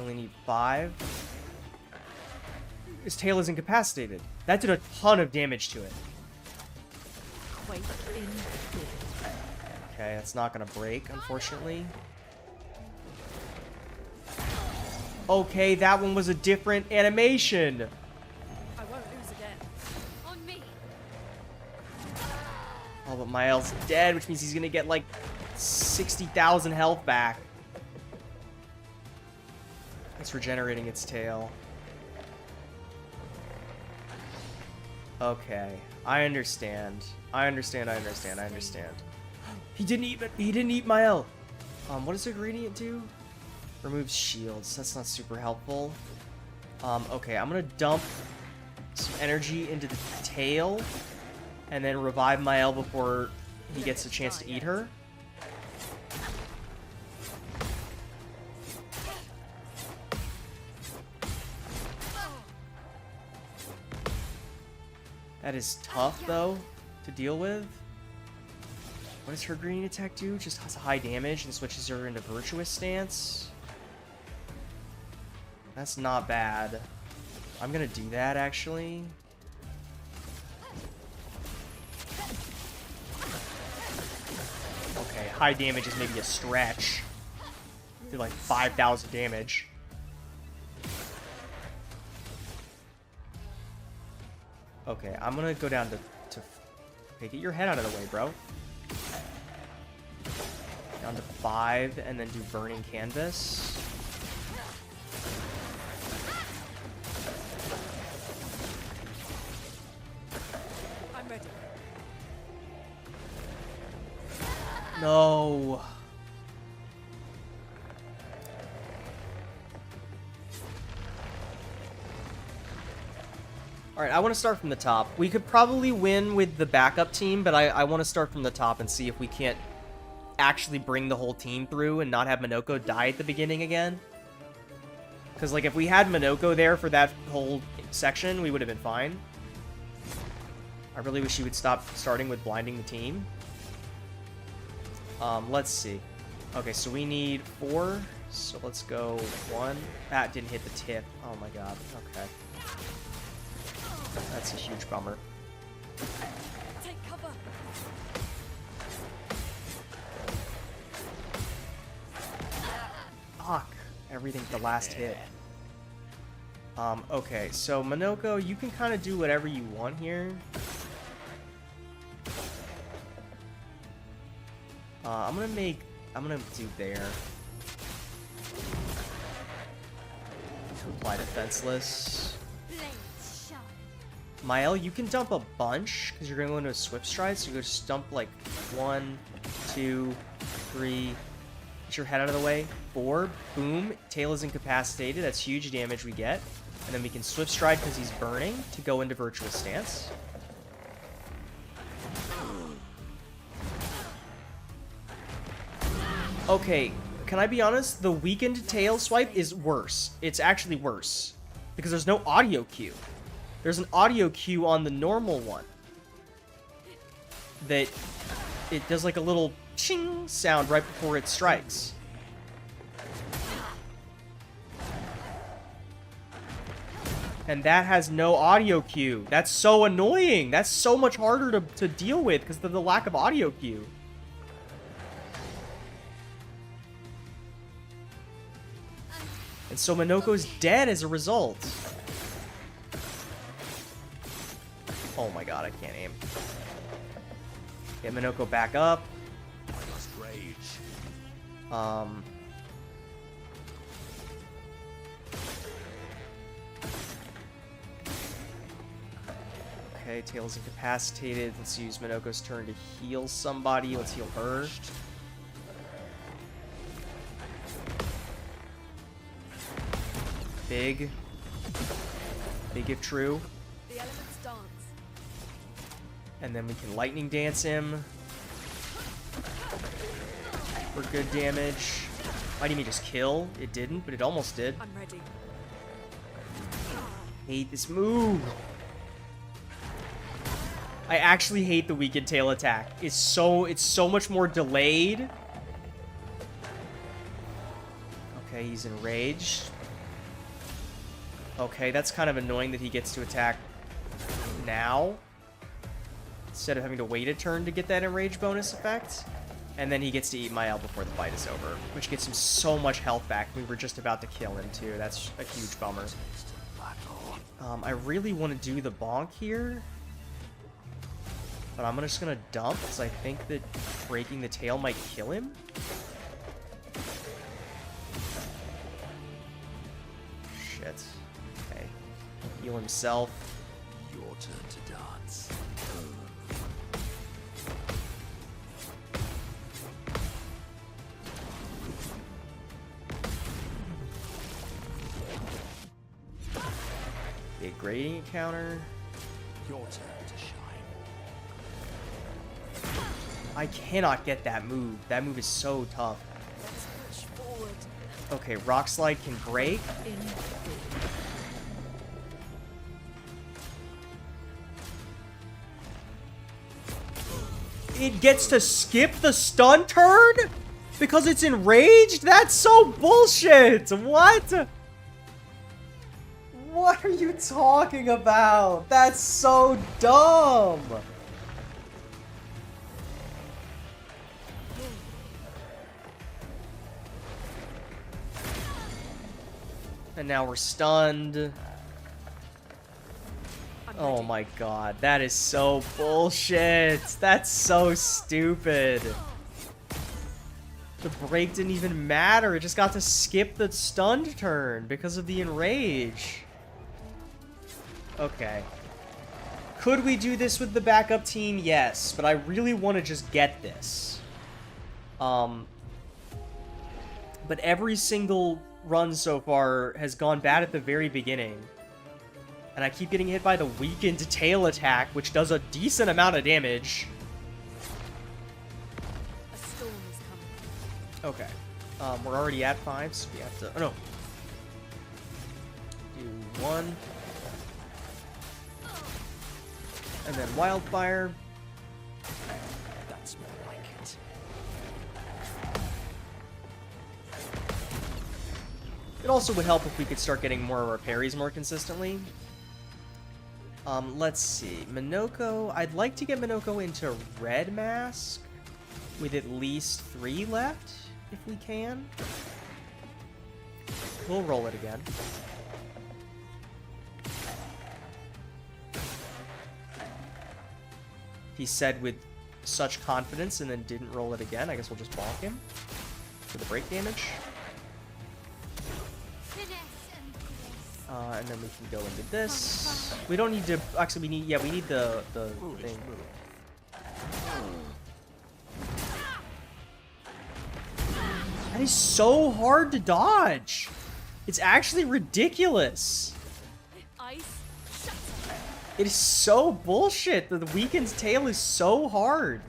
Speaker 1: only need 5. His tail is incapacitated. That did a ton of damage to it.
Speaker 5: Quake in fear.
Speaker 1: Okay, that's not gonna break, unfortunately. Okay, that one was a different animation.
Speaker 5: I won't lose again.
Speaker 4: On me.
Speaker 1: Oh, but Mael's dead, which means he's gonna get like 60,000 health back. It's regenerating its tail. Okay, I understand. I understand. He didn't eat Mael. What does ingredient do? Removes shields. That's not super helpful. Okay, I'm gonna dump some energy into the tail and then revive Mael before he gets a chance to eat her. That is tough, though, to deal with. What does her green attack do? Just has a high damage and switches her into Virtuous Stance. That's not bad. I'm gonna do that, actually. Okay, high damage is maybe a stretch. Do like 5,000 damage. Okay, I'm gonna go down to okay, get your head out of the way, bro. Down to 5, and then do Burning Canvas.
Speaker 5: I'm ready.
Speaker 1: No. Alright, I want to start from the top. We could probably win with the backup team, but I want to start from the top and see if we can't actually bring the whole team through and not have Minoko die at the beginning again. Because, like, if we had Minoko there for that whole section, we would have been fine. I really wish he would stop starting with blinding the team. Let's see. Okay, so we need 4. So let's go 1. That didn't hit the tip. Oh my god. Okay. That's a huge bummer.
Speaker 5: Take cover.
Speaker 1: Fuck. Everything the last hit. Okay, so Minoko, you can kind of do whatever you want here. I'm gonna do there. To apply defenseless. Mael, you can dump a bunch, because you're going to go into a Swift Stride, so you go just dump like 1, 2, 3, get your head out of the way, 4, boom, tail is incapacitated, that's huge damage we get, and then we can Swift Stride because he's burning to go into Virtuous Stance. Okay, can I be honest? The weakened tail swipe is worse. It's actually worse, because there's no audio cue. There's an audio cue on the normal one that it does like a little ching sound right before it strikes. And that has no audio cue. That's so annoying. That's so much harder to deal with because of the lack of audio cue. And so Minoko's dead as a result. Oh my god, I can't aim. Get Minoko back up.
Speaker 3: I must rage.
Speaker 1: Okay, tail's incapacitated. Let's use Minoko's turn to heal somebody. Let's heal her. Big if true.
Speaker 5: The elements dance.
Speaker 1: And then we can lightning dance him for good damage. Might even just kill. It didn't, but it almost did.
Speaker 5: I'm ready.
Speaker 1: Hate this move. I actually hate the weakened tail attack. It's so much more delayed. Okay, he's enraged. Okay, that's kind of annoying that he gets to attack now instead of having to wait a turn to get that enrage bonus effect. And then he gets to eat my L before the fight is over, which gets him so much health back. We were just about to kill him too. That's a huge bummer. I really want to do the bonk here, but I'm just gonna dump because I think that breaking the tail might kill him. Shit. Okay. Heal himself.
Speaker 3: Your turn to dance.
Speaker 1: Big gradient counter.
Speaker 3: Your turn to shine.
Speaker 1: I cannot get that move. That move is so tough.
Speaker 5: Push forward.
Speaker 1: Okay, Rock Slide can break.
Speaker 5: In.
Speaker 1: It gets to skip the stun turn because it's enraged? That's so bullshit! What? What are you talking about? That's so dumb! And now we're stunned. Oh my god, that is so bullshit. That's so stupid. The break didn't even matter. It just got to skip the stunned turn because of the enrage. Okay. Could we do this with the backup team? Yes, but I really want to just get this. But every single run so far has gone bad at the very beginning. And I keep getting hit by the weakened tail attack, which does a decent amount of damage.
Speaker 5: A storm is coming.
Speaker 1: Okay. We're already at 5, so we have to... Oh, no. Do 1. And then Wildfire.
Speaker 3: That's more like it.
Speaker 1: It also would help if we could start getting more of our parries more consistently. Let's see. Minoko. I'd like to get Minoko into Red Mask with at least 3 left, if we can. We'll roll it again. He said with such confidence and then didn't roll it again. I guess we'll just bonk him for the break damage. And then we can go into this. We don't need to... Actually, we need... Yeah, we need the thing. That is so hard to dodge. It's actually ridiculous.
Speaker 5: Ice. Shut up.
Speaker 1: It is so bullshit. The weakened tail is so hard.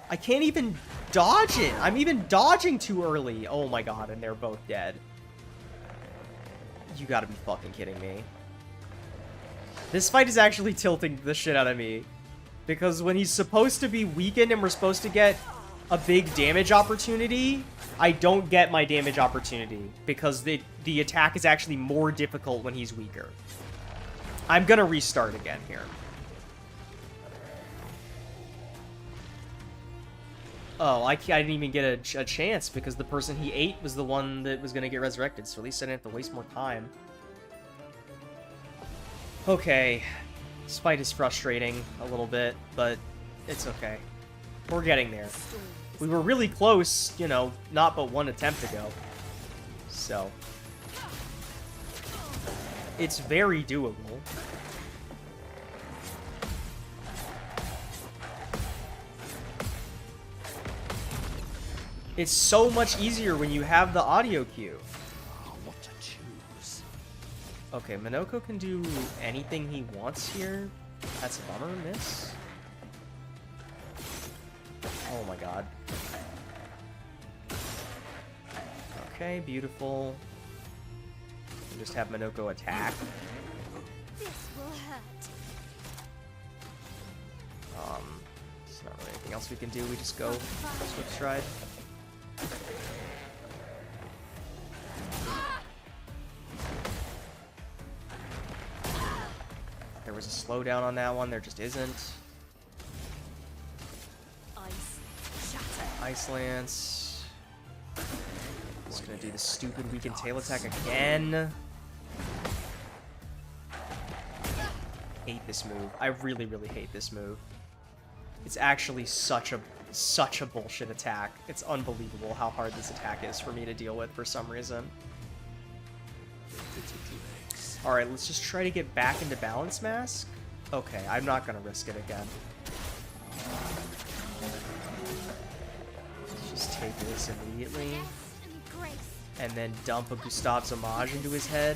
Speaker 1: I can't even dodge it. I'm even dodging too early. Oh my god, and they're both dead. You gotta be fucking kidding me. This fight is actually tilting the shit out of me. Because when he's supposed to be weakened and we're supposed to get a big damage opportunity, I don't get my damage opportunity. Because the attack is actually more difficult when he's weaker. I'm gonna restart again here. Oh, I didn't even get a chance because the person he ate was the one that was going to get resurrected, so at least I didn't have to waste more time. Okay. This fight is frustrating a little bit, but it's okay. We're getting there. We were really close, you know, not but 1 attempt ago. So. It's very doable. It's so much easier when you have the audio cue.
Speaker 3: Oh, what to choose?
Speaker 1: Okay, Minoko can do anything he wants here. That's a bummer, miss. Oh my god. Okay, beautiful. Just have Minoko attack.
Speaker 4: This will hurt.
Speaker 1: else we can do. We just go Swift Stride. There was a slowdown on that one. There just isn't. Ice Lance. Just gonna do the stupid weakened tail attack again. Hate this move. I really, really hate this move. It's actually such a bullshit attack. It's unbelievable how hard this attack is for me to deal with for some reason. Alright, let's just try to get back into Balance Mask. Okay, I'm not gonna risk it again. Let's just take this immediately. And then dump a Gustav's Homage into his head.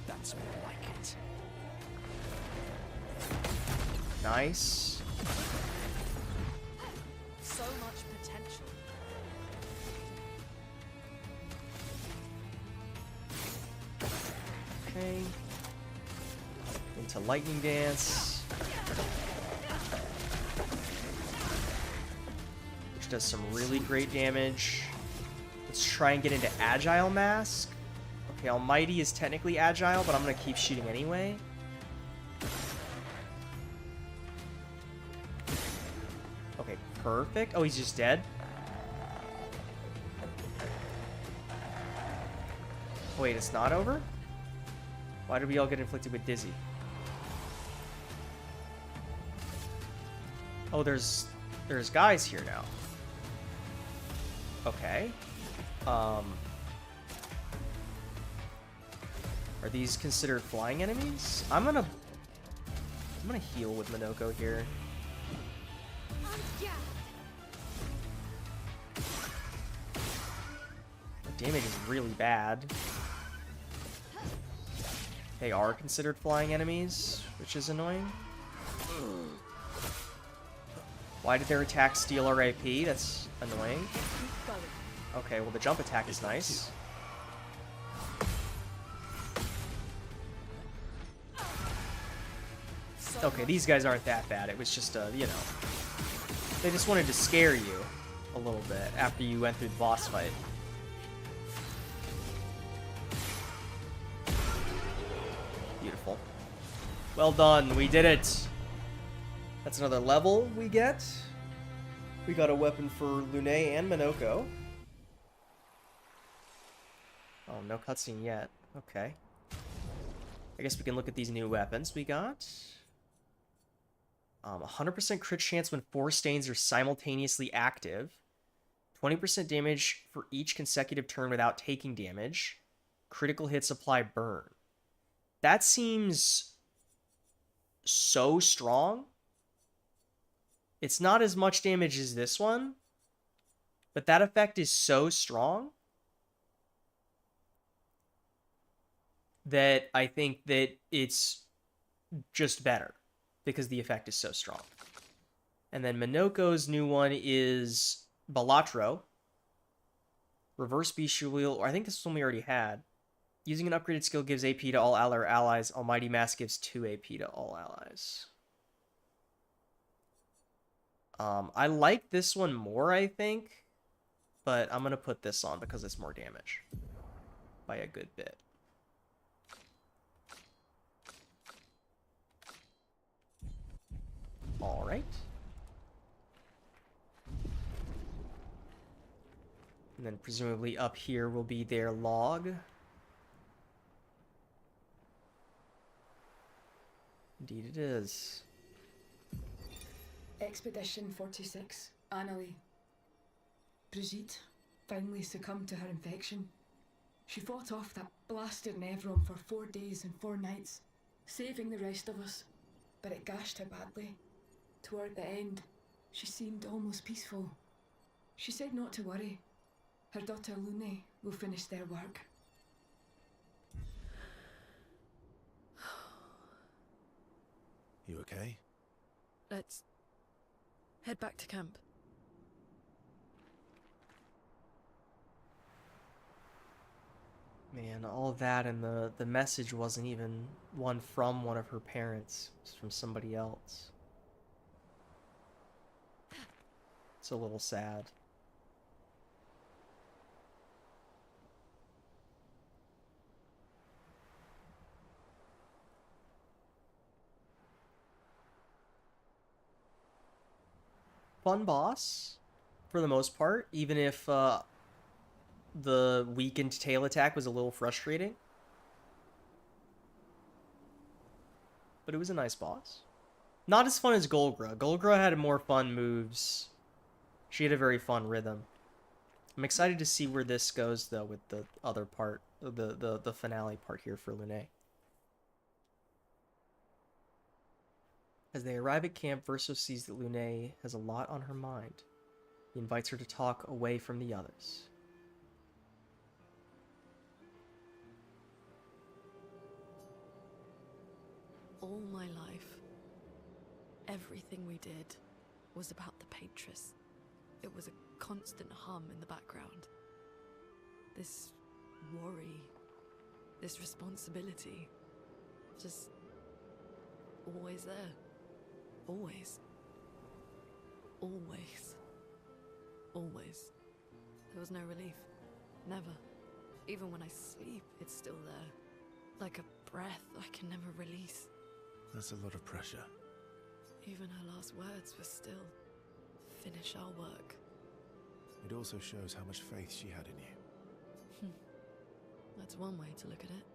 Speaker 3: That's more like it.
Speaker 1: Nice.
Speaker 5: So much potential.
Speaker 1: Okay. Into Lightning Dance. Which does some really great damage. Let's try and get into Agile Mask. Okay, Almighty is technically agile, but I'm gonna keep shooting anyway. Okay, perfect. Oh, he's just dead. Wait, it's not over? Why did we all get inflicted with Dizzy? Oh, there's guys here now. Okay. Are these considered flying enemies? I'm gonna heal with Minoko here. The damage is really bad. They are considered flying enemies, which is annoying. Why did their attack steal our AP? That's annoying. Okay, well the jump attack is nice. Okay, these guys aren't that bad. It was just you know, they just wanted to scare you a little bit after you went through the boss fight. Beautiful. Well done, we did it. That's another level we get. We got a weapon for Lune and Minoko. Oh, no cutscene yet. Okay. I guess we can look at these new weapons we got. 100% crit chance when 4 stains are simultaneously active. 20% damage for each consecutive turn without taking damage. Critical hits apply burn. That seems so strong. It's not as much damage as this one, but that effect is so strong that I think that it's just better because the effect is so strong. And then Minoko's new one is Balatro. Reverse Bestial Wheel, or I think this is one we already had. Using an upgraded skill gives AP to all ally or allies. Almighty Mask gives 2 AP to all allies. I like this one more, I think, but I'm going to put this on because it's more damage by a good bit. All right. And then presumably up here will be their log. Indeed it is.
Speaker 8: Expedition 46, Annalie. Brigitte finally succumbed to her infection. She fought off that blasted Nevron for 4 days and 4 nights, saving the rest of us, but it gashed her badly. Toward the end, she seemed almost peaceful. She said not to worry. Her daughter Lune will finish their work.
Speaker 6: You okay?
Speaker 5: Let's head back to camp.
Speaker 1: Man, all that and the message wasn't even one from one of her parents. It was from somebody else. It's a little sad. Fun boss, for the most part, even if the weakened tail attack was a little frustrating. But it was a nice boss. Not as fun as Golgra. Golgra had more fun moves. She had a very fun rhythm. I'm excited to see where this goes, though, with the other part, the finale part here for Lune. As they arrive at camp, Verso sees that Lune has a lot on her mind. He invites her to talk away from the others.
Speaker 5: All my life, everything we did was about the Patris. It was a constant hum in the background. This worry, this responsibility, just always there. Always. Always. Always. There was no relief. Never. Even when I sleep, it's still there. Like a breath I can never release.
Speaker 6: That's a lot of pressure.
Speaker 5: Even her last words were still, finish our work.
Speaker 6: It also shows how much faith she had in you.
Speaker 5: That's one way to look at it.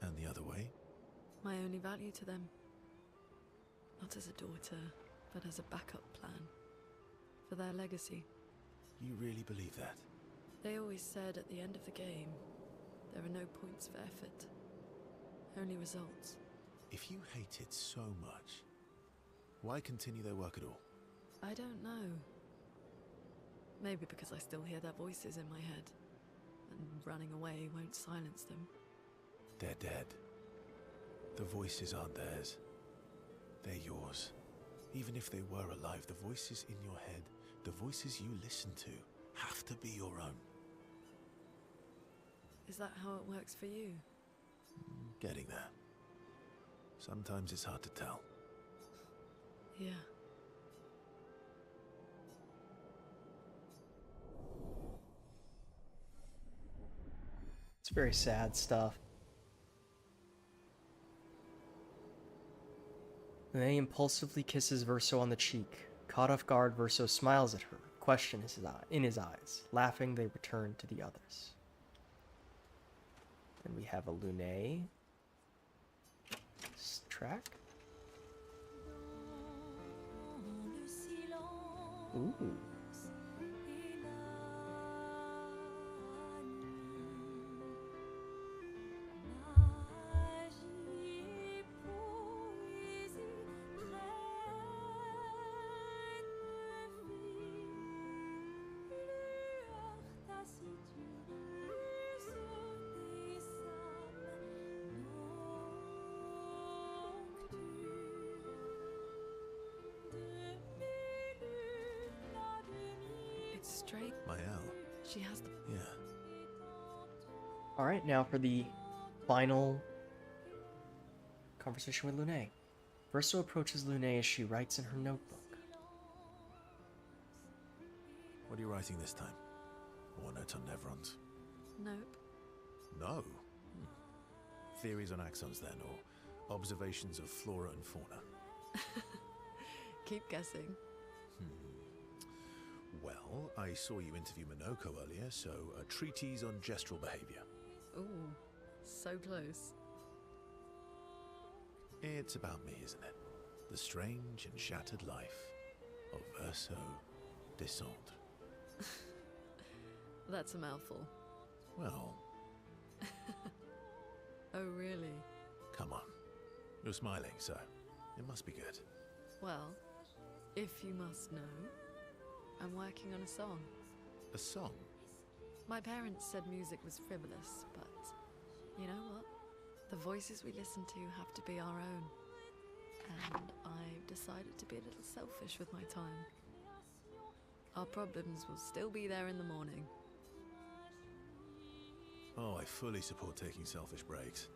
Speaker 6: And the other way?
Speaker 5: My only value to them. Not as a daughter, but as a backup plan. For their legacy.
Speaker 6: You really believe that?
Speaker 5: They always said at the end of the game, there are no points for effort. Only results.
Speaker 6: If you hate it so much, why continue their work at all?
Speaker 5: I don't know. Maybe because I still hear their voices in my head. And running away won't silence them.
Speaker 6: They're dead. The voices aren't theirs. They're yours. Even if they were alive, the voices in your head, the voices you listen to, have to be your own.
Speaker 5: Is that how it works for you?
Speaker 6: Getting there. Sometimes it's hard to tell.
Speaker 5: Yeah.
Speaker 1: It's very sad stuff. Lune impulsively kisses Verso on the cheek. Caught off guard, Verso smiles at her, question in his eyes. Laughing, they return to the others. And we have a Lune track. Ooh.
Speaker 5: It's straight.
Speaker 6: Mael.
Speaker 5: She has the...
Speaker 6: Yeah.
Speaker 1: Alright, now for the final conversation with Lune. Verso approaches Lune as she writes in her notebook.
Speaker 6: What are you writing this time? More notes on Nevrons?
Speaker 5: Nope.
Speaker 6: No. Theories on axons then, or observations of flora and fauna?
Speaker 5: Keep guessing.
Speaker 6: Well, I saw you interview Minoko earlier, so a treatise on gestural behavior.
Speaker 5: Ooh, so close.
Speaker 6: It's about me, isn't it? The strange and shattered life of Verso Descendre.
Speaker 5: That's a mouthful.
Speaker 6: Well,
Speaker 5: Oh, really?
Speaker 6: come on. You're smiling, so it must be good.
Speaker 5: Well, if you must know, I'm working on a song.
Speaker 6: A song?
Speaker 5: My parents said music was frivolous, but you know what? The voices we listen to have to be our own. And I've decided to be a little selfish with my time. Our problems will still be there in the morning.
Speaker 6: Oh, I fully support taking selfish breaks.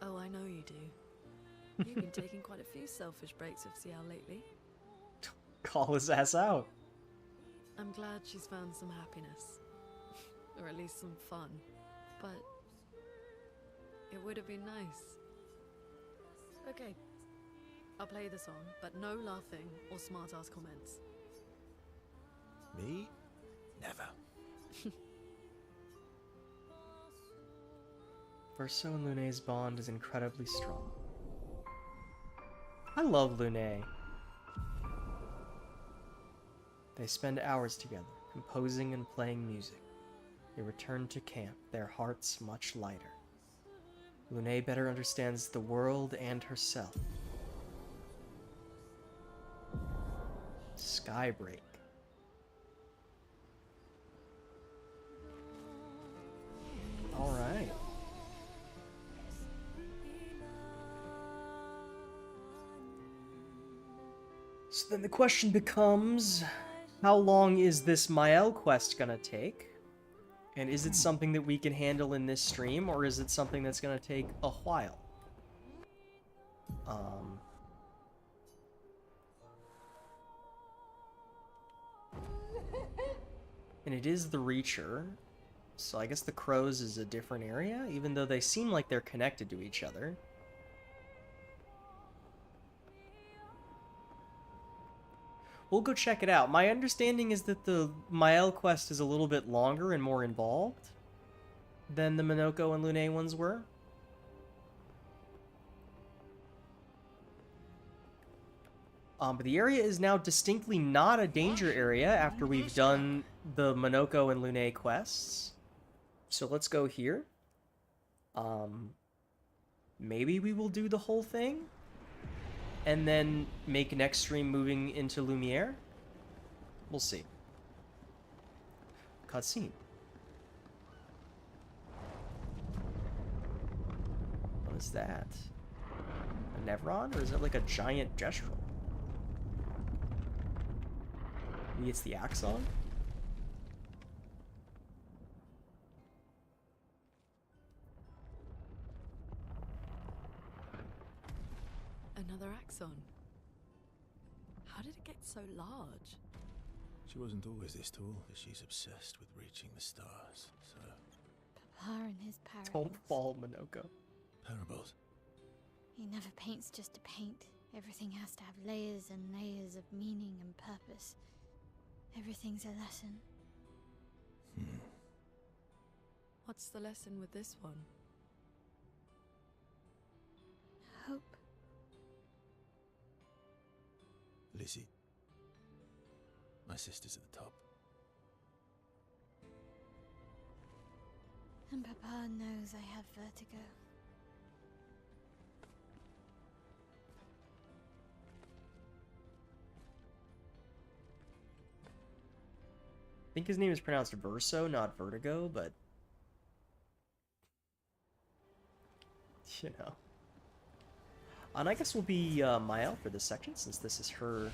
Speaker 5: Oh, I know you do. You've been taking quite a few selfish breaks with Ciao lately.
Speaker 1: Call his ass out.
Speaker 5: I'm glad she's found some happiness. Or at least some fun. But it would have been nice. Okay. I'll play the song, but no laughing or smart-ass comments.
Speaker 6: Me? Never.
Speaker 1: Verso and Lune's bond is incredibly strong. I love Lune. They spend hours together, composing and playing music. They return to camp, their hearts much lighter. Lune better understands the world and herself. Skybreak. All right. So then the question becomes, how long is this Mael quest gonna take? And is it something that we can handle in this stream, or is it something that's gonna take a while? And it is the Reacher, so I guess the Crows is a different area, even though they seem like they're connected to each other. We'll go check it out. My understanding is that the Mael quest is a little bit longer and more involved than the Minoko and Lune ones were. But the area is now distinctly not a danger area after we've done the Minoko and Lune quests. So let's go here. Maybe we will do the whole thing and then make next stream moving into Lumiere. We'll see. Cutscene. What is that? A Nevron, or is it like a giant gestural? Maybe it's the Axon?
Speaker 5: Another axon. How did it get so large?
Speaker 6: She wasn't always this tall, but she's obsessed with reaching the stars, so...
Speaker 4: Papa and his parables.
Speaker 1: Don't fall, Minoko.
Speaker 6: Parables?
Speaker 4: He never paints just to paint. Everything has to have layers and layers of meaning and purpose. Everything's a lesson.
Speaker 5: What's the lesson with this one?
Speaker 4: Hope.
Speaker 6: Lizzie. My sister's at the top.
Speaker 4: And Papa knows I have vertigo.
Speaker 1: I think his name is pronounced Verso, not Vertigo, but... you know. And I guess we'll be Mael for this section, since this is her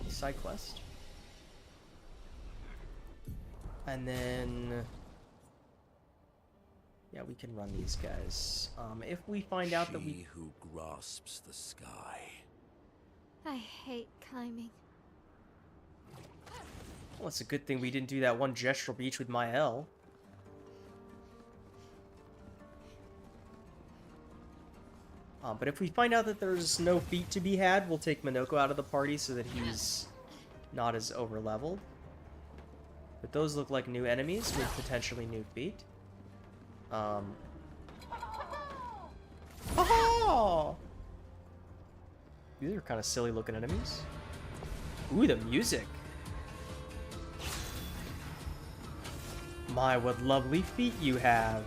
Speaker 1: side quest. And then... yeah, we can run these guys. If we find out that we...
Speaker 3: She who grasps the sky.
Speaker 4: I hate climbing.
Speaker 1: Well, it's a good thing we didn't do that one gestural beach with Mael. But if we find out that there's no feat to be had, we'll take Minoko out of the party so that he's not as over-leveled. But those look like new enemies with potentially new feat. Oh! These are kind of silly-looking enemies. Ooh, the music. My, what lovely feet you have.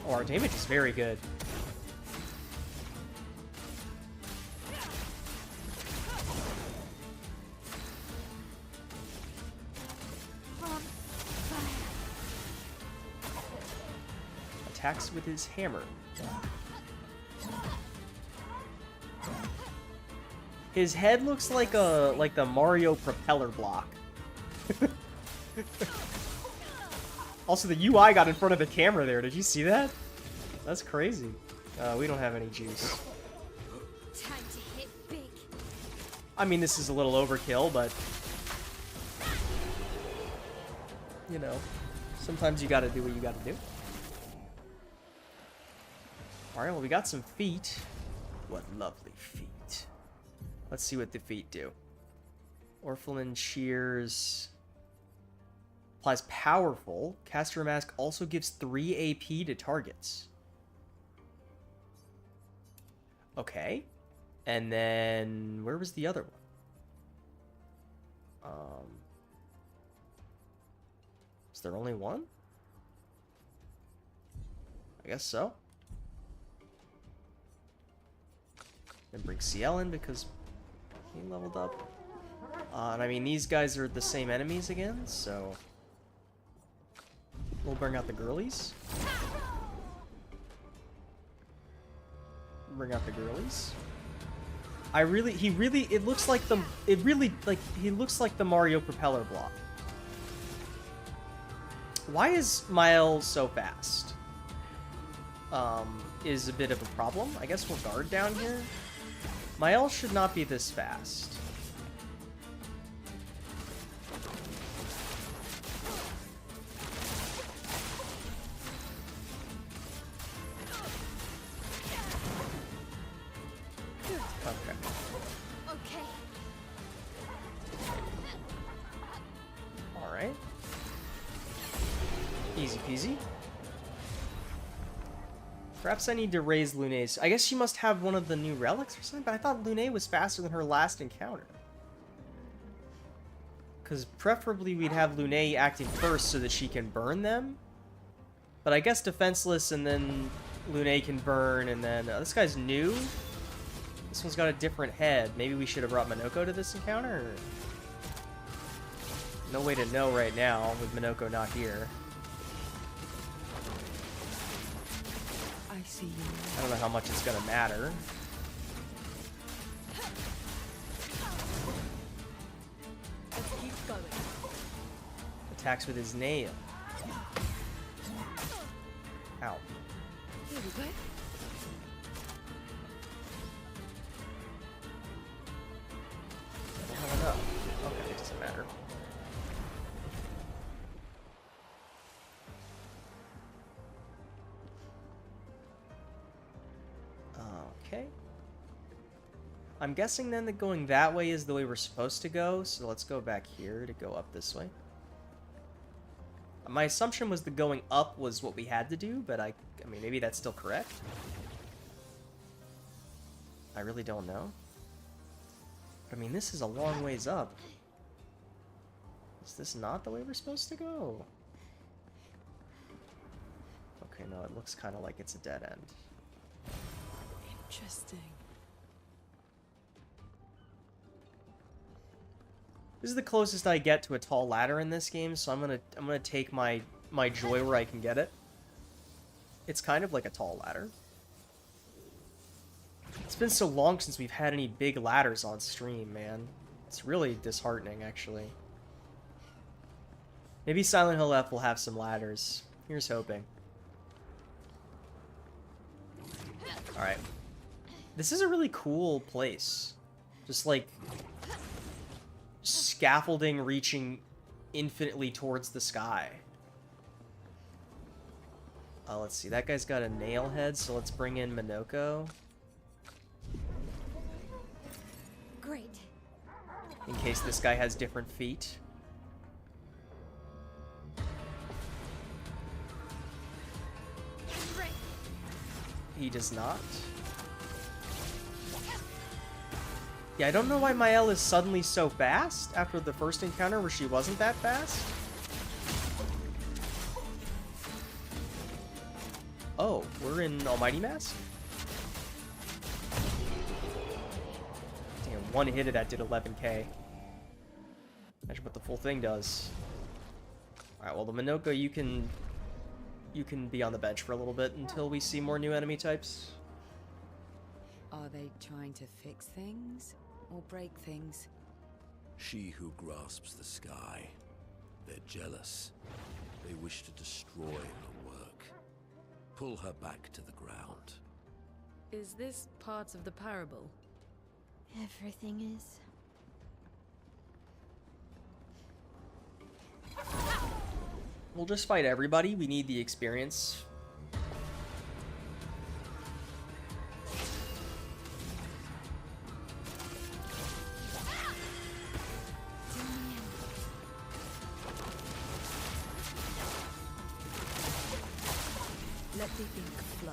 Speaker 1: Oh, our damage is very good. Attacks with his hammer. His head looks like the Mario propeller block. Also, the UI got in front of the camera there. Did you see that? That's crazy. We don't have any juice.
Speaker 4: Time to hit big.
Speaker 1: I mean, this is a little overkill, but you know, sometimes you gotta do what you gotta do. Alright, well, we got some feet. What lovely feet. Let's see what the feet do. Orphelin shears. Applies powerful. Caster Mask also gives 3 AP to targets. Okay. And then where was the other one? Is there only one? I guess so. Then bring CL in because he leveled up. And I mean, these guys are the same enemies again, so we'll bring out the girlies. Bring out the girlies. It looks like he looks like the Mario propeller block. Why is Mael so fast? Is a bit of a problem. I guess we'll guard down here. Mael should not be this fast.
Speaker 4: Okay.
Speaker 1: Alright. Easy peasy. Perhaps I need to raise Lune's. I guess she must have one of the new relics or something, but I thought Lune was faster than her last encounter. Because preferably we'd have Lune acting first so that she can burn them. But I guess defenseless and then Lune can burn and then... this guy's new? This one's got a different head. Maybe we should have brought Minoko to this encounter? Or... no way to know right now with Minoko not here.
Speaker 5: I see you.
Speaker 1: I don't know how much it's gonna matter.
Speaker 5: Let's keep going.
Speaker 1: Attacks with his nail. Ow.
Speaker 5: Here we go.
Speaker 1: I don't have enough. Okay, it doesn't matter. Okay. I'm guessing then that going that way is the way we're supposed to go, so let's go back here to go up this way. My assumption was the going up was what we had to do, but I mean, maybe that's still correct. I really don't know. But I mean, this is a long ways up. Is this not the way we're supposed to go? Okay, no, it looks kind of like it's a dead end.
Speaker 5: Interesting.
Speaker 1: This is the closest I get to a tall ladder in this game, so I'm gonna take my joy where I can get it. It's kind of like a tall ladder. It's been so long since we've had any big ladders on stream, man. It's really disheartening, actually. Maybe Silent Hill F will have some ladders. Here's hoping. Alright. This is a really cool place. Just like scaffolding reaching infinitely towards the sky. Let's see. That guy's got a nail head, so let's bring in Minoko.
Speaker 4: Great.
Speaker 1: In case this guy has different feet.
Speaker 4: Great.
Speaker 1: He does not. Yeah, I don't know why Mael is suddenly so fast after the first encounter where she wasn't that fast. Oh, we're in Almighty Mask? Damn, one hit of that did 11k. Imagine what the full thing does. Alright, well, the Minoko, you can be on the bench for a little bit until we see more new enemy types.
Speaker 9: Are they trying to fix things? or break things.
Speaker 3: She who grasps the sky. They're jealous. They wish to destroy her work. Pull her back to the ground.
Speaker 5: Is this part of the parable?
Speaker 4: Everything is.
Speaker 1: We'll just fight everybody. We need the experience.
Speaker 9: Let the ink flow.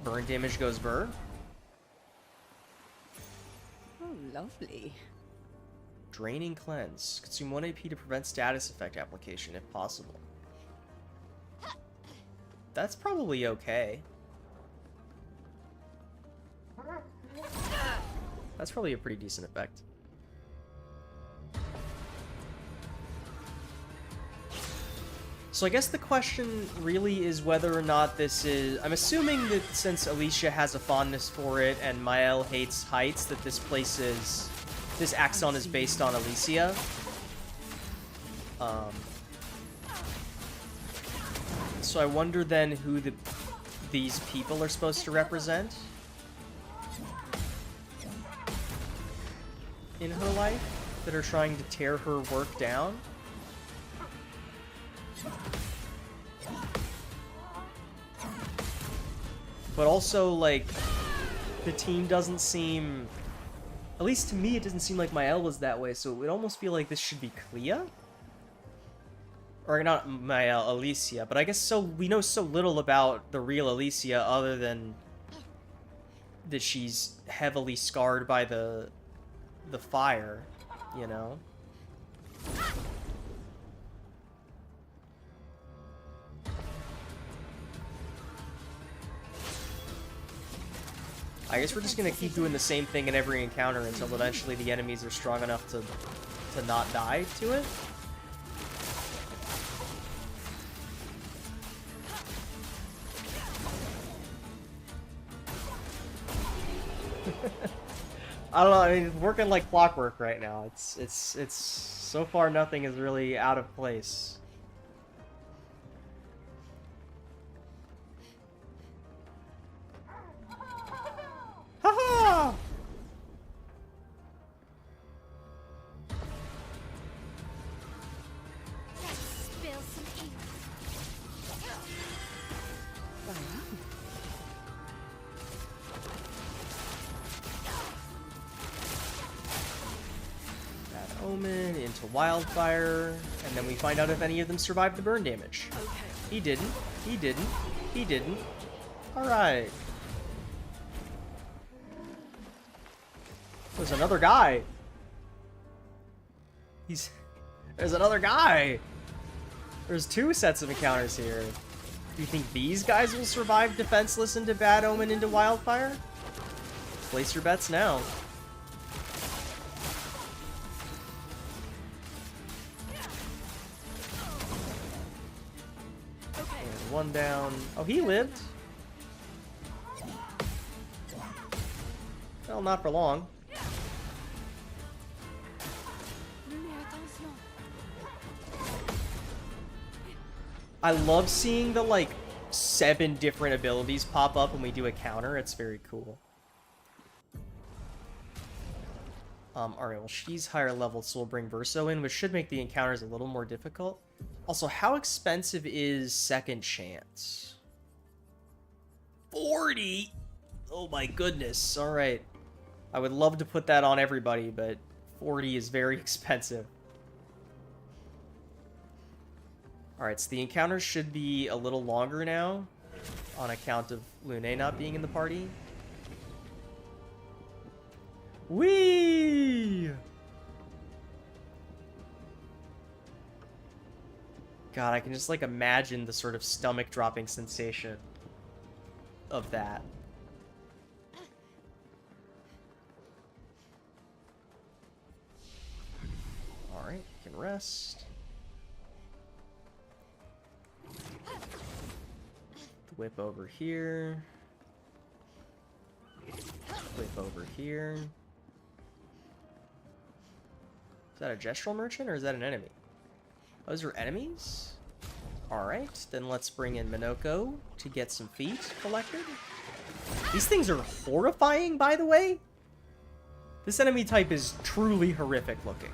Speaker 1: Burn damage goes burr.
Speaker 9: Oh, lovely.
Speaker 1: Draining Cleanse. Consume 1 AP to prevent status effect application if possible. That's probably okay. That's probably a pretty decent effect. So I guess the question really is whether or not this is... I'm assuming that since Alicia has a fondness for it and Mael hates heights, that this place is... This Axon is based on Alicia. So I wonder then who these people are supposed to represent in her life that are trying to tear her work down. But also, like, the team doesn't seem... At least to me, it doesn't seem like Mael was that way, so it would almost feel like this should be Clea? Or not Mael, Alicia. But I guess so we know so little about the real Alicia other than that she's heavily scarred by the fire, you know? I guess we're just gonna keep doing the same thing in every encounter until eventually the enemies are strong enough to not die to it. I don't know, I mean, it's working like clockwork right now. It's so far nothing is really out of place. Haha!
Speaker 4: Spill some ink.
Speaker 1: Bad Omen into Wildfire, and then we find out if any of them survived the burn damage. He didn't. He didn't. He didn't. Alright. There's another guy. There's another guy. There's two sets of encounters here. Do you think these guys will survive defenseless into Bad Omen into Wildfire? Place your bets now. And one down. Oh, he lived. Well, not for long. I love seeing the, like, 7 different abilities pop up when we do a counter. It's very cool. Alright, well, she's higher level, so we'll bring Verso in, which should make the encounters a little more difficult. Also, how expensive is Second Chance? 40? Oh my goodness. Alright. I would love to put that on everybody, but 40 is very expensive. Alright, so the encounters should be a little longer now, on account of Lune not being in the party. Whee! God, I can just, like, imagine the sort of stomach-dropping sensation of that. Alright, you can rest. Whip over here. Whip over here. Is that a gestural merchant or is that an enemy? Those are enemies? Alright, then let's bring in Minoko to get some feet collected. These things are horrifying, by the way. This enemy type is truly horrific looking.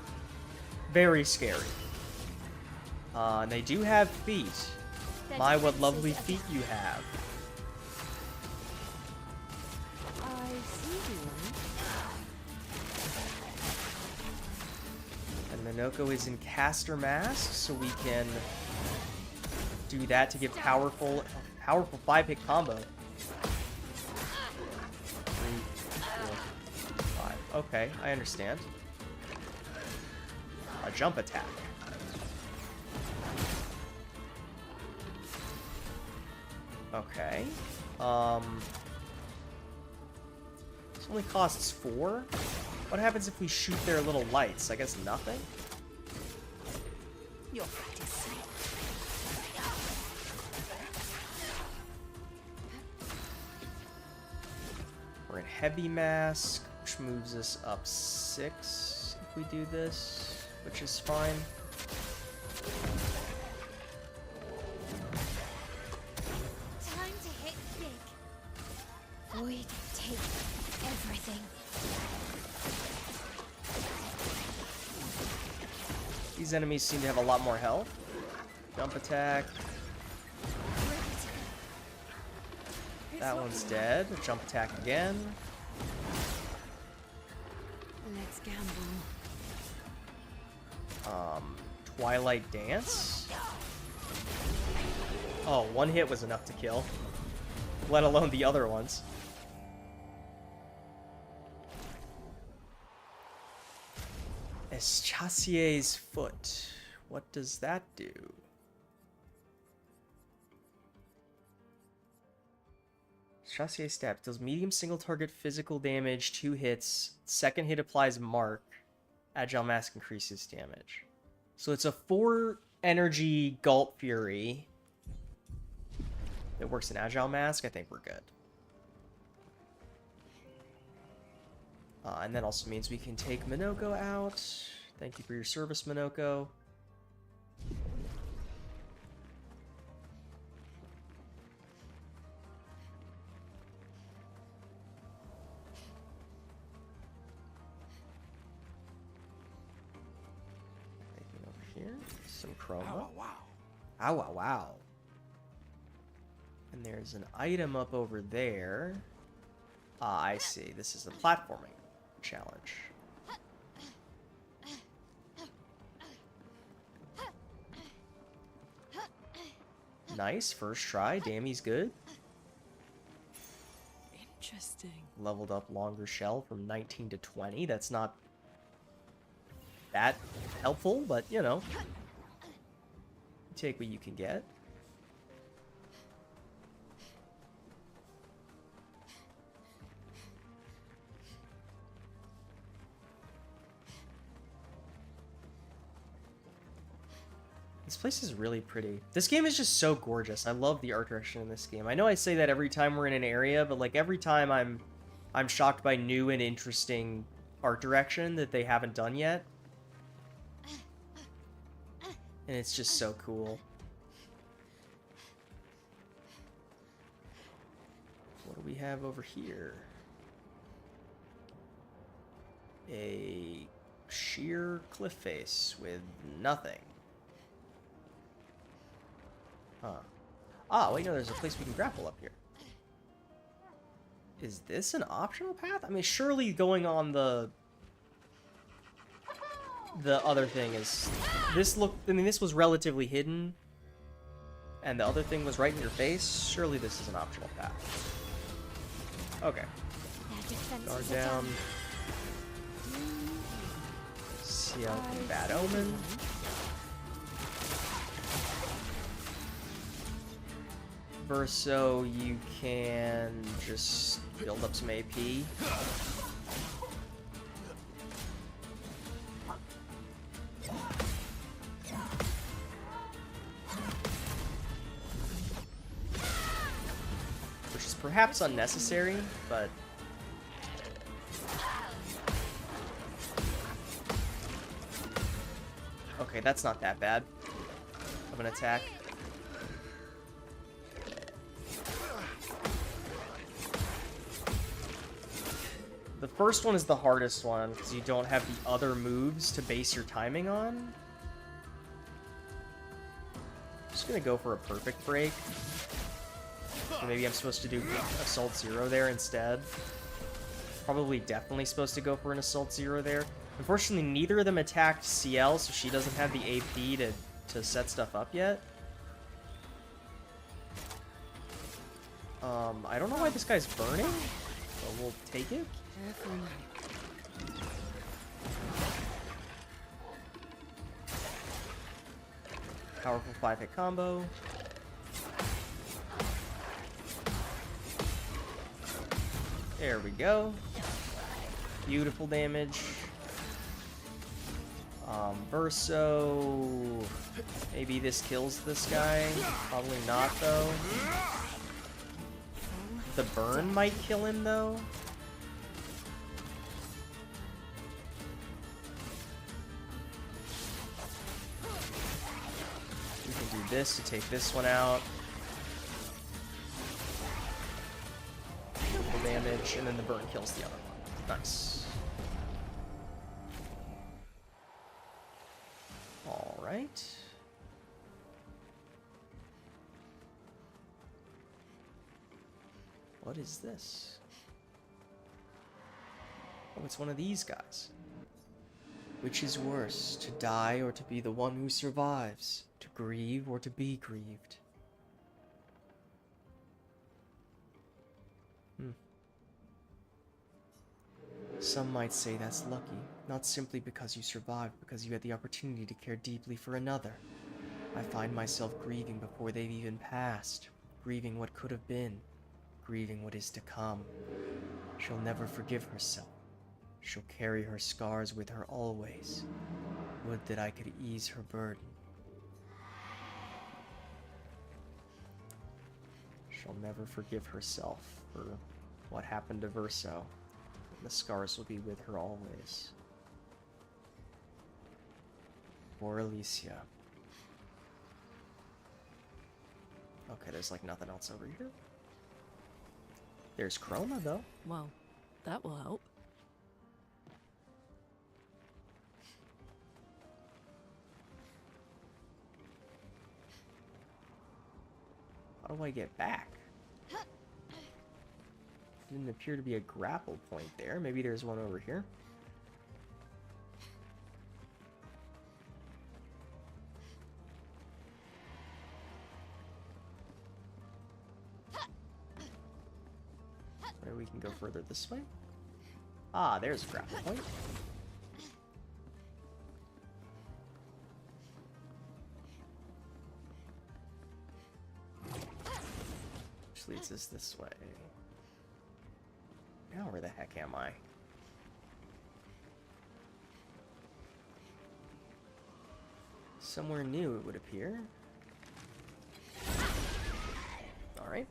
Speaker 1: Very scary. And they do have feet. My, what lovely feet you have.
Speaker 9: I see one.
Speaker 1: And Minoko is in Caster Mask, so we can do that to give powerful 5-hit combo. 3, 4, 5. Okay, I understand. A jump attack. Okay. This only costs 4. What happens if we shoot their little lights? I guess nothing?
Speaker 9: Your fight is safe.
Speaker 1: We're in Heavy Mask, which moves us up 6 if we do this, which is fine.
Speaker 4: Time to hit big. Void take everything.
Speaker 1: These enemies seem to have a lot more health. Jump attack. That one's dead. Jump attack again.
Speaker 9: Let's gamble.
Speaker 1: Twilight Dance. Oh, one hit was enough to kill. Let alone the other ones. Eschasier's Foot. What does that do? Eschasier's Step deals medium single target physical damage, 2 hits. Second hit applies Mark. Agile Mask increases damage. So it's a 4 energy Gulp Fury. It works in Agile Mask. I think we're good. And that also means we can take Minoko out. Thank you for your service, Minoko. Taking over here, some chroma.
Speaker 6: Wow, wow.
Speaker 1: Ow, wow, wow. And there's an item up over there. Ah, I see. This is a platforming challenge. Nice, first try. Dammy's good.
Speaker 5: Interesting.
Speaker 1: Leveled up longer shell from 19 to 20. That's not that helpful, but you know. Take what you can get. This place is really pretty. This game is just so gorgeous. I love the art direction in this game. I know I say that every time we're in an area, but like every time I'm shocked by new and interesting art direction that they haven't done yet. And it's just so cool. What do we have over here? A sheer cliff face with nothing. Huh. Ah, wait, no, there's a place we can grapple up here. Is this an optional path? I mean, surely going on the other thing is... I mean, this was relatively hidden. And the other thing was right in your face. Surely this is an optional path. Okay. Guard down. See out the Bad Omen. Verso, you can just build up some AP. Perhaps unnecessary, but... Okay, that's not that bad of an attack. The first one is the hardest one, because you don't have the other moves to base your timing on. I'm just gonna go for a perfect break. So maybe I'm supposed to do Assault Zero there instead. Probably definitely supposed to go for an Assault Zero there. Unfortunately, neither of them attacked CL, so she doesn't have the AP to set stuff up yet. I don't know why this guy's burning, but we'll take it. Powerful 5-hit combo. There we go. Beautiful damage. Verso. Maybe this kills this guy. Probably not, though. The burn might kill him, though. We can do this to take this one out. Beautiful damage, and then the burn kills the other one. Nice. Alright. What is this? Oh, it's one of these guys. Which is worse, to die or to be the one who survives? To grieve or to be grieved? Some might say that's lucky, not simply because you survived, because you had the opportunity to care deeply for another. I find myself grieving before they've even passed, grieving what could have been, grieving what is to come. She'll never forgive herself. She'll carry her scars with her always. Would that I could ease her burden. She'll never forgive herself for what happened to Verso. The scars will be with her always. Poor Alicia. Okay, there's like nothing else over here. There's Chroma, though.
Speaker 5: Well, that will help.
Speaker 1: How do I get back? Didn't appear to be a grapple point there. Maybe there's one over here. Maybe we can go further this way. Ah, there's a grapple point. Which leads us this way. Now where the heck am I? Somewhere new, it would appear. Alright.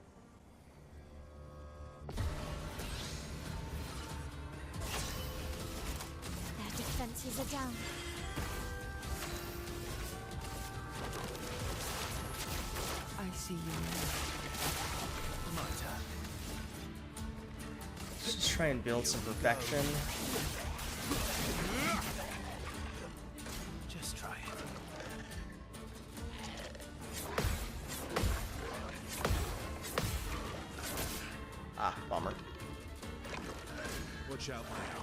Speaker 4: Their defenses are down.
Speaker 9: I see you now.
Speaker 1: Let's just try and build some perfection.
Speaker 6: Just try it.
Speaker 1: Ah, bummer.
Speaker 6: Watch out now.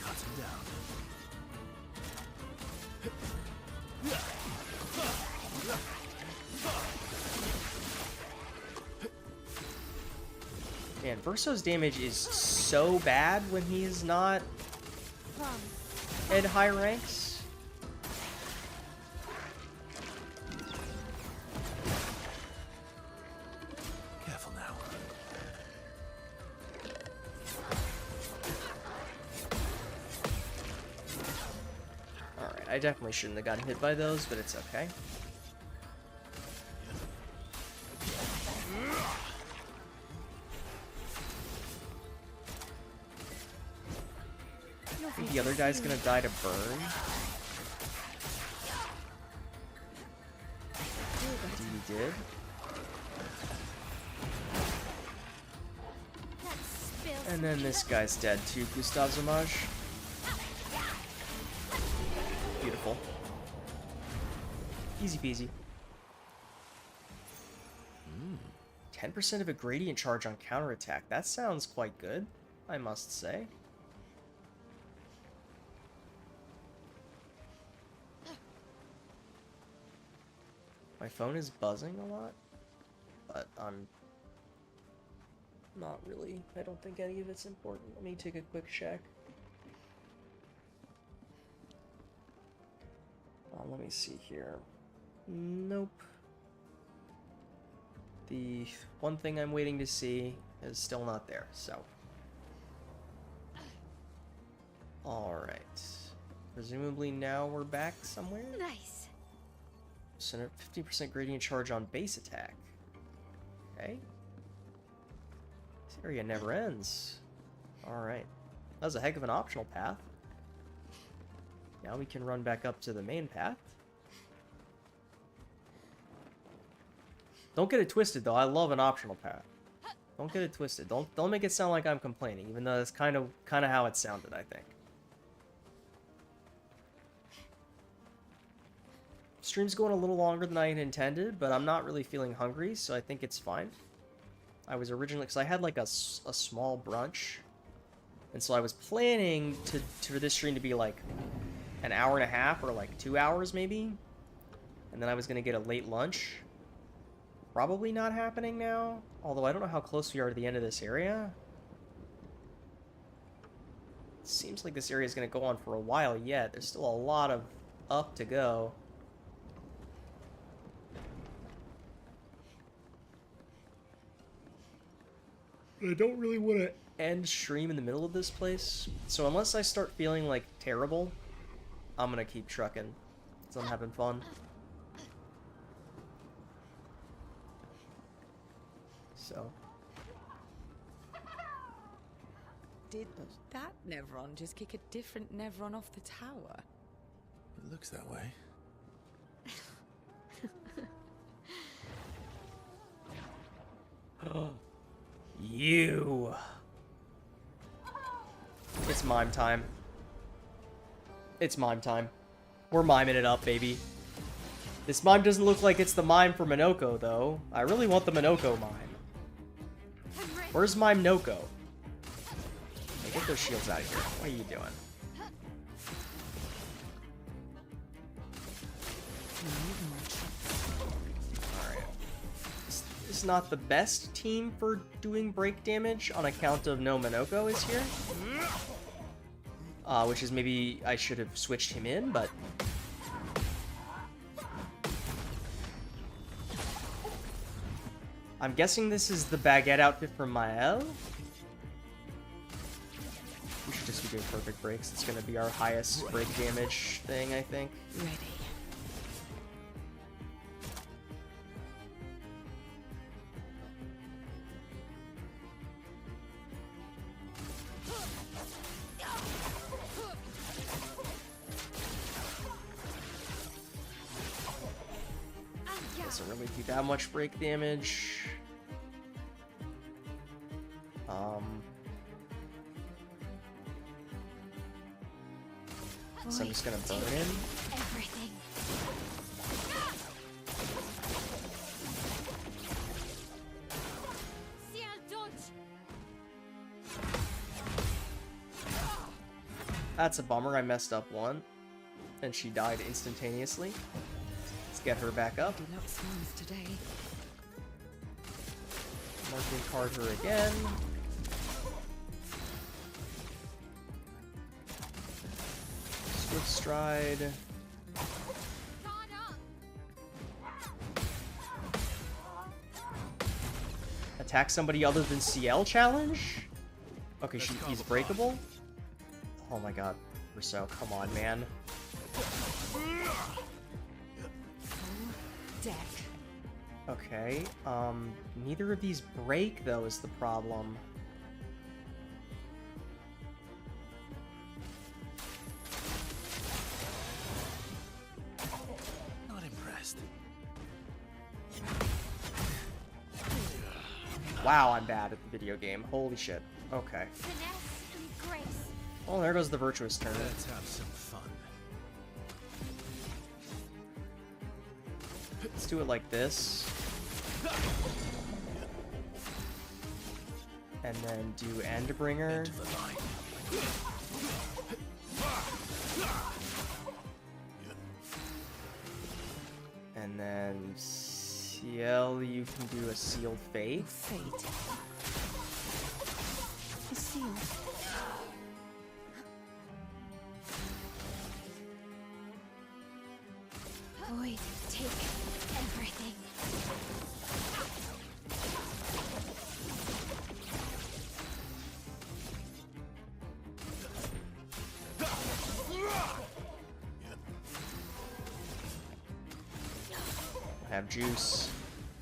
Speaker 6: Cut him down.
Speaker 1: Man, Verso's damage is so bad when he's not at high ranks.
Speaker 6: Careful now.
Speaker 1: Alright, I definitely shouldn't have gotten hit by those, but it's okay. think the other guy's gonna die to burn. Indeed he did. And then this guy's dead too, Gustav Zamage. Beautiful. Easy peasy. 10% of a gradient charge on counterattack. That sounds quite good, I must say. My phone is buzzing a lot, but I'm not really. I don't think any of it's important. Let me take a quick check. Let me see here. Nope. The one thing I'm waiting to see is still not there, so. Alright. Presumably now we're back somewhere?
Speaker 4: Nice.
Speaker 1: So 50% gradient charge on base attack. Okay. This area never ends. Alright. That was a heck of an optional path. Now we can run back up to the main path. Don't get it twisted though, I love an optional path. Don't get it twisted. Don't make it sound like I'm complaining, even though that's kind of how it sounded, I think. Stream's going a little longer than I had intended, but I'm not really feeling hungry, so I think it's fine. I was originally, because I had like a small brunch, and so I was planning for this stream to be like an hour and a half or like 2 hours maybe, and then I was gonna get a late lunch. Probably not happening now, although I don't know how close we are to the end of this area. It seems like this area is gonna go on for a while yet. There's still a lot of up to go. I don't really want to end stream in the middle of this place, so unless I start feeling like terrible, I'm gonna keep trucking, because I'm having fun. So.
Speaker 9: Did that Nevron just kick a different Nevron off the tower?
Speaker 6: It looks that way.
Speaker 1: You. It's mime time. It's mime time. We're miming it up, baby. This mime doesn't look like it's the mime for Minoko, though. I really want the Minoko mime. Where's mime Noko? Hey, get those shields out of here. What are you doing? Is not the best team for doing break damage on account of no Minoko is here. Which is maybe I should have switched him in, but... I'm guessing this is the baguette outfit from Mael. We should just be doing perfect breaks. It's gonna be our highest break damage thing, I think.
Speaker 9: Ready.
Speaker 1: Doesn't really do that much break damage. So I'm just gonna burn him.
Speaker 4: Everything.
Speaker 1: That's a bummer. I messed up one, and she died instantaneously. Let's get her back up.
Speaker 9: Today.
Speaker 1: Marking card her again. Swift stride. Attack somebody other than CL challenge? Okay, he's breakable? Oh my god, Rousseau, come on, man.
Speaker 9: Deck.
Speaker 1: Okay, neither of these break, though, is the problem.
Speaker 6: best.
Speaker 1: Wow, I'm bad at the video game. Holy shit. Okay.
Speaker 4: Finesse and grace.
Speaker 1: Oh, there goes the virtuous turn.
Speaker 6: Let's have some fun.
Speaker 1: Let's do it like this. And then do Endbringer.
Speaker 6: Into the line.
Speaker 1: And then Ciel, you can do a Sealed Fate.
Speaker 9: Fate. Is sealed.
Speaker 4: Void, take everything.
Speaker 1: I have juice.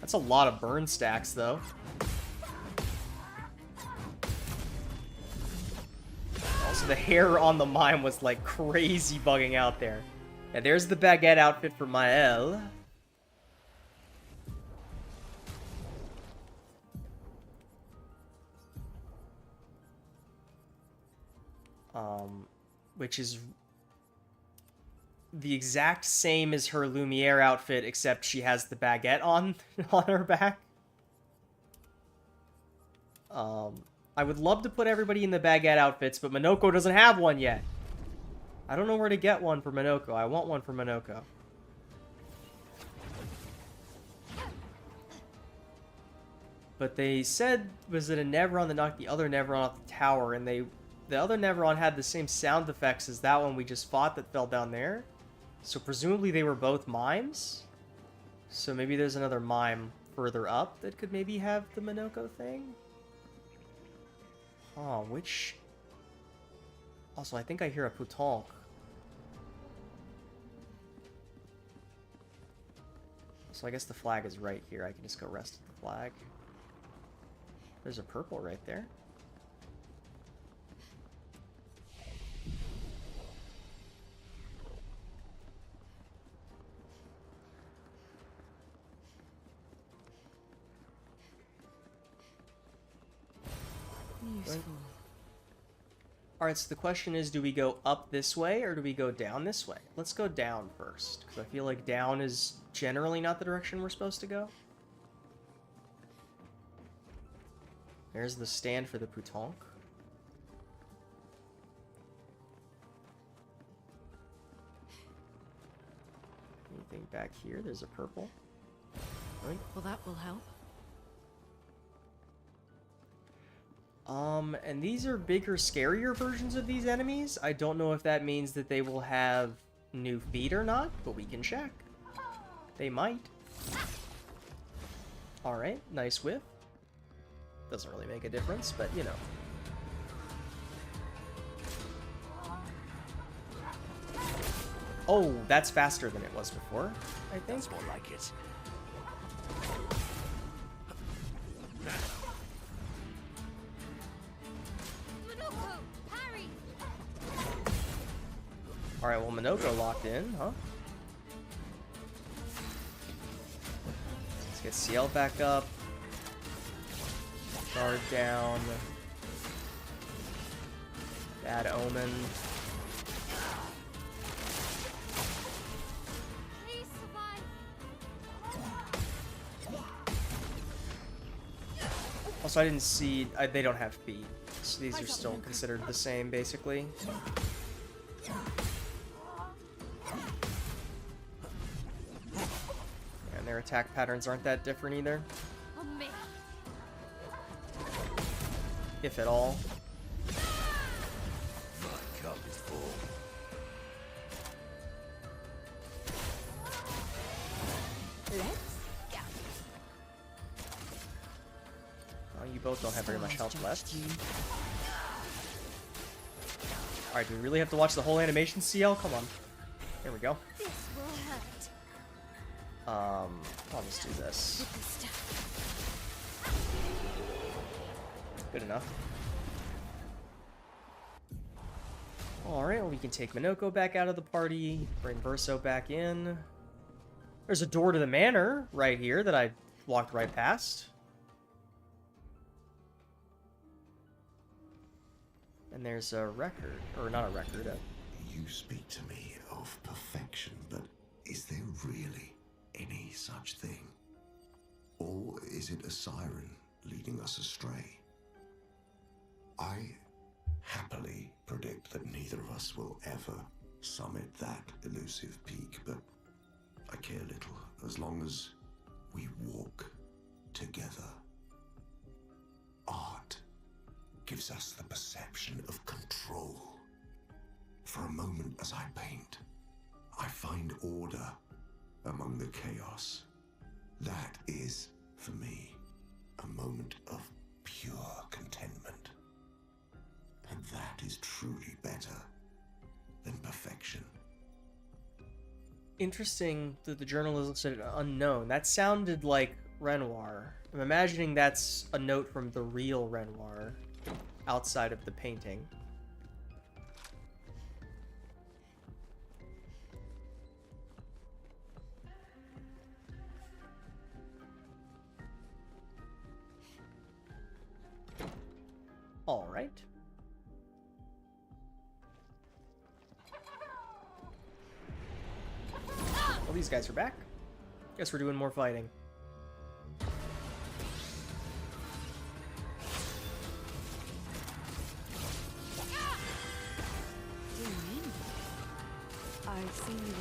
Speaker 1: That's a lot of burn stacks, though. Also, the hair on the mime was like crazy bugging out there. And there's the baguette outfit for Mael. Which is the exact same as her Lumiere outfit, except she has the baguette on her back. I would love to put everybody in the baguette outfits, but Minoko doesn't have one yet. I don't know where to get one for Minoko. I want one for Minoko. But they said, was it a Nevron that knocked the other Nevron off the tower, and the other Nevron had the same sound effects as that one we just fought that fell down there. So presumably they were both mimes. So maybe there's another mime further up that could maybe have the Minoko thing. Oh, which... Also, I think I hear a Putonk. So I guess the flag is right here. I can just go rest at the flag. There's a purple right there.
Speaker 9: Useful.
Speaker 1: Alright, so the question is, do we go up this way or do we go down this way? Let's go down first, because I feel like down is generally not the direction we're supposed to go. There's the stand for the Putonk. Anything back here? There's a purple. Right.
Speaker 5: Well, that will help.
Speaker 1: And these are bigger, scarier versions of these enemies. I don't know if that means that they will have new feet or not, but we can check. They might. Alright, nice whiff. Doesn't really make a difference, but you know. Oh, that's faster than it was before, I think.
Speaker 6: That's more like it.
Speaker 4: Minoko, parry!
Speaker 1: Alright, well, Minoko locked in, huh? Let's get Ciel back up. Guard down. Bad Omen.
Speaker 4: Please survive.
Speaker 1: Also, I didn't see... they don't have feet. So these are still considered the same, basically. And their attack patterns aren't that different either.
Speaker 4: On me.
Speaker 1: If at all.
Speaker 6: My cup is full.
Speaker 9: Let's go.
Speaker 1: Oh, you both don't have very much health left. Alright, do we really have to watch the whole animation, CL? Come on. There we go.
Speaker 4: This will hurt.
Speaker 1: I'll just do this.
Speaker 4: With the stuff.
Speaker 1: Good enough. Alright, well, we can take Minoko back out of the party, bring Verso back in. There's a door to the manor right here that I walked right past. And there's a record, or not a record.
Speaker 10: You speak to me of perfection, but is there really any such thing? Or is it a siren leading us astray? I happily predict that neither of us will ever summit that elusive peak, but I care little as long as we walk together. Art gives us the perception of control. For a moment as I paint, I find order among the chaos. That is, for me, a moment of pure contentment. And that is truly better than perfection.
Speaker 1: Interesting that the journalist looks at unknown. That sounded like Renoir. I'm imagining that's a note from the real Renoir outside of the painting. All right. Well, these guys are back. Guess we're doing more fighting.
Speaker 5: I've seen you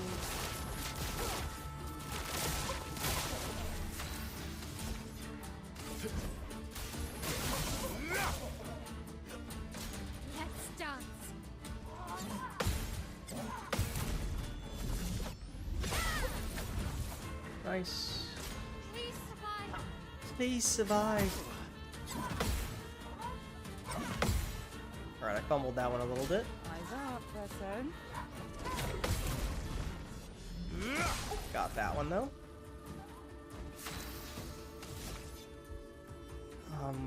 Speaker 4: Let's dance.
Speaker 1: Nice.
Speaker 4: Please survive.
Speaker 1: Please survive. Alright, I fumbled that one a little bit.
Speaker 9: Eyes up, person.
Speaker 1: Got that one though.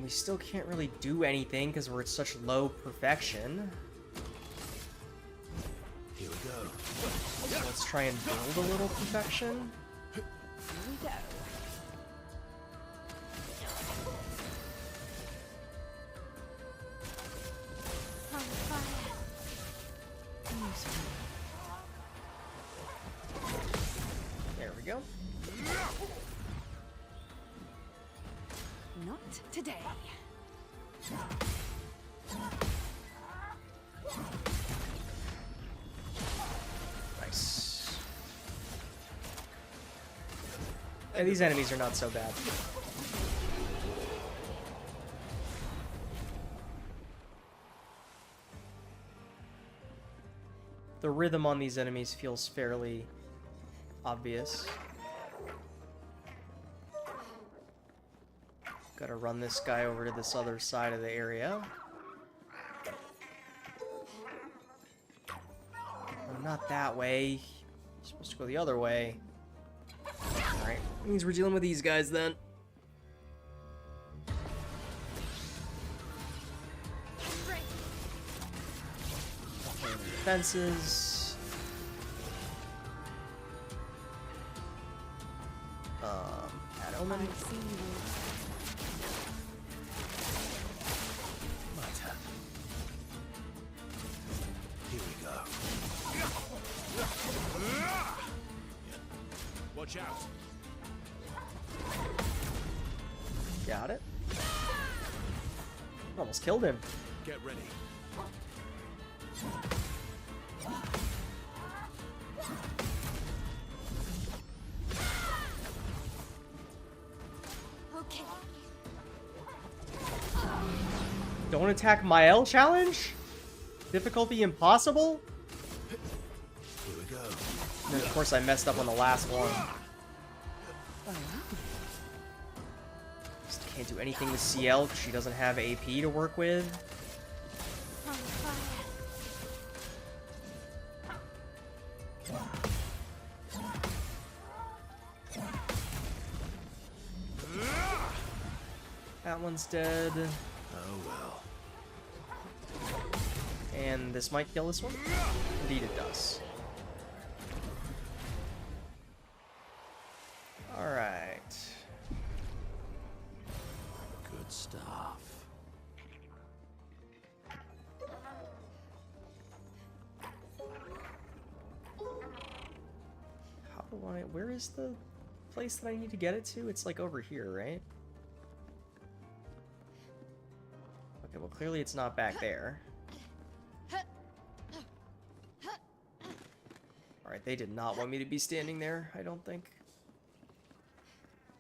Speaker 1: We still can't really do anything because we're at such low perfection.
Speaker 6: Here we go.
Speaker 1: So let's try and build a little perfection.
Speaker 9: Here we go.
Speaker 4: On fire.
Speaker 1: There we go.
Speaker 9: Not today.
Speaker 1: Nice. Yeah, these enemies are not so bad. The rhythm on these enemies feels fairly obvious. Gotta run this guy over to this other side of the area. Oh, not that way. You're supposed to go the other way. Alright, means we're dealing with these guys then. Defenses. At Omen.
Speaker 9: I've seen you.
Speaker 6: Here we go. Watch out.
Speaker 1: Got it. Almost killed him.
Speaker 6: Get ready.
Speaker 4: Okay.
Speaker 1: Don't attack Mael challenge? Difficulty impossible?
Speaker 6: Here we go.
Speaker 1: And then of course I messed up on the last one. Just can't do anything with CL because she doesn't have AP to work with.
Speaker 4: On fire.
Speaker 1: That one's dead.
Speaker 6: Oh well.
Speaker 1: And this might kill this one? Indeed it does. the line? Where is the place that I need to get it to? It's like over here, right? Okay, well clearly it's not back there. Alright, they did not want me to be standing there, I don't think.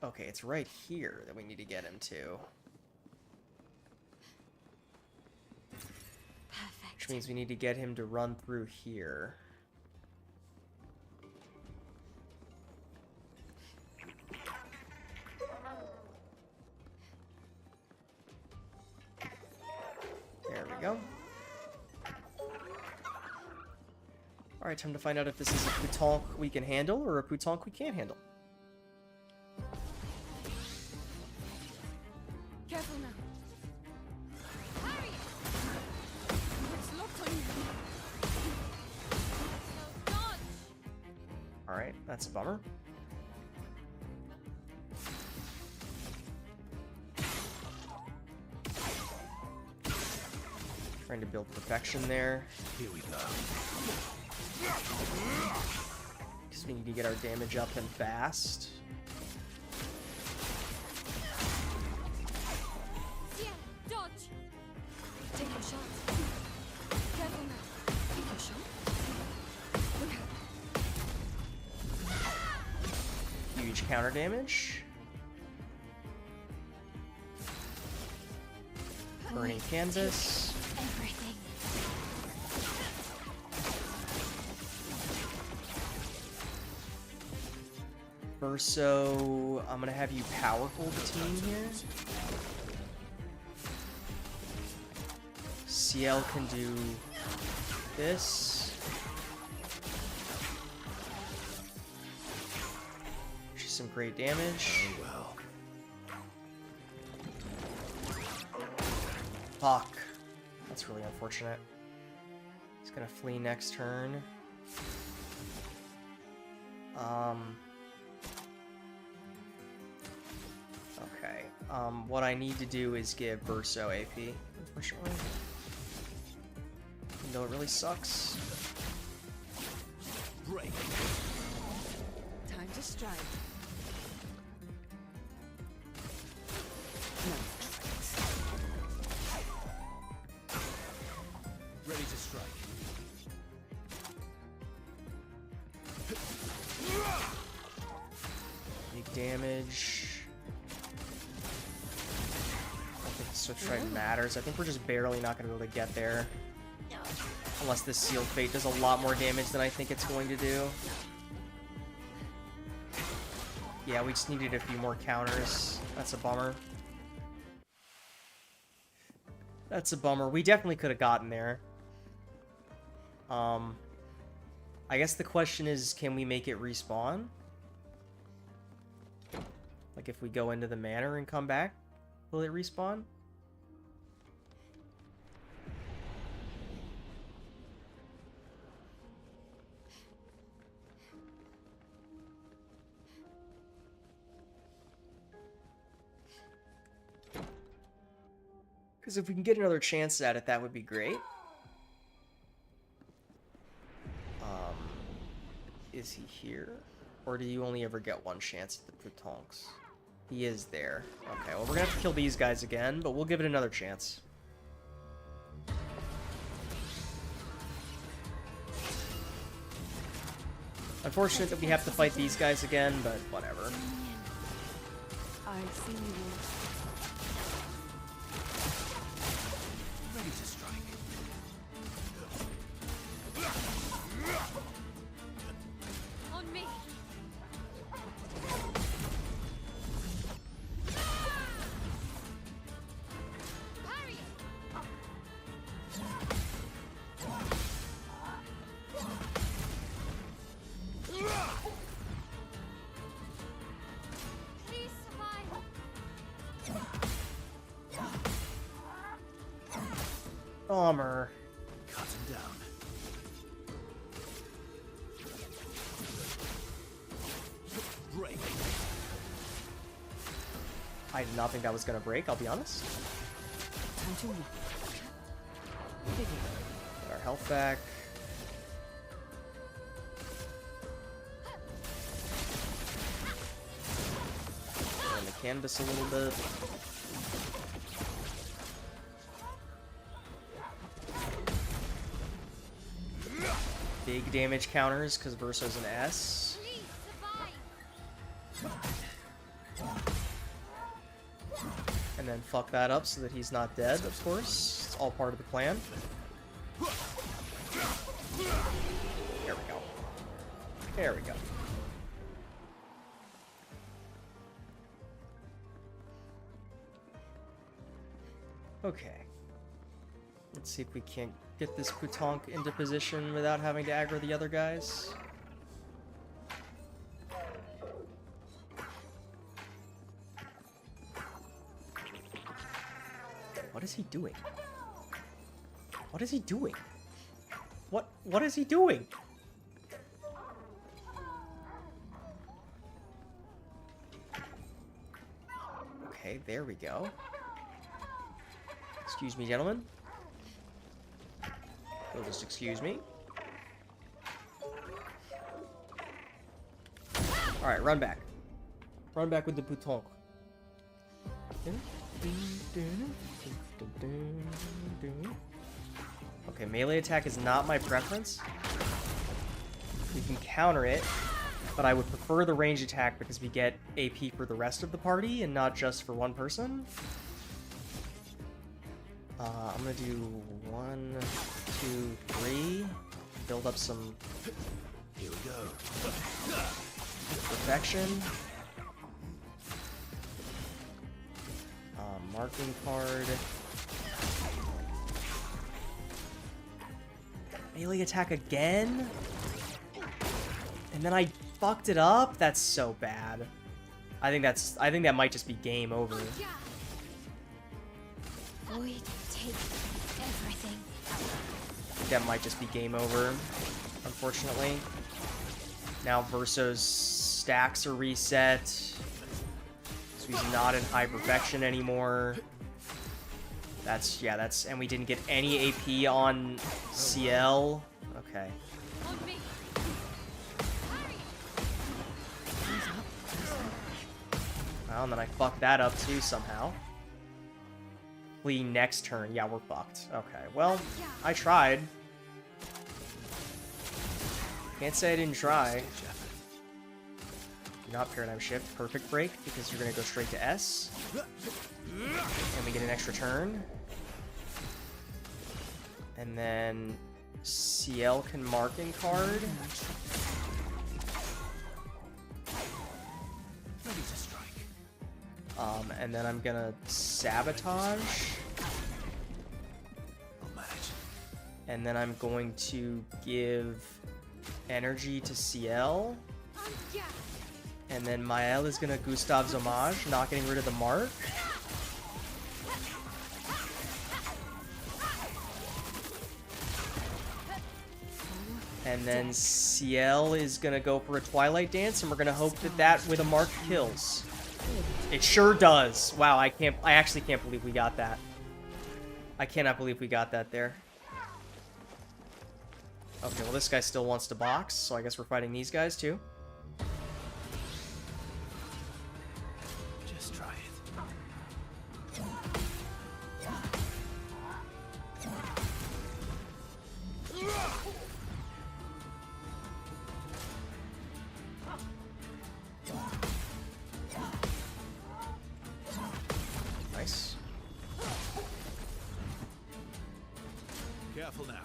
Speaker 1: Okay, it's right here that we need to get him to.
Speaker 4: Perfect.
Speaker 1: Which means we need to get him to run through here. There we go. Alright, time to find out if this is a Putonk we can handle or a Putonk we can't handle.
Speaker 4: Careful now. Hurry! It's locked on you. No, dodge!
Speaker 1: Alright, that's a bummer. Trying to build perfection there.
Speaker 6: Here we go.
Speaker 1: Because we need to get our damage up and fast.
Speaker 4: Yeah, dodge! Take your shot. Careful now. Take your shot. Look out.
Speaker 1: Huge counter damage. Burning canvas.
Speaker 4: Everything.
Speaker 1: Verso, I'm gonna have you powerful the team here. CL can do this. Which is some great damage.
Speaker 6: Oh well.
Speaker 1: Fuck. That's really unfortunate. He's gonna flee next turn. Okay. What I need to do is give Verso AP, unfortunately. Even though it really sucks.
Speaker 6: Break.
Speaker 9: Time to strike.
Speaker 6: Ready to strike.
Speaker 1: Big damage. I don't think the Switch Strike matters. I think we're just barely not going to be able to get there. Unless this Sealed Fate does a lot more damage than I think it's going to do. Yeah, we just needed a few more counters. That's a bummer. That's a bummer. We definitely could have gotten there. I guess the question is, can we make it respawn? Like if we go into the manor and come back, will it respawn? Because if we can get another chance at it, that would be great. Is he here? Or do you only ever get one chance at the Putonks? He is there. Okay, well, we're gonna have to kill these guys again, but we'll give it another chance. Unfortunate that we have to fight these guys again, but whatever.
Speaker 9: I see you.
Speaker 6: Ready to strike.
Speaker 4: On me! Hurry! Please survive!
Speaker 1: Bummer.
Speaker 6: Cut him down. Break.
Speaker 1: I did not think that was gonna break, I'll be honest.
Speaker 9: Time to move.
Speaker 1: Get our health back. canvas a little bit. Big damage counters because Verso's an S. And then fuck that up so that he's not dead, of course. It's all part of the plan. There we go. There we go. Okay. Let's see if we can't get this Putonk into position without having to aggro the other guys. What is he doing? What is he doing? What is he doing? Okay, there we go. Excuse me, gentlemen. You'll just excuse me. Alright, run back. Run back with the Putonk. Okay, melee attack is not my preference. We can counter it, but I would prefer the range attack because we get AP for the rest of the party and not just for one person. I'm gonna do 1, 2, 3. Build up some.
Speaker 6: Here we go.
Speaker 1: Perfection. Marking card. Melee attack again? And then I fucked it up? That's so bad. I think that might just be game over.
Speaker 4: Void take everything.
Speaker 1: I think that might just be game over, unfortunately. Now Verso's stacks are reset. So he's not in high perfection anymore. That's, and we didn't get any AP on CL. Okay. Well, and then I fucked that up too somehow. Flee next turn. Yeah, we're fucked. Okay, well, I tried. Can't say I didn't try. Not Paradigm Shift. Perfect break, because you're going to go straight to S. And we get an extra turn. And then CL can marking card. And then I'm gonna sabotage. And then I'm going to give energy to CL. And then Mael is gonna Gustav's Homage, not getting rid of the mark. And then CL is gonna go for a Twilight Dance, and we're gonna hope that that with a mark kills. It sure does. Wow, I actually can't believe we got that. I cannot believe we got that there. Okay, well this guy still wants to box, so I guess we're fighting these guys too.
Speaker 6: Just try it.
Speaker 1: Nice.
Speaker 6: Careful now.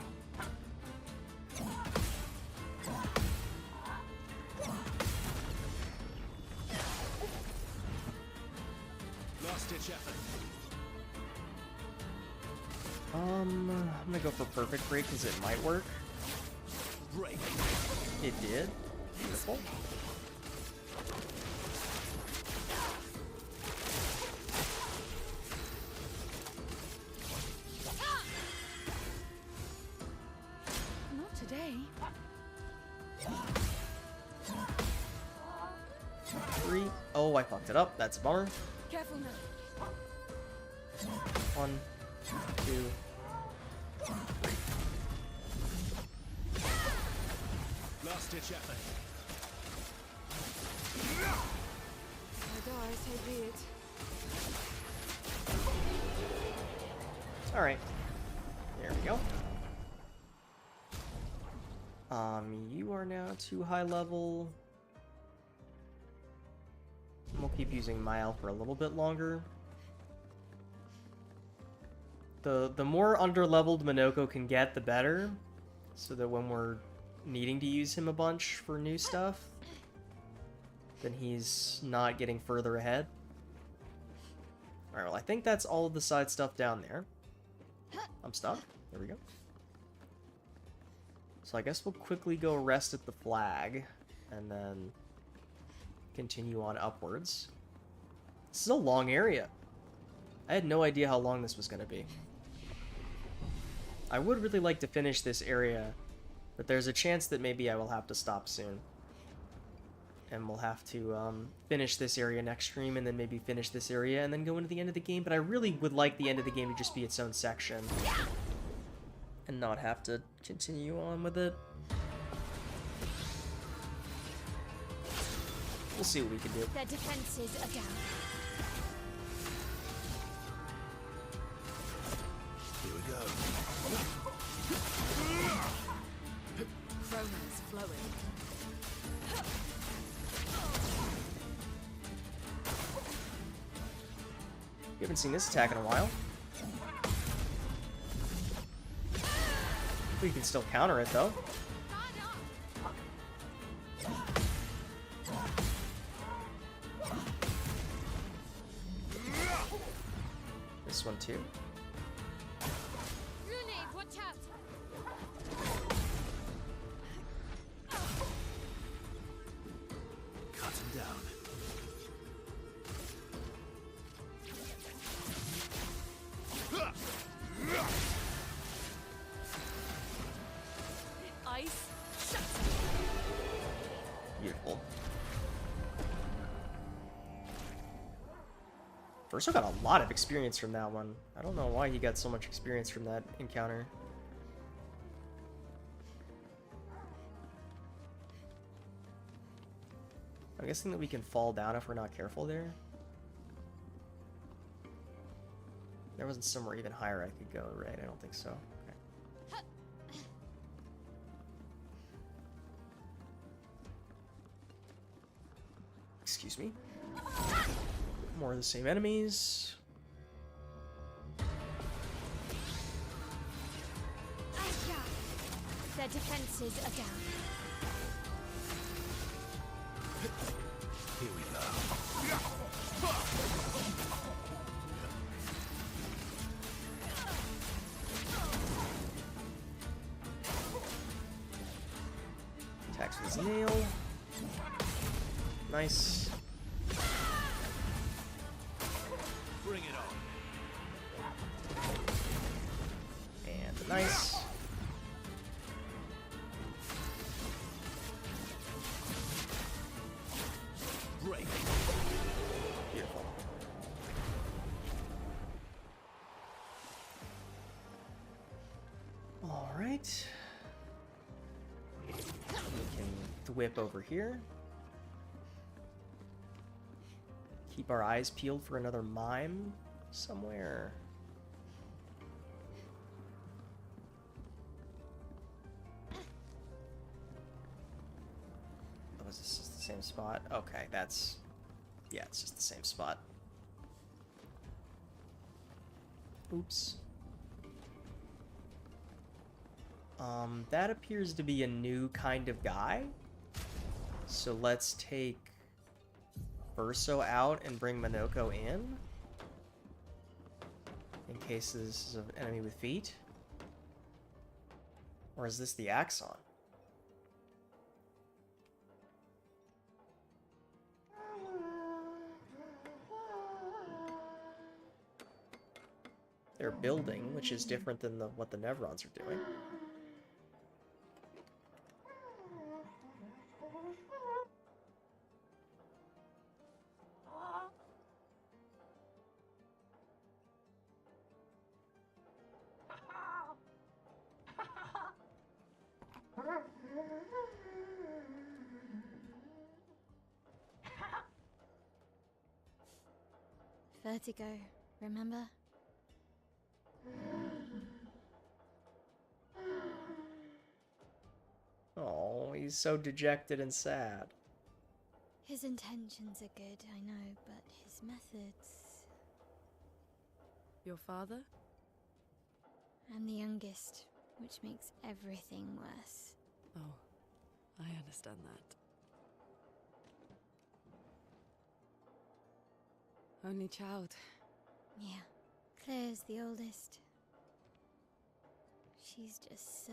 Speaker 6: Last-ditch effort.
Speaker 1: I'm gonna go for Perfect Break because it might work.
Speaker 6: Break.
Speaker 1: It did. Beautiful.
Speaker 4: Not today.
Speaker 1: 3. Oh, I fucked it up. That's a bummer.
Speaker 4: Careful now.
Speaker 1: 1, 2.
Speaker 6: Last-ditch effort.
Speaker 4: I die, so be it.
Speaker 1: Alright. There we go. You are now too high level. We'll keep using Mile for a little bit longer. The more underleveled Minoko can get, the better. So that when we're needing to use him a bunch for new stuff, then he's not getting further ahead. Alright, well I think that's all of the side stuff down there. I'm stuck. There we go. So I guess we'll quickly go rest at the flag, and then continue on upwards. This is a long area. I had no idea how long this was going to be. I would really like to finish this area, but there's a chance that maybe I will have to stop soon. And we'll have to finish this area next stream, and then maybe finish this area, and then go into the end of the game. But I really would like the end of the game to just be its own section, and not have to continue on with it. We'll see what we can do.
Speaker 4: Their defenses are down.
Speaker 6: Here we go.
Speaker 5: Romance flowing.
Speaker 1: We haven't seen this attack in a while. We can still counter it though. This one too.
Speaker 4: Grenade, watch out!
Speaker 6: Cut him down.
Speaker 5: Ice.
Speaker 1: Beautiful. Verso got a lot of experience from that one. I don't know why he got so much experience from that encounter. I'm guessing that we can fall down if we're not careful there. There wasn't somewhere even higher I could go, right? I don't think so. Okay. Excuse me. More of the same enemies.
Speaker 4: Their defenses are down.
Speaker 6: Here we go.
Speaker 1: Attacks with his nail. Nice.
Speaker 6: Bring it on.
Speaker 1: And nice.
Speaker 6: Break.
Speaker 1: Beautiful. All right. We can whip over here. Keep our eyes peeled for another mime somewhere. Oh, is this just the same spot? Okay, that's... yeah, it's just the same spot. Oops. That appears to be a new kind of guy. So let's take Verso out and bring Minoko in case this is an enemy with feet. Or is this the Axon? They're building, which is different than what the Nevrons are doing.
Speaker 4: Vertigo, remember?
Speaker 1: He's so dejected and sad.
Speaker 4: His intentions are good, I know, but his methods...
Speaker 5: Your father?
Speaker 4: I'm the youngest, which makes everything worse.
Speaker 5: Oh, I understand that. Only child.
Speaker 4: Yeah, Claire's the oldest. She's just so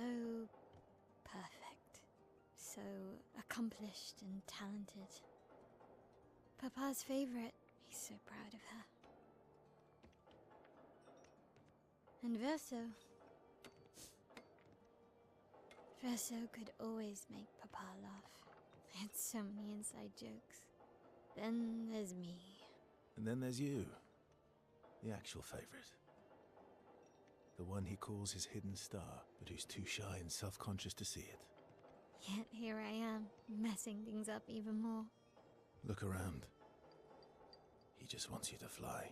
Speaker 4: perfect, so accomplished and talented. Papa's favorite. He's so proud of her. And Verso. Verso could always make Papa laugh. I had so many inside jokes. Then there's me.
Speaker 6: And then there's you. The actual favorite. The one he calls his hidden star, but who's too shy and self-conscious to see it.
Speaker 4: Yet here I am, messing things up even more.
Speaker 6: Look around. He just wants you to fly.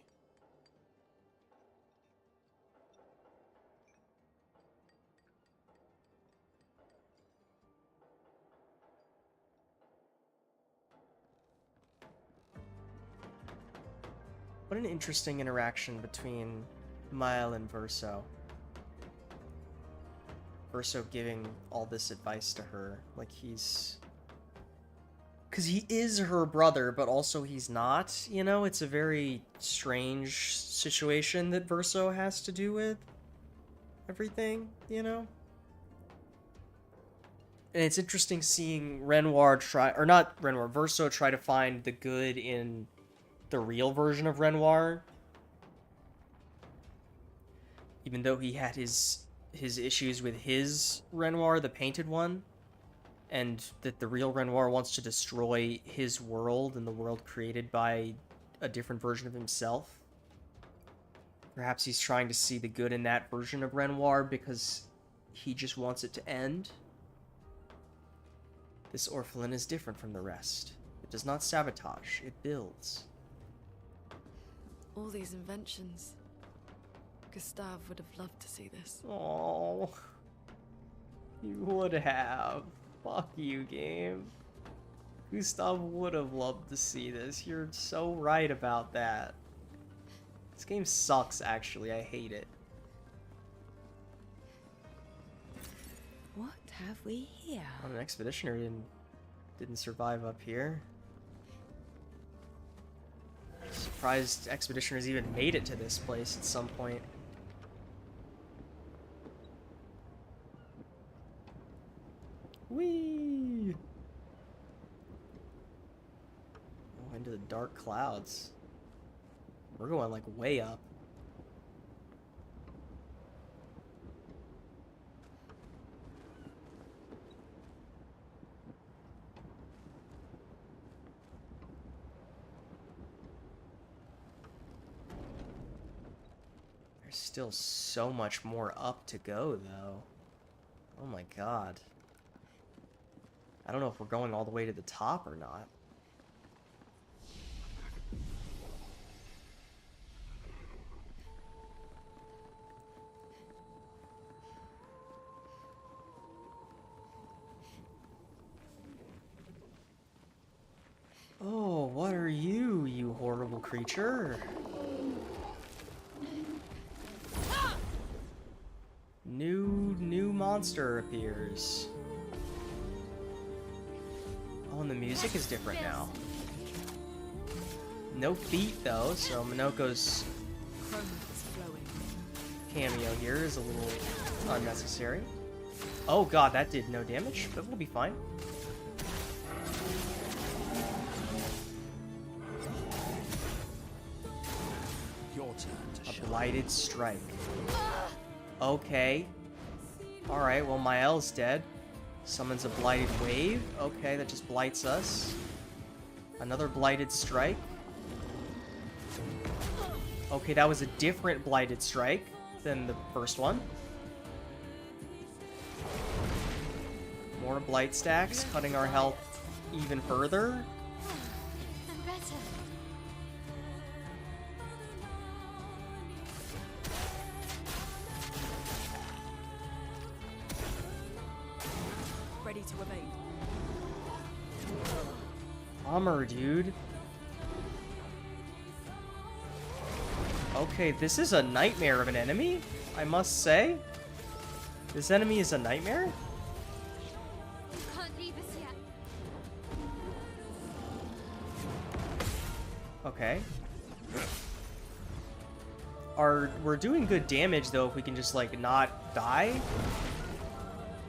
Speaker 1: What an interesting interaction between Mile and Verso. Verso giving all this advice to her, like he's... Because he is her brother, but also he's not, you know? It's a very strange situation that Verso has to do with everything, you know? And it's interesting seeing Renoir try... Or not Renoir, Verso try to find the good in the real version of Renoir. Even though he had his issues with his Renoir, the painted one, and that the real Renoir wants to destroy his world and the world created by a different version of himself. Perhaps he's trying to see the good in that version of Renoir because he just wants it to end. This Orphelin is different from the rest. It does not sabotage, it builds.
Speaker 5: All these inventions. Gustave would have loved to see this.
Speaker 1: Oh, you would have. Fuck you, game. Gustav would have loved to see this. You're so right about that. This game sucks, actually. I hate it.
Speaker 9: What have we here?
Speaker 1: Oh, an expeditioner didn't survive up here. Surprised expeditioners even made it to this place at some point. Whee! Oh, into the dark clouds. We're going like way up. There's still so much more up to go, though. Oh my god. I don't know if we're going all the way to the top or not. Oh, what are you, you horrible creature? New monster appears. Oh, and the music is different now. No feet, though, so Minoko's cameo here is a little unnecessary. Oh god, that did no damage, but we'll be fine.
Speaker 3: Your turn to
Speaker 1: A blighted strike. Okay. Alright, well, Mael's dead. Summons a blighted wave. Okay, that just blights us. Another blighted strike. Okay, that was a different blighted strike than the first one. More blight stacks, cutting our health even further.
Speaker 5: Ready to evade.
Speaker 1: bummer, dude. Okay, this is a nightmare of an enemy, I must say. This enemy is a nightmare?
Speaker 4: You can't leave us yet.
Speaker 1: Okay. We're doing good damage though if we can just like not die.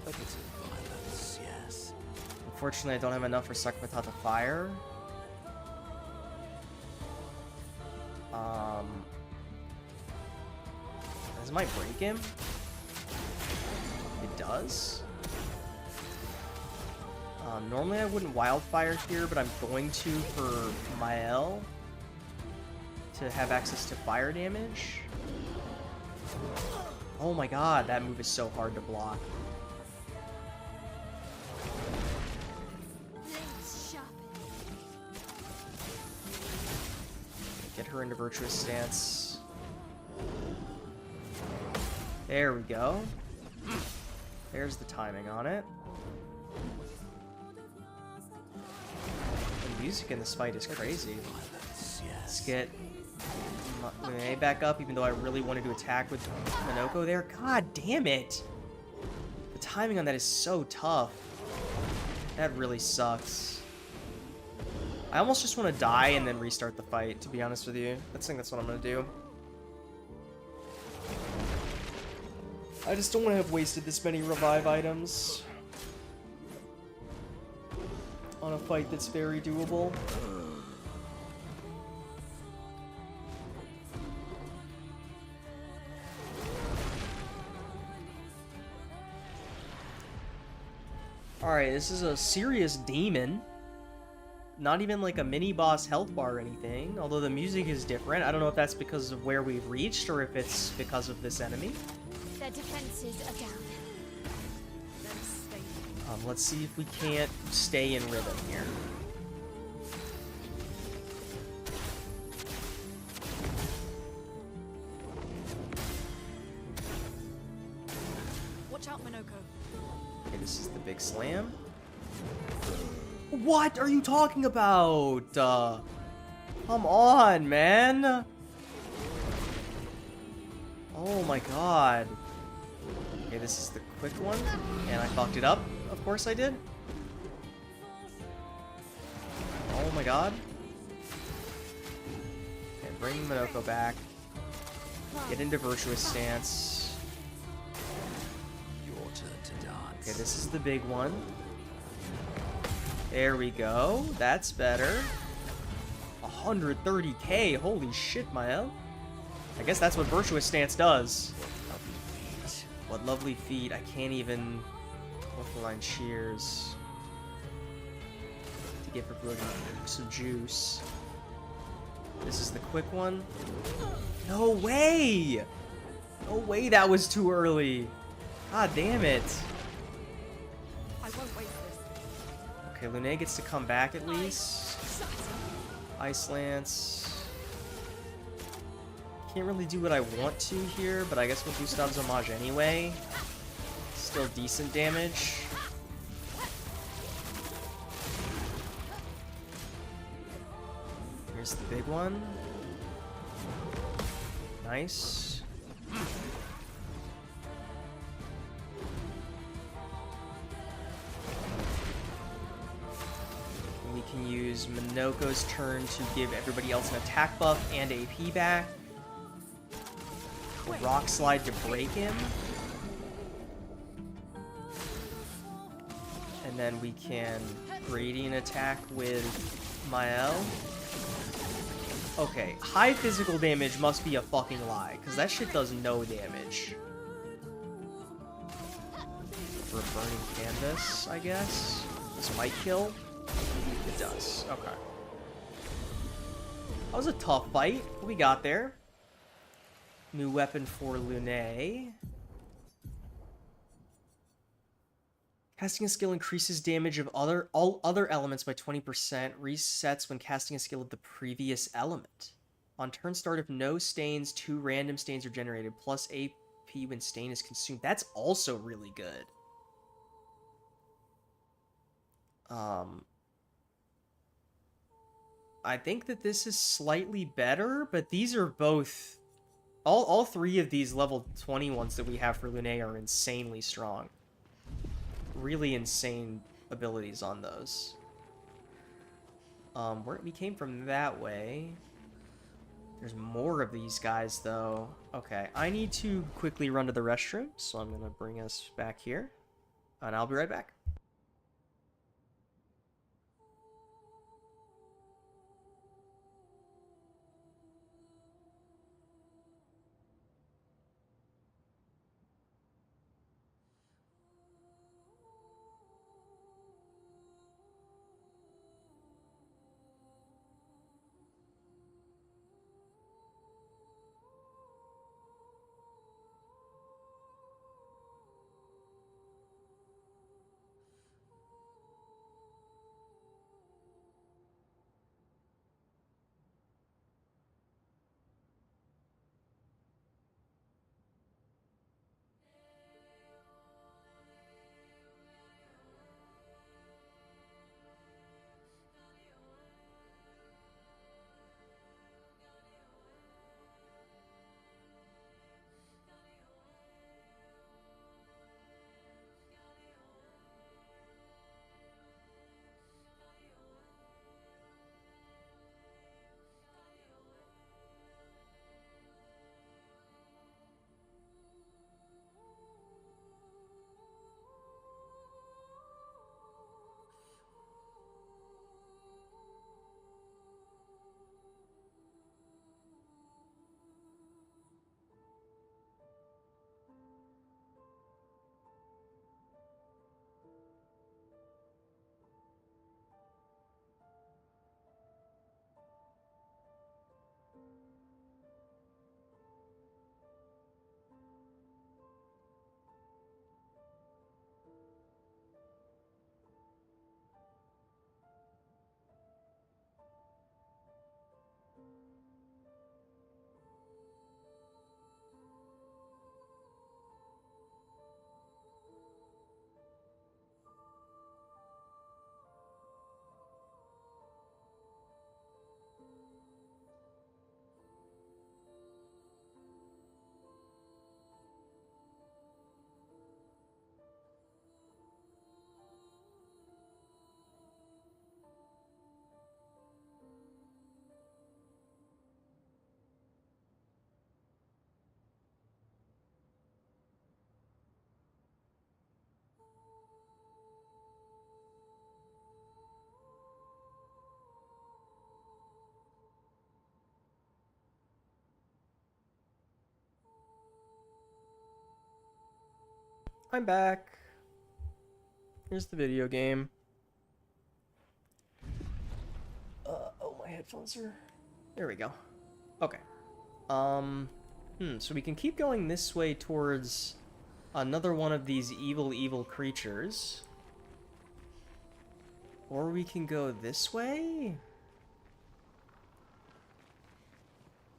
Speaker 3: A bit of violence, yes.
Speaker 1: Unfortunately, I don't have enough for Sakmatata Fire. This might break him. It does. Normally I wouldn't wildfire here, but I'm going to for Mael to have access to fire damage. Oh my god, that move is so hard to block.
Speaker 4: Blades sharpened.
Speaker 1: Get her into Virtuous Stance. There we go. There's the timing on it. The music in this fight is crazy.
Speaker 3: Violence,
Speaker 1: Let's
Speaker 3: yes.
Speaker 1: get Lune back up, even though I really wanted to attack with Minoko there. God damn it! The timing on that is so tough. That really sucks. I almost just want to die and then restart the fight, to be honest with you. I think that's what I'm going to do. I just don't want to have wasted this many revive items on a fight that's very doable. Alright, this is a serious demon. Not even like a mini-boss health bar or anything, although the music is different. I don't know if that's because of where we've reached or if it's because of this enemy.
Speaker 4: Their defenses are down.
Speaker 1: Let's see if we can't stay in rhythm here.
Speaker 5: Watch out, Minoko.
Speaker 1: Okay, this is the big slam. What are you talking about? Come on, man. Oh my god. Okay, this is the quick one. And I fucked it up. Of course I did. Oh my god. Okay, bring Minoko back. Get into Virtuous Stance.
Speaker 3: Your turn to dance.
Speaker 1: Okay, this is the big one. There we go. That's better. 130k. Holy shit, Mael. I guess that's what Virtuous Stance does. What lovely feet. I can't even... Line Shears. To get for some juice. This is the quick one. No way! No way that was too early. God damn it.
Speaker 5: I won't waste this.
Speaker 1: Okay, Lune gets to come back at least. Ice Lance. Can't really do what I want to here, but I guess we'll do Gustav's Homage anyway. Still decent damage. Here's the big one. Nice. We can use Minoko's turn to give everybody else an attack buff and AP back. Rock Slide to break him. And then we can Radiant attack with Mael. Okay, high physical damage must be a fucking lie, because that shit does no damage. For Burning Canvas, I guess. This might kill. It does. Okay. That was a tough fight. We got there. New weapon for Lune. Casting a skill increases damage of all other elements by 20%. Resets when casting a skill of the previous element. On turn start, if no stains, 2 random stains are generated, plus AP when stain is consumed. That's also really good. I think that this is slightly better, but these are both... All three of these level 20 ones that we have for Lune are insanely strong. Really insane abilities on those. We came from that way. There's more of these guys, though. Okay, I need to quickly run to the restroom, so I'm gonna bring us back here, and I'll be right back. I'm back. Here's the video game. Oh, my headphones are... There we go. Okay. So we can keep going this way towards another one of these evil creatures. Or we can go this way?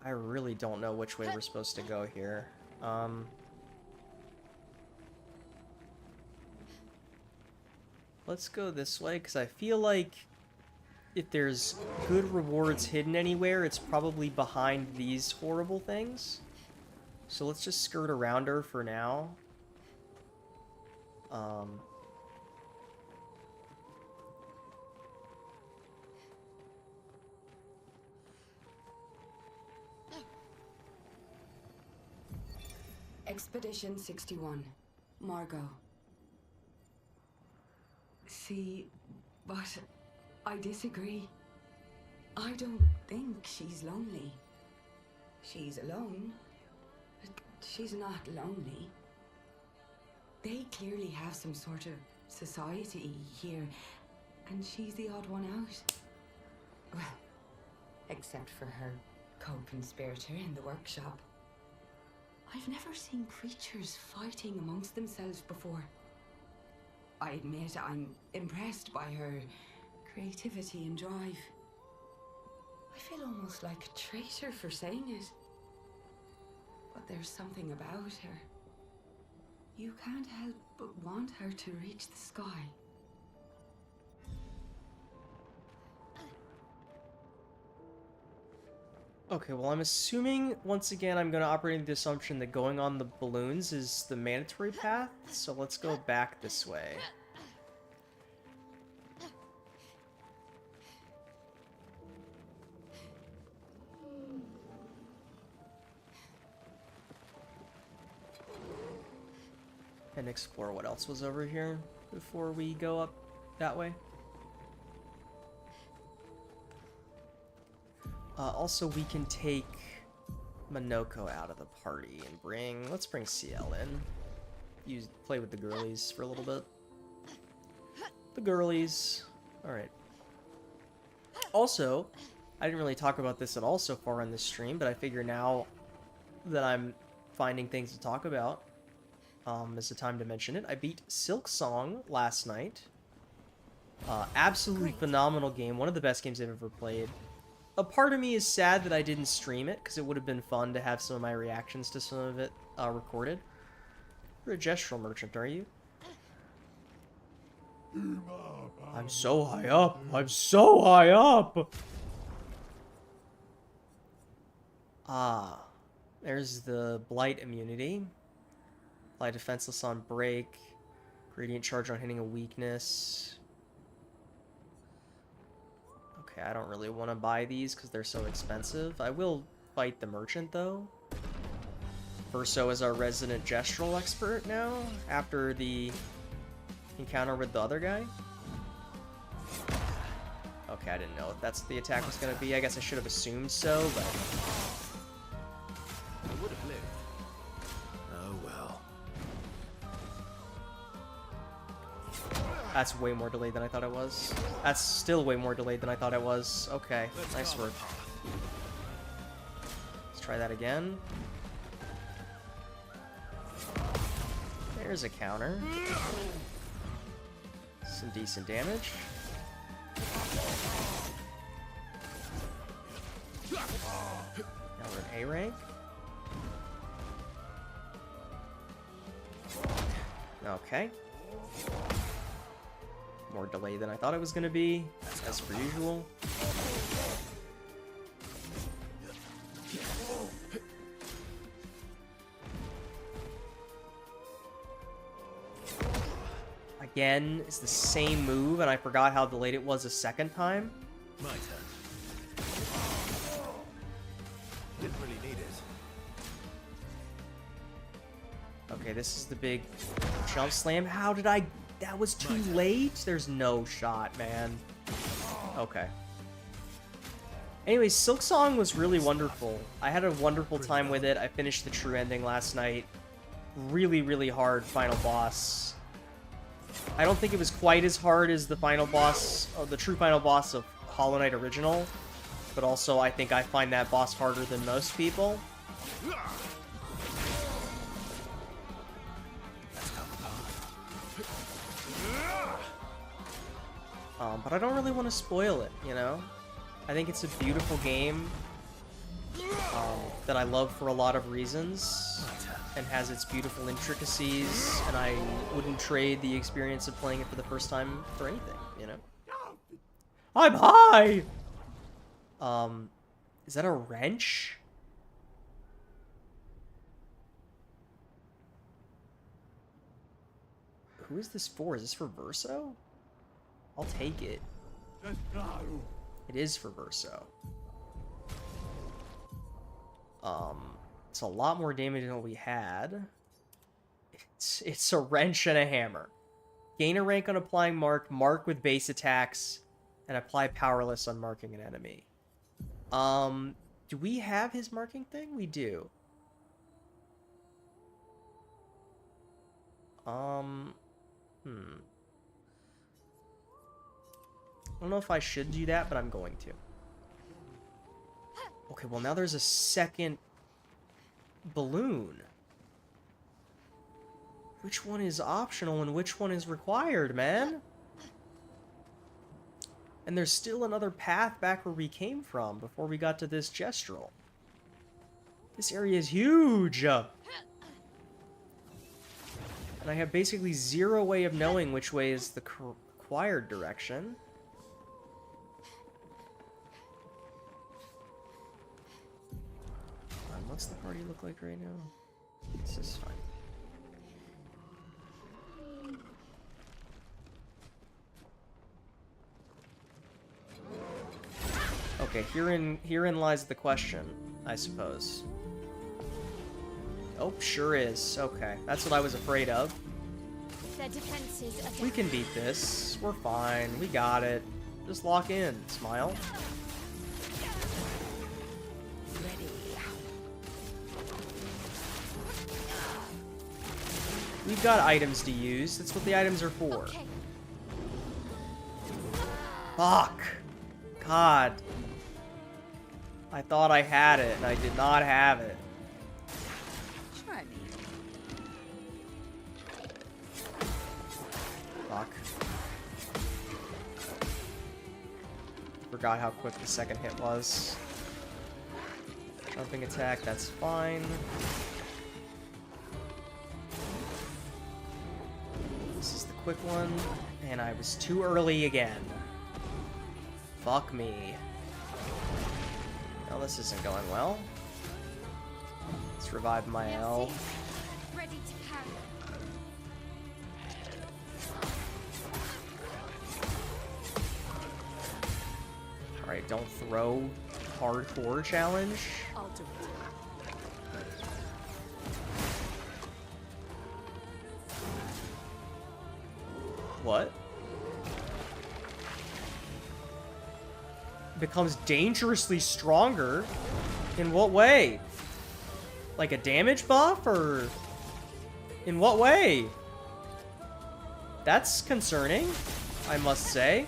Speaker 1: I really don't know which way we're supposed to go here. Let's go this way, because I feel like if there's good rewards hidden anywhere, it's probably behind these horrible things. So let's just skirt around her for now.
Speaker 8: Expedition 61. Margot. See, but I disagree. I don't think she's lonely. She's alone, but she's not lonely. They clearly have some sort of society here, and she's the odd one out. Well, except for her co-conspirator in the workshop. I've never seen creatures fighting amongst themselves before. I admit I'm impressed by her creativity and drive. I feel almost like a traitor for saying it. But there's something about her. You can't help but want her to reach the sky.
Speaker 1: Okay, well, I'm assuming, once again, I'm going to operate the assumption that going on the balloons is the mandatory path, so let's go back this way. And explore what else was over here before we go up that way. Also, we can take Monoko out of the party and let's bring CL in. Play with the girlies for a little bit. The girlies. Alright. Also, I didn't really talk about this at all so far on this stream, but I figure now that I'm finding things to talk about, is the time to mention it. I beat Silksong last night. Absolutely phenomenal game. One of the best games I've ever played. A part of me is sad that I didn't stream it, because it would have been fun to have some of my reactions to some of it recorded. You're a gestural merchant, are you? I'm so high up! I'm so high up! Ah, there's the Blight immunity. Apply defenseless on break. Gradient charge on hitting a weakness. Okay, I don't really want to buy these because they're so expensive. I will fight the merchant, though. Verso is our resident gestural expert now, after the encounter with the other guy. Okay, I didn't know if that's what the attack was going to be. I guess I should have assumed so, but...
Speaker 6: I would have lived. Oh well.
Speaker 1: That's way more delayed than I thought it was. That's still way more delayed than I thought it was. Okay, nice work. Let's try that again. There's a counter. Some decent damage. Now we're in A rank. Okay. More delay than I thought it was going to be, as per usual. Again, it's the same move, and I forgot how delayed it was a second time.
Speaker 6: My turn. Didn't really need it.
Speaker 1: Okay, this is the big jump slam. How did I... That was too late? There's no shot, man. Okay. Anyways, Silksong was really wonderful. I had a wonderful time with it. I finished the true ending last night. Really, really hard final boss. I don't think it was quite as hard as the final boss, or the true final boss of Hollow Knight Original. But also, I think I find that boss harder than most people. But I don't really want to spoil it, you know? I think it's a beautiful game that I love for a lot of reasons, and has its beautiful intricacies, and I wouldn't trade the experience of playing it for the first time for anything, you know? I'm high! Is that a wrench? Who is this for? Is this for Verso? I'll take it. It is for Verso. It's a lot more damage than what we had. It's a wrench and a hammer. Gain a rank on applying mark with base attacks, and apply powerless on marking an enemy. Do we have his marking thing? We do. I don't know if I should do that, but I'm going to. Okay, well now there's a second balloon. Which one is optional and which one is required, man? And there's still another path back where we came from before we got to this gestural. This area is huge! And I have basically zero way of knowing which way is the required direction. party look like right now? This is fine. Okay, herein lies the question, I suppose. Oh, sure is. Okay, that's what I was afraid of.
Speaker 4: Their defenses are
Speaker 1: We can beat this. We're fine. We got it. Just lock in. Smile. We've got items to use. That's what the items are for.
Speaker 4: Okay.
Speaker 1: Fuck. God. I thought I had it, and I did not have it.
Speaker 9: Try me.
Speaker 1: Fuck. Forgot how quick the second hit was. Jumping attack, that's fine. This is the quick one, and I was too early again. Fuck me. Well, this isn't going well. Let's revive my L.
Speaker 4: ready to carry.
Speaker 1: Alright, don't throw hardcore challenge.
Speaker 5: I'll do it.
Speaker 1: What? Becomes dangerously stronger? In what way? Like a damage buff, or... In what way? That's concerning, I must say.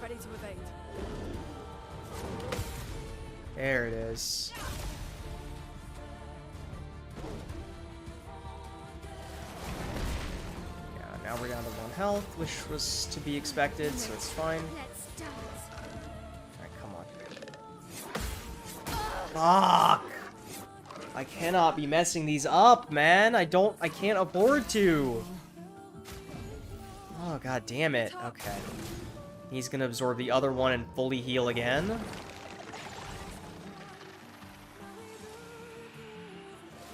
Speaker 5: Ready to evade.
Speaker 1: There it is. Yeah, now we're down to 1 health, which was to be expected, so it's fine.
Speaker 4: Let's start.
Speaker 1: Alright, come on. Fuck! I cannot be messing these up, man. I can't afford to. Oh, god damn it. Okay. He's gonna absorb the other one and fully heal again.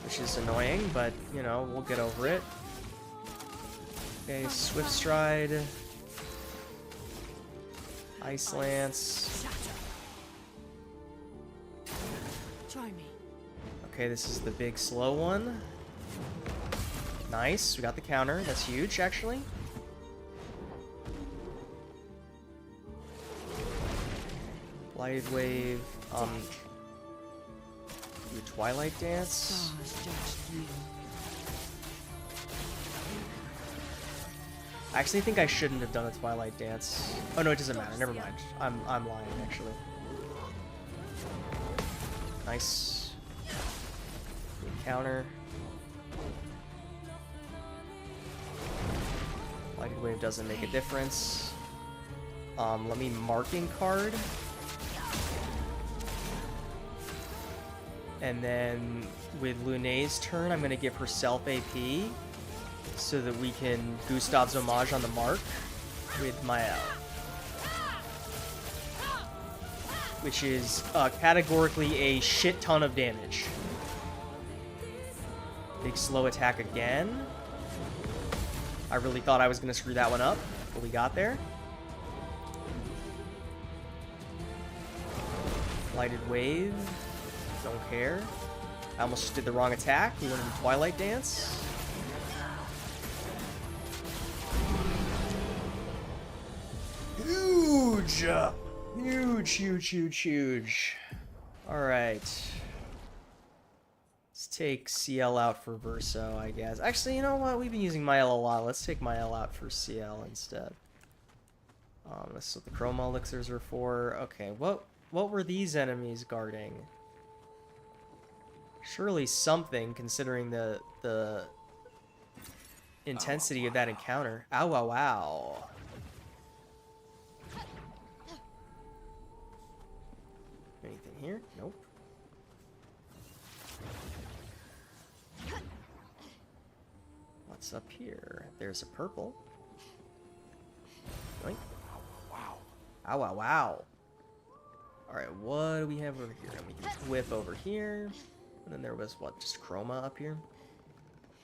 Speaker 1: Which is annoying, but, you know, we'll get over it. Okay, Swift Stride. Ice Lance.
Speaker 5: Try me.
Speaker 1: Okay, this is the big slow one. Nice, we got the counter. That's huge, actually. Blighted Wave. Do Twilight Dance. I actually think I shouldn't have done a Twilight Dance. Oh no, it doesn't matter. Never mind. I'm lying, actually. Nice. Good counter. Blighted Wave doesn't make a difference. Let me Marking Card. And then with Lune's turn, I'm going to give herself AP so that we can Gustav's Homage on the mark with Mael. Which is categorically a shit ton of damage. Big slow attack again. I really thought I was going to screw that one up, but we got there. Lighted Wave. Don't care. I almost just did the wrong attack. We went into Twilight Dance. Huge! Huge, huge, huge, huge. Alright. Let's take CL out for Verso, I guess. Actually, you know what? We've been using Mael a lot. Let's take Mael out for CL instead. That's what the Chroma Elixirs are for. Okay, what were these enemies guarding? Surely something, considering the intensity of that encounter. Ow, wow, wow. Anything here? Nope. What's up here? There's a purple. Oink. Wow, wow, wow. Alright, what do we have over here? We can whip over here. And then there was, what, just chroma up here?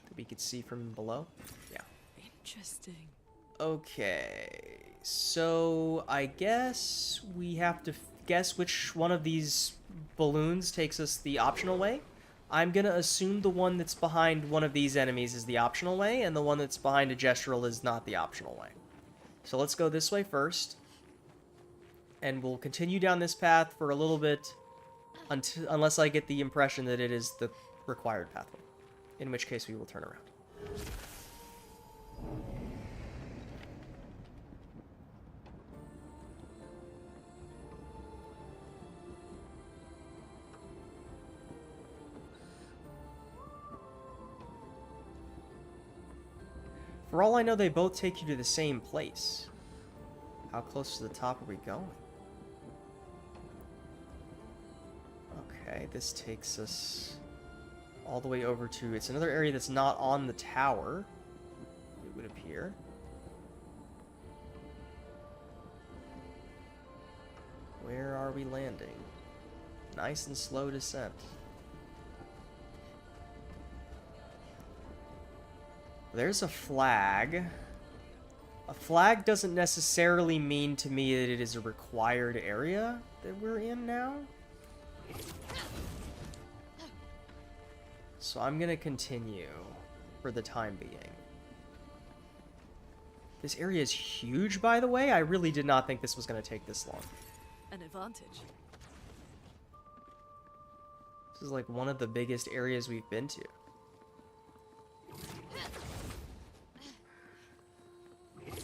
Speaker 1: That we could see from below? Yeah.
Speaker 5: Interesting.
Speaker 1: Okay. So, I guess we have to guess which one of these balloons takes us the optional way. I'm gonna assume the one that's behind one of these enemies is the optional way, and the one that's behind a gestural is not the optional way. So let's go this way first. And we'll continue down this path for a little bit, unless I get the impression that it is the required pathway. In which case we will turn around. For all I know, they both take you to the same place. How close to the top are we going? Okay, this takes us all the way over to... It's another area that's not on the tower, it would appear. Where are we landing? Nice and slow descent. There's a flag. A flag doesn't necessarily mean to me that it is a required area that we're in now. So I'm gonna continue for the time being. This area is huge, by the way. I really did not think this was gonna take this long.
Speaker 5: An advantage.
Speaker 1: This is like one of the biggest areas we've been to.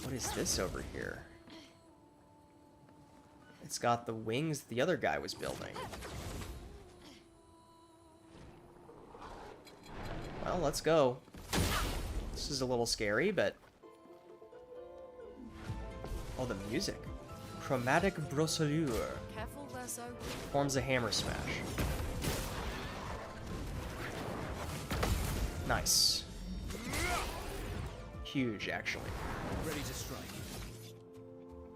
Speaker 1: What is this over here? It's got the wings the other guy was building. Well, let's go. This is a little scary, but... Oh, the music. Chromatic Brossolure.
Speaker 5: Careful, Verso.
Speaker 1: Forms a hammer smash. Nice. Huge, actually.
Speaker 6: Ready to strike.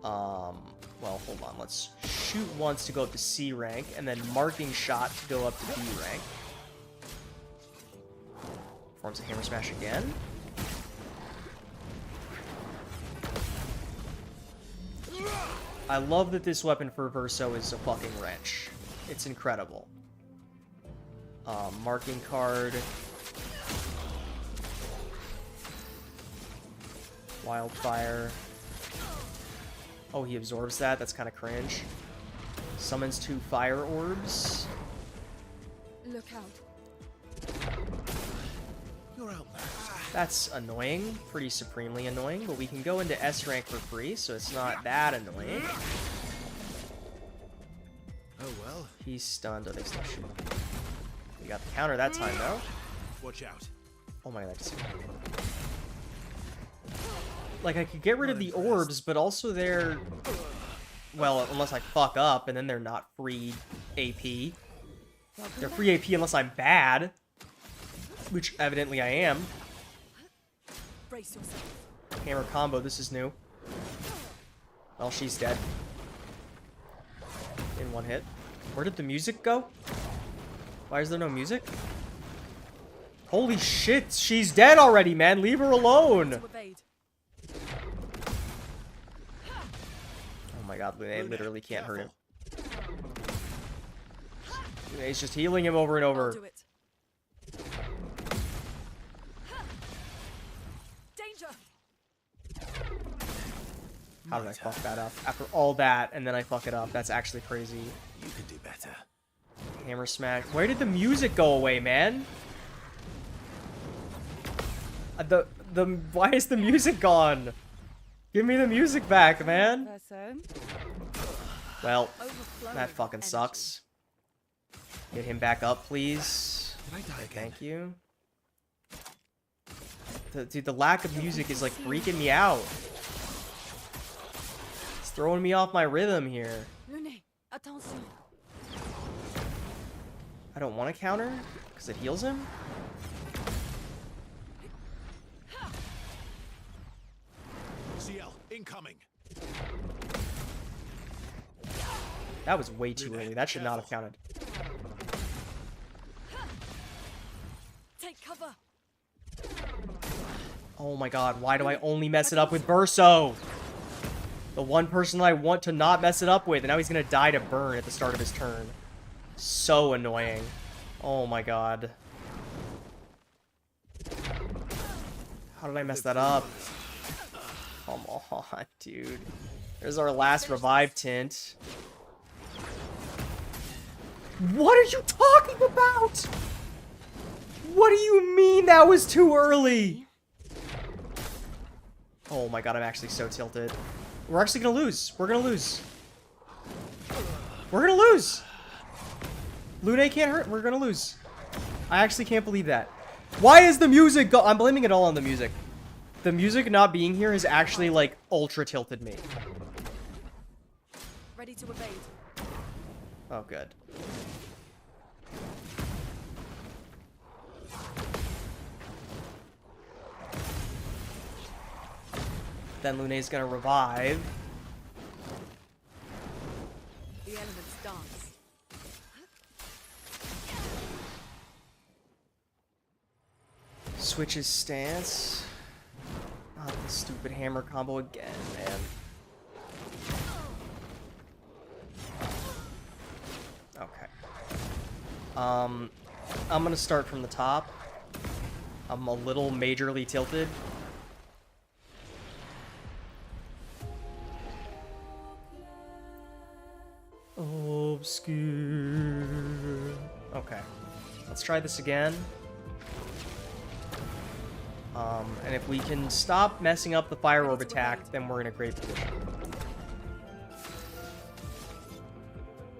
Speaker 1: Well, hold on. Let's shoot once to go up to C rank, and then marking shot to go up to B rank. Forms a hammer smash again. I love that this weapon for Verso is a fucking wrench. It's incredible. Marking card. Wildfire. Oh, he absorbs that. That's kind of cringe. Summons 2 fire orbs.
Speaker 5: Look out.
Speaker 6: You're outmatched.
Speaker 1: That's annoying. Pretty supremely annoying. But we can go into S rank for free, so it's not that annoying.
Speaker 6: Oh well.
Speaker 1: He's stunned. Oh, they still shoot. We got the counter that time, though.
Speaker 6: Watch out.
Speaker 1: Oh my god, like, I could get rid of the orbs, but also they're... Well, unless I fuck up, and then they're not free AP. They're free AP unless I'm bad. Which, evidently, I am.
Speaker 5: Brace yourself.
Speaker 1: Hammer combo, this is new. Well, she's dead. In one hit. Where did the music go? Why is there no music? Holy shit, she's dead already, man. Leave her alone. Oh my god, they literally can't hurt him. He's just healing him over and over.
Speaker 5: Danger.
Speaker 1: How did I fuck that up? After all that, and then I fuck it up. That's actually crazy.
Speaker 6: You can do better.
Speaker 1: Hammer smash. Where did the music go away, man? Why is the music gone? Give me the music back, man. Well, that fucking sucks. Get him back up, please. Thank you. Dude, the lack of music is like freaking me out. It's throwing me off my rhythm here. I don't want to counter because it heals him.
Speaker 6: CL incoming.
Speaker 1: That was way too early. That should not have counted.
Speaker 5: Take cover.
Speaker 1: Oh my god, why do I only mess it up with Verso? The one person I want to not mess it up with, and now he's gonna die to burn at the start of his turn. So annoying. Oh my god. How did I mess that up? Come on, dude. There's our last revive tint. What are you talking about? What do you mean that was too early? Oh my god, I'm actually so tilted. We're actually gonna lose. We're gonna lose. We're gonna lose. Lune can't hurt. We're gonna lose. I actually can't believe that. Why is the music go- I'm blaming it all on the music. The music not being here has actually, like, ultra tilted me.
Speaker 5: Ready to evade.
Speaker 1: Oh, good. Then Lune's gonna revive.
Speaker 5: The elements dance.
Speaker 1: Switches stance. Not the stupid hammer combo again, man. Okay. I'm gonna start from the top. I'm a little majorly tilted. Obscure. Okay. Let's try this again. And if we can stop messing up the fire orb attack, then we're in a great position.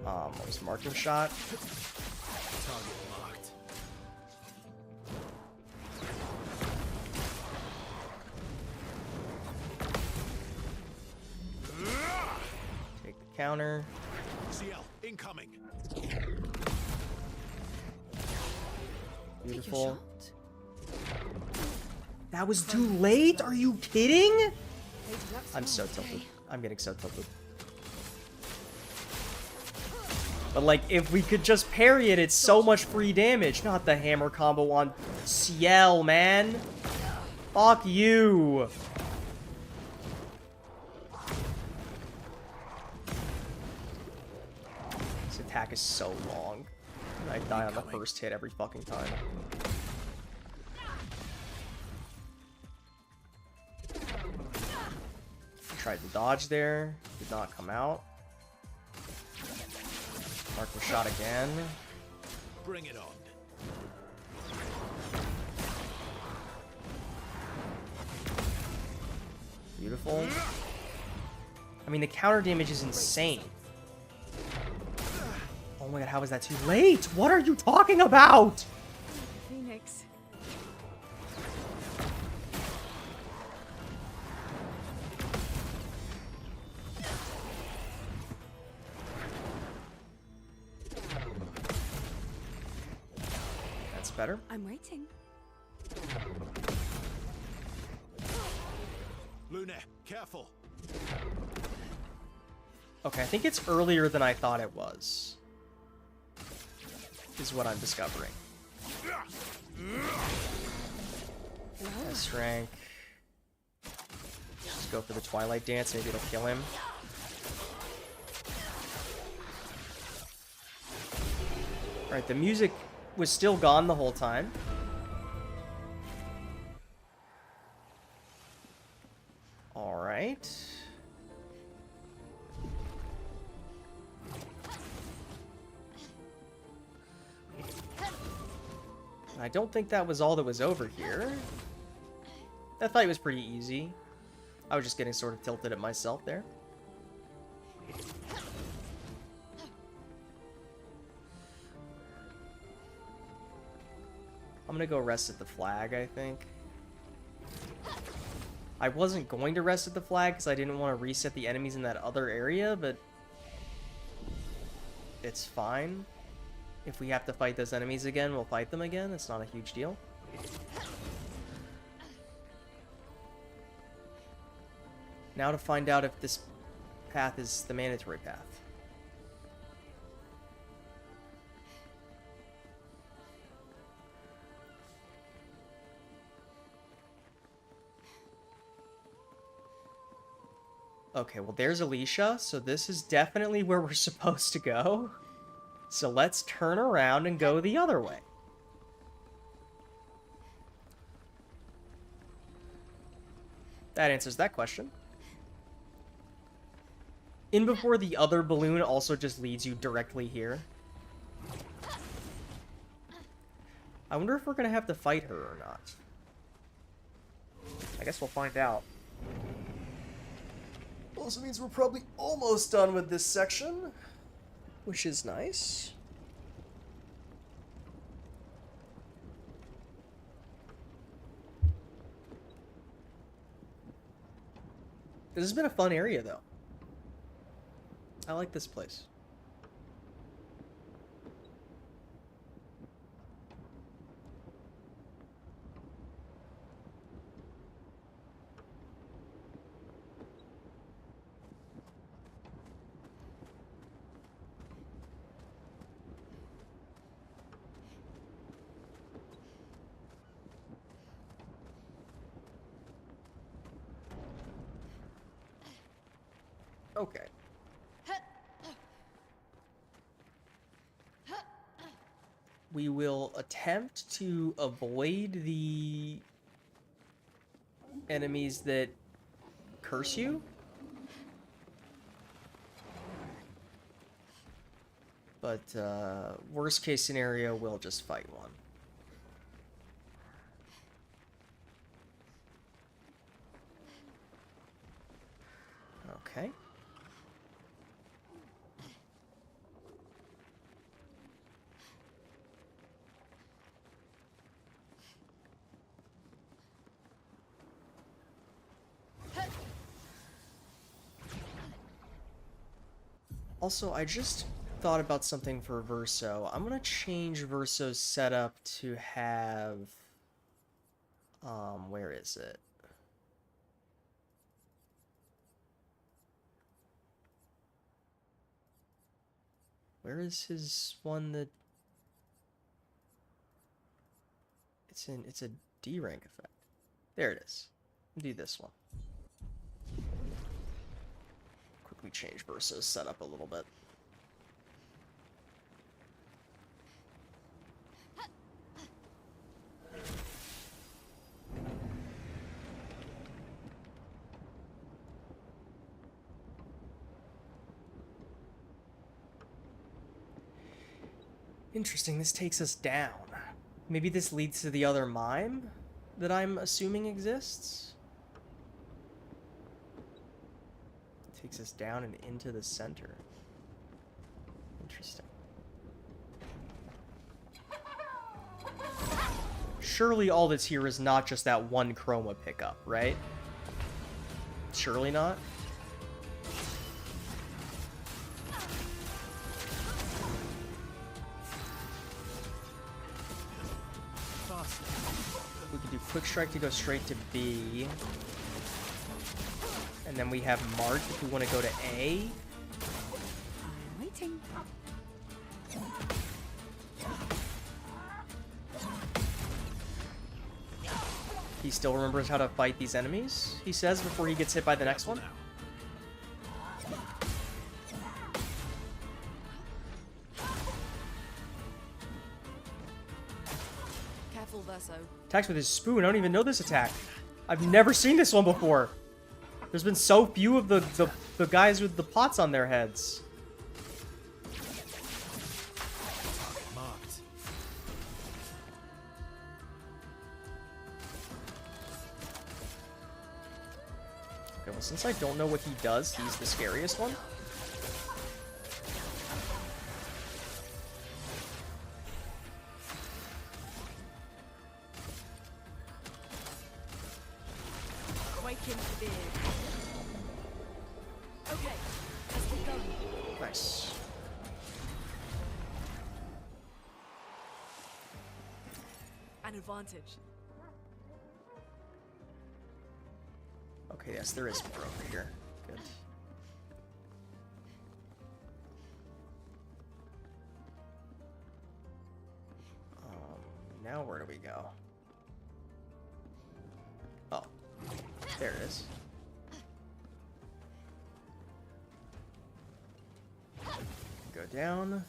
Speaker 1: What was marking shot?
Speaker 6: Target marked.
Speaker 1: Take the counter.
Speaker 6: CL incoming.
Speaker 1: Beautiful. That was too late? Are you kidding? I'm so tilted. I'm getting so tilted. But like, if we could just parry it, it's so much free damage. Not the hammer combo on CL, man. Fuck you. This attack is so long. And I die on the first hit every fucking time. Tried to dodge there. Did not come out. Marking shot again.
Speaker 6: Bring it on.
Speaker 1: Beautiful. I mean, the counter damage is insane. Oh my god, how is that too late? What are you talking about?
Speaker 5: Phoenix.
Speaker 1: That's better.
Speaker 5: I'm waiting.
Speaker 6: Lune, careful.
Speaker 1: Okay, I think it's earlier than I thought it was. Is what I'm discovering. S rank. Just go for the Twilight Dance, maybe it'll kill him. Alright, the music was still gone the whole time. Alright. I don't think that was all that was over here. That fight was pretty easy. I was just getting sort of tilted at myself there. I'm gonna go rest at the flag, I think. I wasn't going to rest at the flag because I didn't want to reset the enemies in that other area, but it's fine. If we have to fight those enemies again, we'll fight them again. It's not a huge deal. Now to find out if this path is the mandatory path. Okay, well, there's Alicia, so this is definitely where we're supposed to go. So let's turn around and go the other way. That answers that question. In before the other balloon also just leads you directly here. I wonder if we're gonna have to fight her or not. I guess we'll find out. Also means we're probably almost done with this section, which is nice. This has been a fun area, though. I like this place. Okay. We will attempt to avoid the enemies that curse you. But worst case scenario, we'll just fight one. Okay. Also, I just thought about something for Verso. I'm gonna change Verso's setup to have... where is it? Where is his one that... It's a D rank effect. There it is. Do this one. Quickly change Verso's setup a little bit. Interesting, this takes us down. Maybe this leads to the other mime that I'm assuming exists? Takes us down and into the center. Interesting. Surely all that's here is not just that one chroma pickup, right? Surely not? We can do Quick Strike to go straight to B. And then we have Mark if we want to go to A.
Speaker 9: I'm waiting.
Speaker 1: He still remembers how to fight these enemies, he says, before he gets hit by the next one.
Speaker 5: Careful, Verso.
Speaker 1: Attacks with his spoon. I don't even know this attack. I've never seen this one before. There's been so few of the guys with the pots on their heads.
Speaker 6: Marked.
Speaker 1: Okay, well, since I don't know what he does, he's the scariest one.
Speaker 5: Quake him for beer. Okay, let's keep going.
Speaker 1: Nice.
Speaker 5: An advantage.
Speaker 1: Okay, yes, there is more over here. Good. Now where do we go? Oh, there it is. down.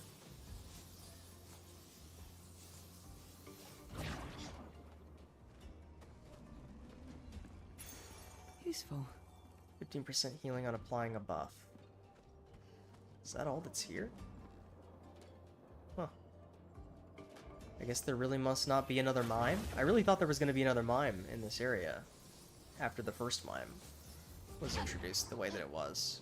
Speaker 9: Useful.
Speaker 1: 15% healing on applying a buff. Is that all that's here? Huh. I guess there really must not be another mime. I really thought there was going to be another mime in this area after the first mime was introduced the way that it was.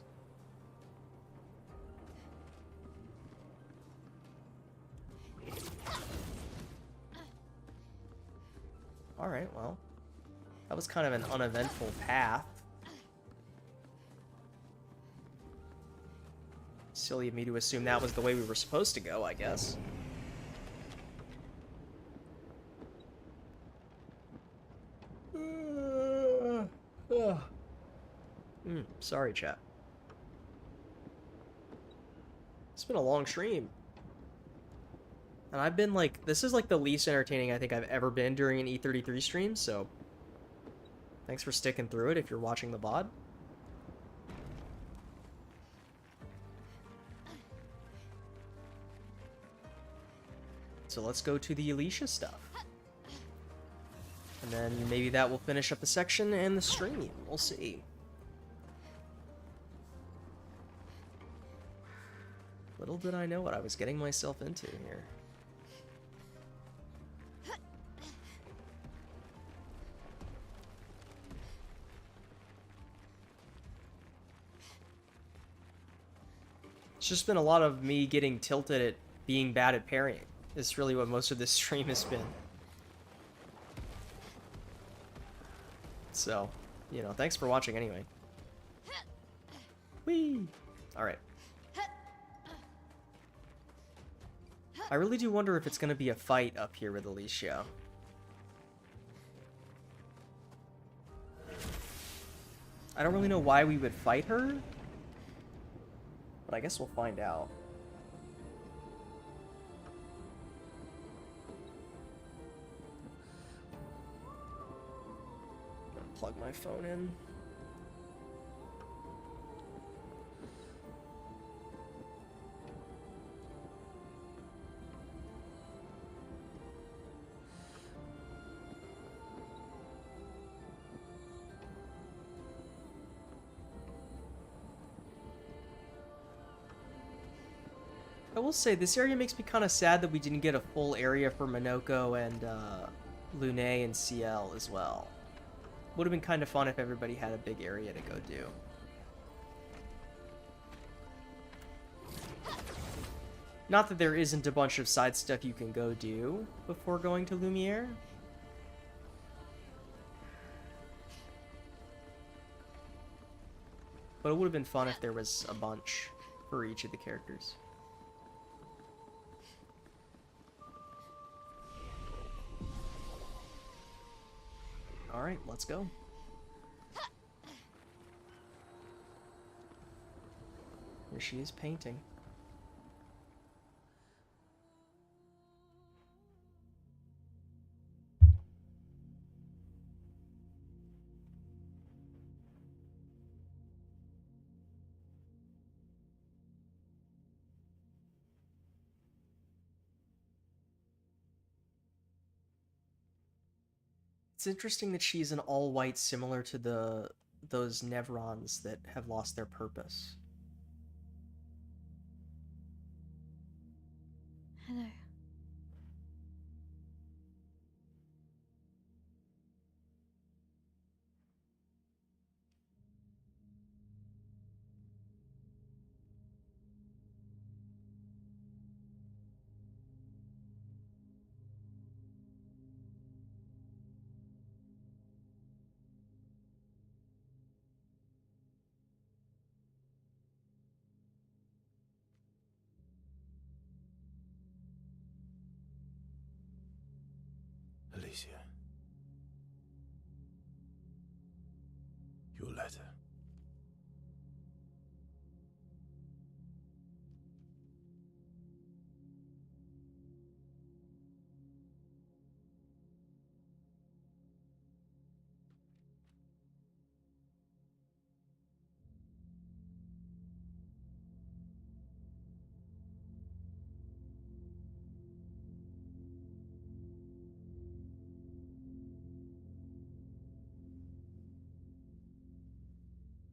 Speaker 1: Alright, well. That was kind of an uneventful path. Silly of me to assume that was the way we were supposed to go, I guess. Sorry, chat. It's been a long stream. And I've been like, this is like the least entertaining I think I've ever been during an E33 stream, so thanks for sticking through it if you're watching the VOD. So let's go to the Alicia stuff. And then maybe that will finish up the section and the stream. We'll see. Little did I know what I was getting myself into here. It's just been a lot of me getting tilted at being bad at parrying. It's really what most of this stream has been. So, you know, thanks for watching anyway. Whee! Alright. I really do wonder if it's going to be a fight up here with Alicia. I don't really know why we would fight her, but I guess we'll find out. Plug my phone in. I will say, this area makes me kind of sad that we didn't get a full area for Minoko and Lune and CL as well. Would have been kind of fun if everybody had a big area to go do. Not that there isn't a bunch of side stuff you can go do before going to Lumiere. But it would have been fun if there was a bunch for each of the characters. Alright, let's go. Here she is painting. It's interesting that she's an all-white similar to those Nevrons that have lost their purpose.
Speaker 4: Hello.
Speaker 6: Alicia. Your letter.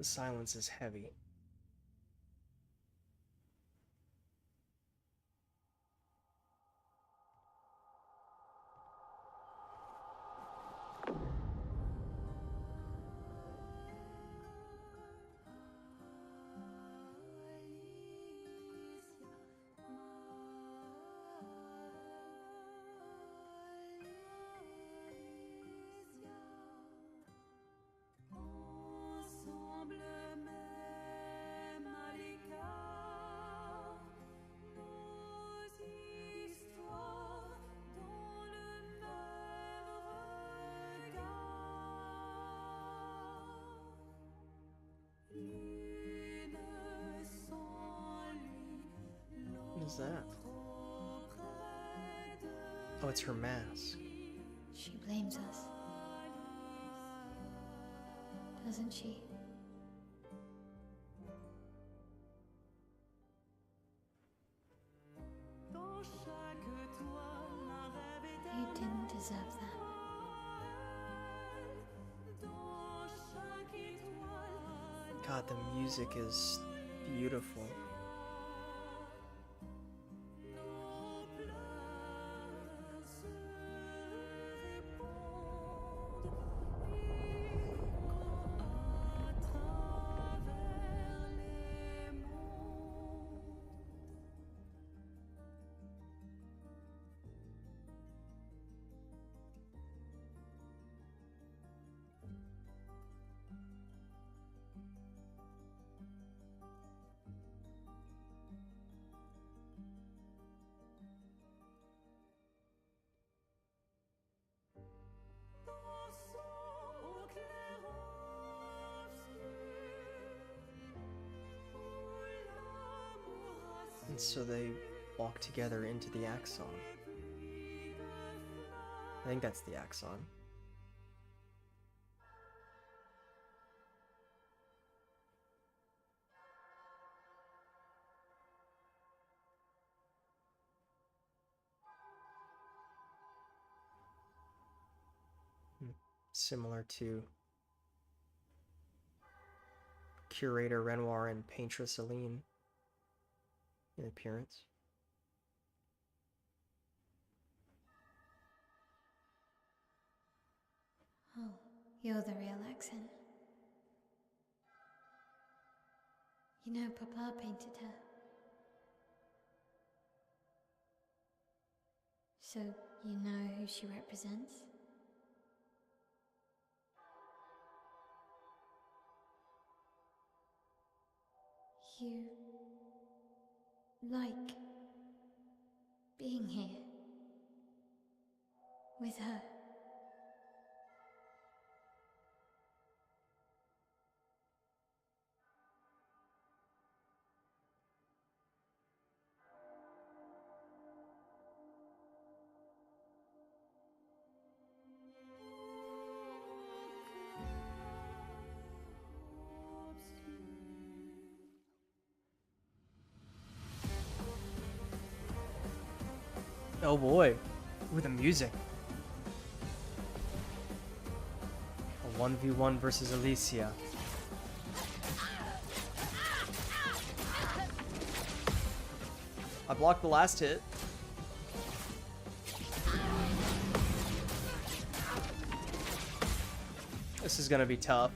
Speaker 1: The silence is heavy. What is that? Oh, it's her mask.
Speaker 4: She blames us. Doesn't she? You didn't deserve that.
Speaker 1: God, the music is beautiful. And so they walk together into the Axon. I think that's the Axon. Similar to Curator Renoir and Paintress Aline in appearance.
Speaker 4: Oh, you're the real accent. You know, Papa painted her. So, you know who she represents? You like being here with her.
Speaker 1: Oh boy, with the music. A 1v1 versus Alicia. I blocked the last hit. This is gonna be tough.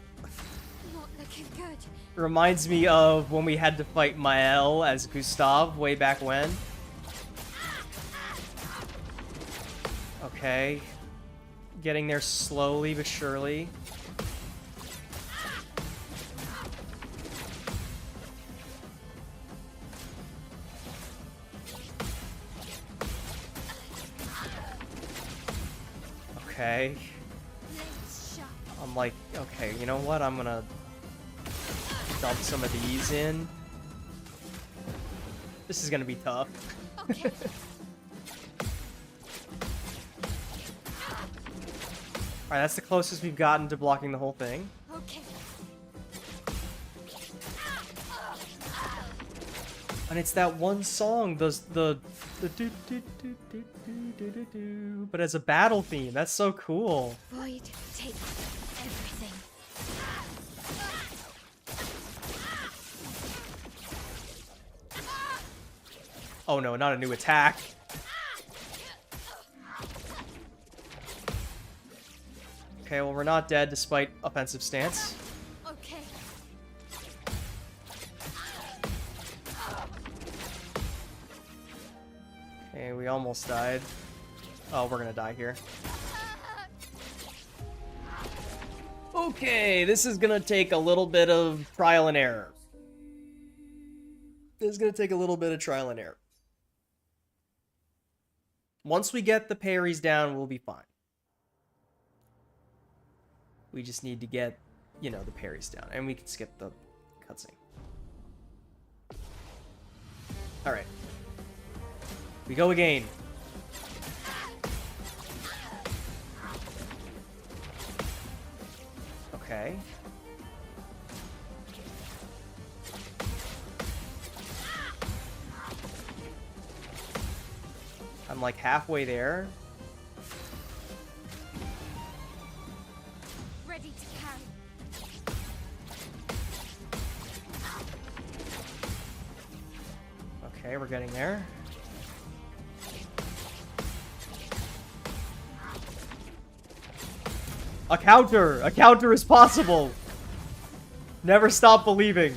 Speaker 4: Not looking good.
Speaker 1: Reminds me of when we had to fight Mael as Gustav way back when. Okay. Getting there slowly but surely. Okay. I'm like, okay, you know what? I'm gonna dump some of these in. This is gonna be tough.
Speaker 4: Okay.
Speaker 1: Alright, that's the closest we've gotten to blocking the whole thing.
Speaker 4: Okay.
Speaker 1: And it's that one song, the do do do do do do do do, but as a battle theme. That's so cool.
Speaker 4: Void, take everything.
Speaker 1: Oh no, not a new attack. Okay, well, we're not dead despite offensive stance.
Speaker 4: Okay.
Speaker 1: Okay, we almost died. Oh, we're gonna die here. Okay, this is gonna take a little bit of trial and error. This is gonna take a little bit of trial and error. Once we get the parries down, we'll be fine. We just need to get, you know, the parries down. And we can skip the cutscene. Alright. We go again. Okay. I'm like halfway there.
Speaker 4: Ready to carry.
Speaker 1: Okay, we're getting there. A counter! A counter is possible! Never stop believing.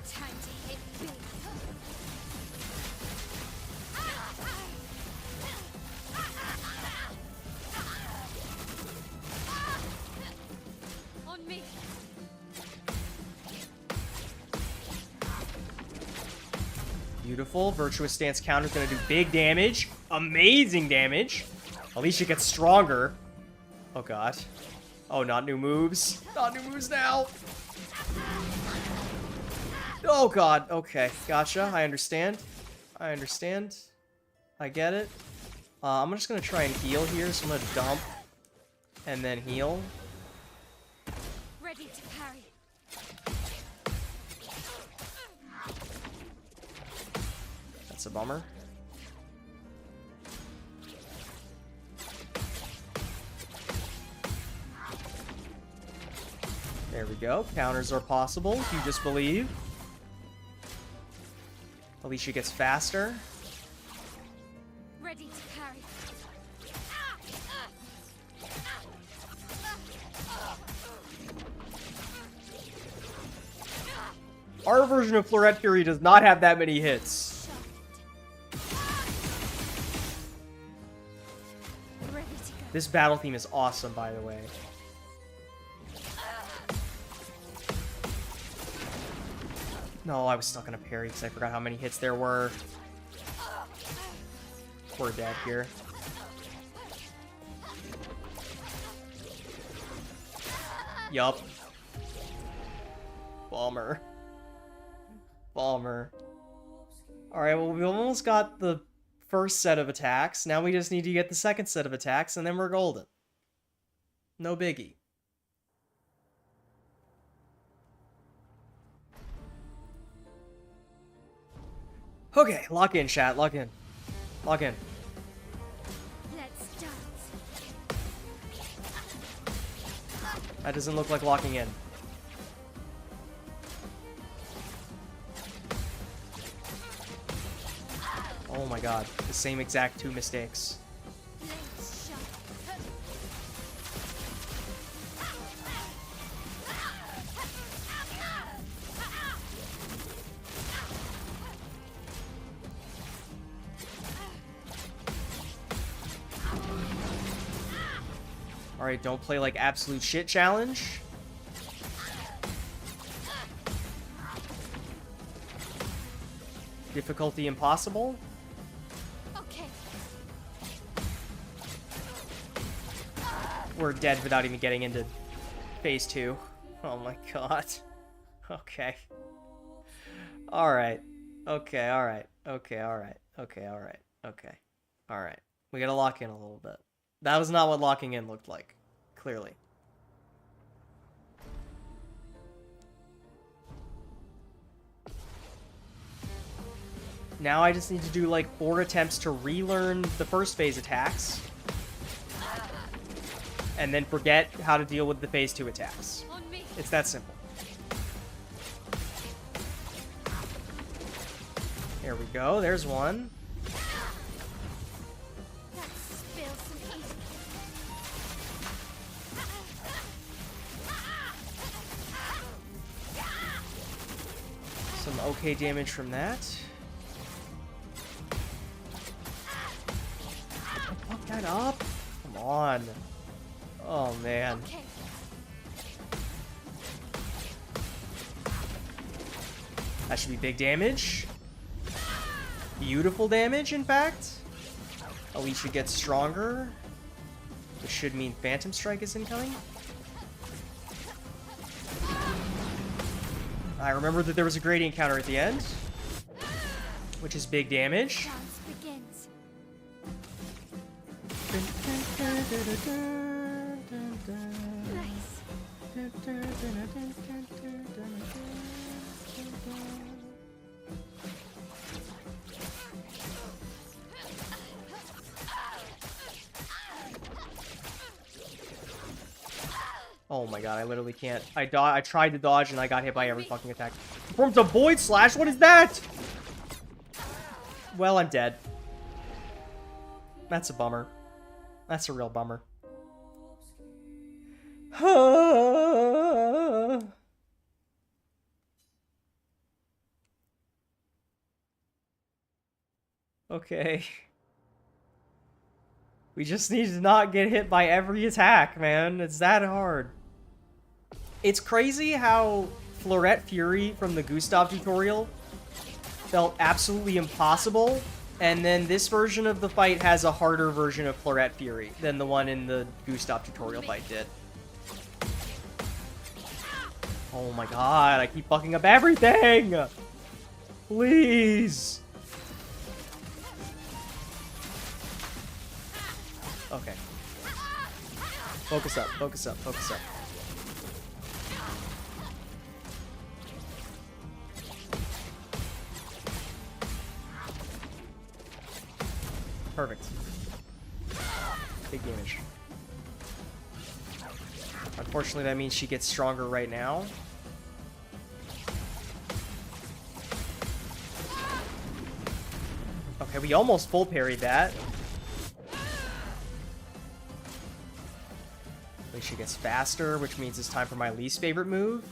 Speaker 4: Time to hit big. On me.
Speaker 1: Beautiful. Virtuous Stance counter is going to do big damage. Amazing damage. Alicia gets stronger. Oh, God. Oh, not new moves. Not new moves now. Oh, God. Okay. Gotcha. I understand. I understand. I get it. I'm just going to try and heal here. So I'm going to dump and then heal.
Speaker 4: Ready to carry.
Speaker 1: That's a bummer. There we go. Counters are possible if you just believe. Alicia gets faster.
Speaker 4: Ready to carry.
Speaker 1: Our version of Florette Fury does not have that many hits.
Speaker 4: Ready to go.
Speaker 1: This battle theme is awesome, by the way. No, I was stuck on a parry because I forgot how many hits there were. We're dead here. Yup. Bummer. Bummer. Alright, well, we almost got the first set of attacks. Now we just need to get the second set of attacks, and then we're golden. No biggie. Okay, lock in, chat. Lock in. Lock in.
Speaker 4: Let's dance.
Speaker 1: That doesn't look like locking in. Oh my god, the same exact two mistakes.
Speaker 4: Let's shut.
Speaker 1: Alright, don't play like absolute shit challenge. Difficulty impossible.
Speaker 4: Okay.
Speaker 1: We're dead without even getting into phase 2. Oh my god. Okay. Alright. Okay, alright. Okay, alright. Okay, alright. Okay. Alright. We gotta lock in a little bit. That was not what locking in looked like. Clearly. Now I just need to do like 4 attempts to relearn the first phase attacks. And then forget how to deal with the phase 2 attacks.
Speaker 4: On me.
Speaker 1: It's that simple. There we go. There's one. Some okay damage from that. Fuck that up. Come on. Oh man. That should be big damage. Beautiful damage, in fact. Alicia gets stronger, which should mean Phantom Strike is incoming. I remember that there was a gradient counter at the end, which is big damage. Oh my god, I literally can't. I tried to dodge and I got hit by every fucking attack. Performs a Void Slash? What is that? Well, I'm dead. That's a bummer. That's a real bummer. Okay. We just need to not get hit by every attack, man. It's that hard. It's crazy how Florette Fury from the Gustav tutorial felt absolutely impossible, and then this version of the fight has a harder version of Florette Fury than the one in the Gustav tutorial fight did. Oh my god, I keep fucking up everything! Please! Okay. Focus up, focus up, focus up. Perfect. Big damage. Unfortunately, that means she gets stronger right now. Okay, we almost full parried that. At least she gets faster, which means it's time for my least favorite move.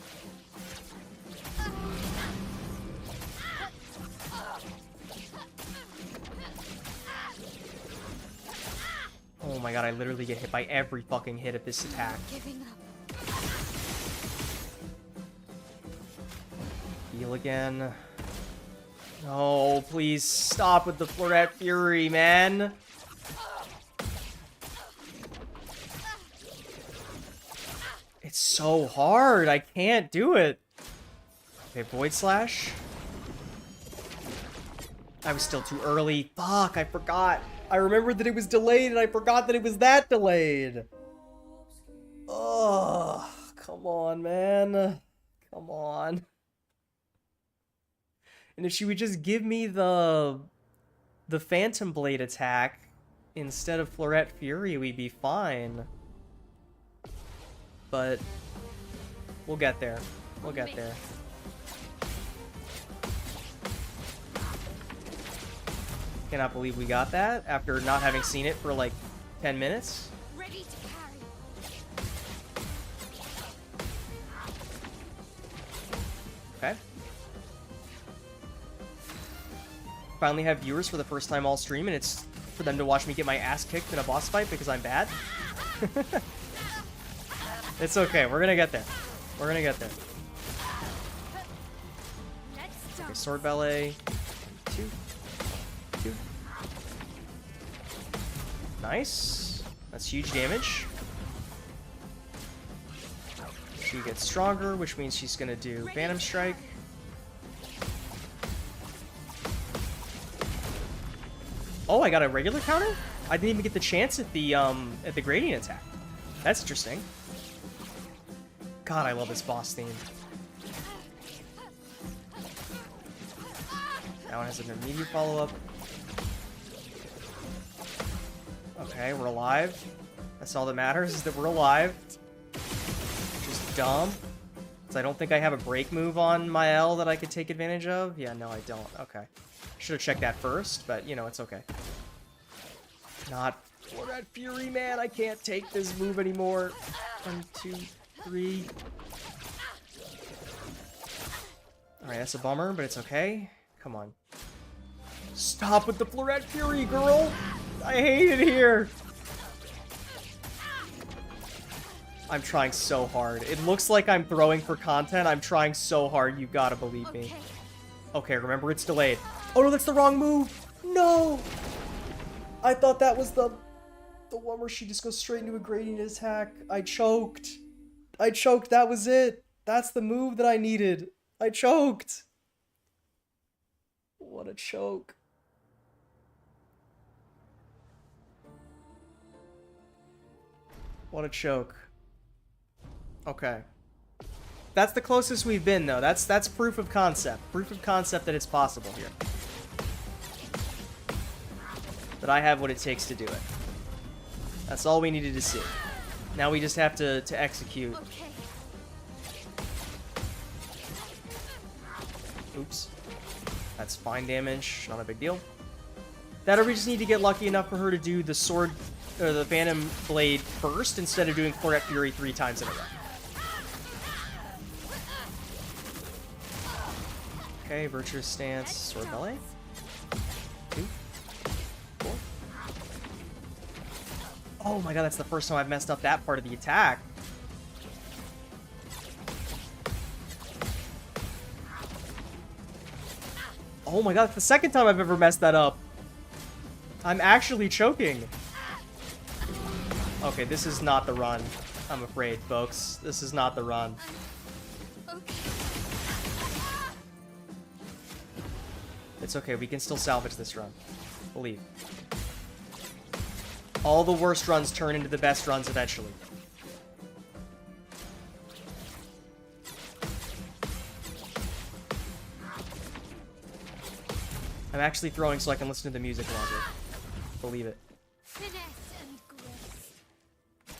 Speaker 1: Oh my god, I literally get hit by every fucking hit of this attack. Heal again. No, please stop with the Florette Fury, man. It's so hard. I can't do it. Okay, Void Slash. I was still too early. Fuck, I forgot. I remembered that it was delayed, and I forgot that it was that delayed. Oh, come on, man. Come on. And if she would just give me the Phantom Blade attack instead of Florette Fury, we'd be fine. But we'll get there. We'll get there. Cannot believe we got that after not having seen it for like 10 minutes.
Speaker 4: Ready to carry.
Speaker 1: Okay. Finally have viewers for the first time all stream, and it's for them to watch me get my ass kicked in a boss fight because I'm bad. It's okay. We're gonna get there. We're gonna get there. Okay, Sword Ballet. 2. Nice. That's huge damage. She gets stronger, which means she's gonna do Phantom Strike. Oh, I got a regular counter? I didn't even get the chance at the gradient attack. That's interesting. God, I love this boss theme. That one has an immediate follow-up. Okay, we're alive. That's all that matters, is that we're alive. Which is dumb. Because I don't think I have a break move on my L that I could take advantage of. Yeah, no, I don't. Okay. Should have checked that first, but, you know, it's okay. Not for that Fury, man. I can't take this move anymore. 1, 2, 3. Alright, that's a bummer, but it's okay. Come on. Stop with the Florette Fury, girl! I hate it here! I'm trying so hard. It looks like I'm throwing for content. I'm trying so hard, you gotta believe me. Okay, remember, it's delayed. Oh no, that's the wrong move! No! I thought that was the one where she just goes straight into a gradient attack. I choked. I choked, that was it. That's the move that I needed. I choked. What a choke. What a choke. Okay. That's the closest we've been, though. That's proof of concept. Proof of concept that it's possible here. That I have what it takes to do it. That's all we needed to see. Now we just have to execute. Oops. That's fine damage. Not a big deal. That, or we just need to get lucky enough for her to do the sword, or the Phantom Blade first, instead of doing Florette Fury 3 times in a row. Okay, Virtuous Stance, Sword Melee. 2, 4. Oh my god, that's the first time I've messed up that part of the attack. Oh my god, that's the second time I've ever messed that up. I'm actually choking. Okay, this is not the run, I'm afraid, folks. This is not the run. It's okay, we can still salvage this run. Believe. All the worst runs turn into the best runs eventually. I'm actually throwing so I can listen to the music longer. Believe it.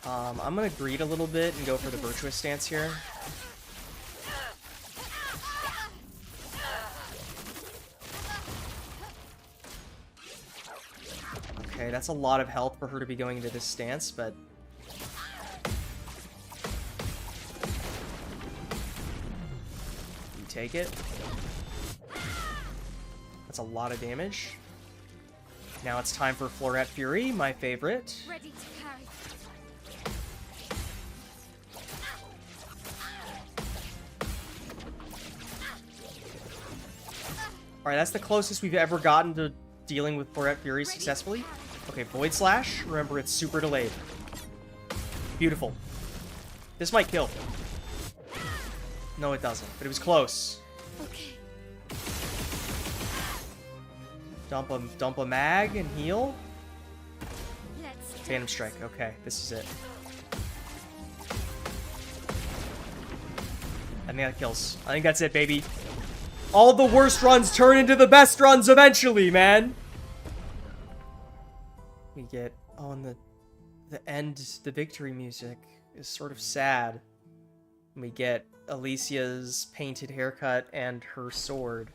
Speaker 1: I'm gonna greed a little bit and go for the Virtuous Stance here. Okay, that's a lot of health for her to be going into this stance, but... you take it. That's a lot of damage. Now it's time for Florette Fury, my favorite.
Speaker 4: Ready to carry.
Speaker 1: Alright, that's the closest we've ever gotten to dealing with Florette Fury successfully. Okay, Void Slash. Remember, it's super delayed. Beautiful. This might kill. No, it doesn't, but it was close.
Speaker 4: Okay.
Speaker 1: Dump a mag and heal.
Speaker 4: Let's
Speaker 1: Phantom Strike. Okay, this is it. I think that kills. I think that's it, baby. All the worst runs turn into the best runs eventually, man. We get... oh, and the end, the victory music is sort of sad. We get Alicia's painted haircut and her sword.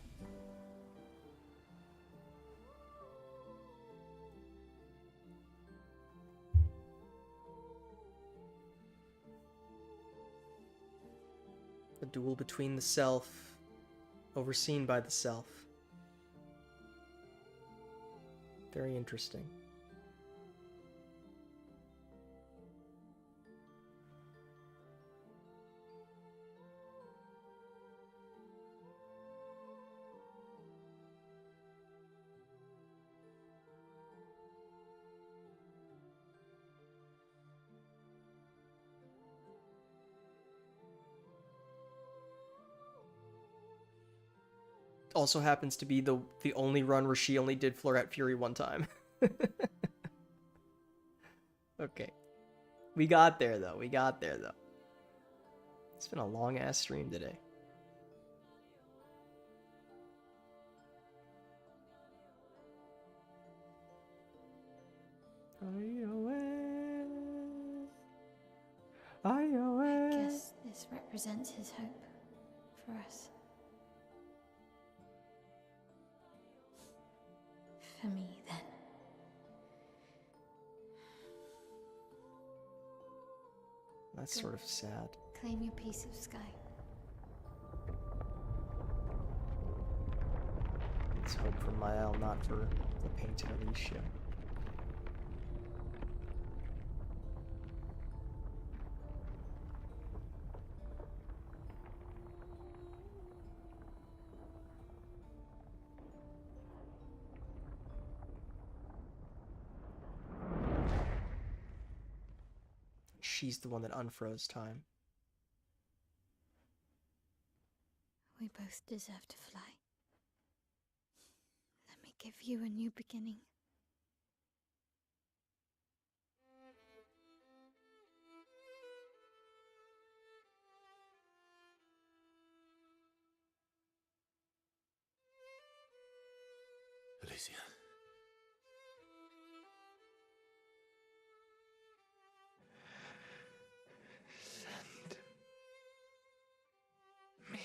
Speaker 1: The duel between the self, overseen by the self. Very interesting. Also happens to be the only run where she only did Florette Fury one time. Okay. We got there, though. We got there, though. It's been a long-ass stream today.
Speaker 4: I guess this represents represents his hope for us. For me, then.
Speaker 1: That's sort of sad.
Speaker 4: Claim your piece of sky.
Speaker 1: Let's hope for Mael, not for the painted Alicia. She's the one that unfroze time.
Speaker 4: We both deserve to fly. Let me give you a new beginning.
Speaker 6: Alicia.
Speaker 3: Send me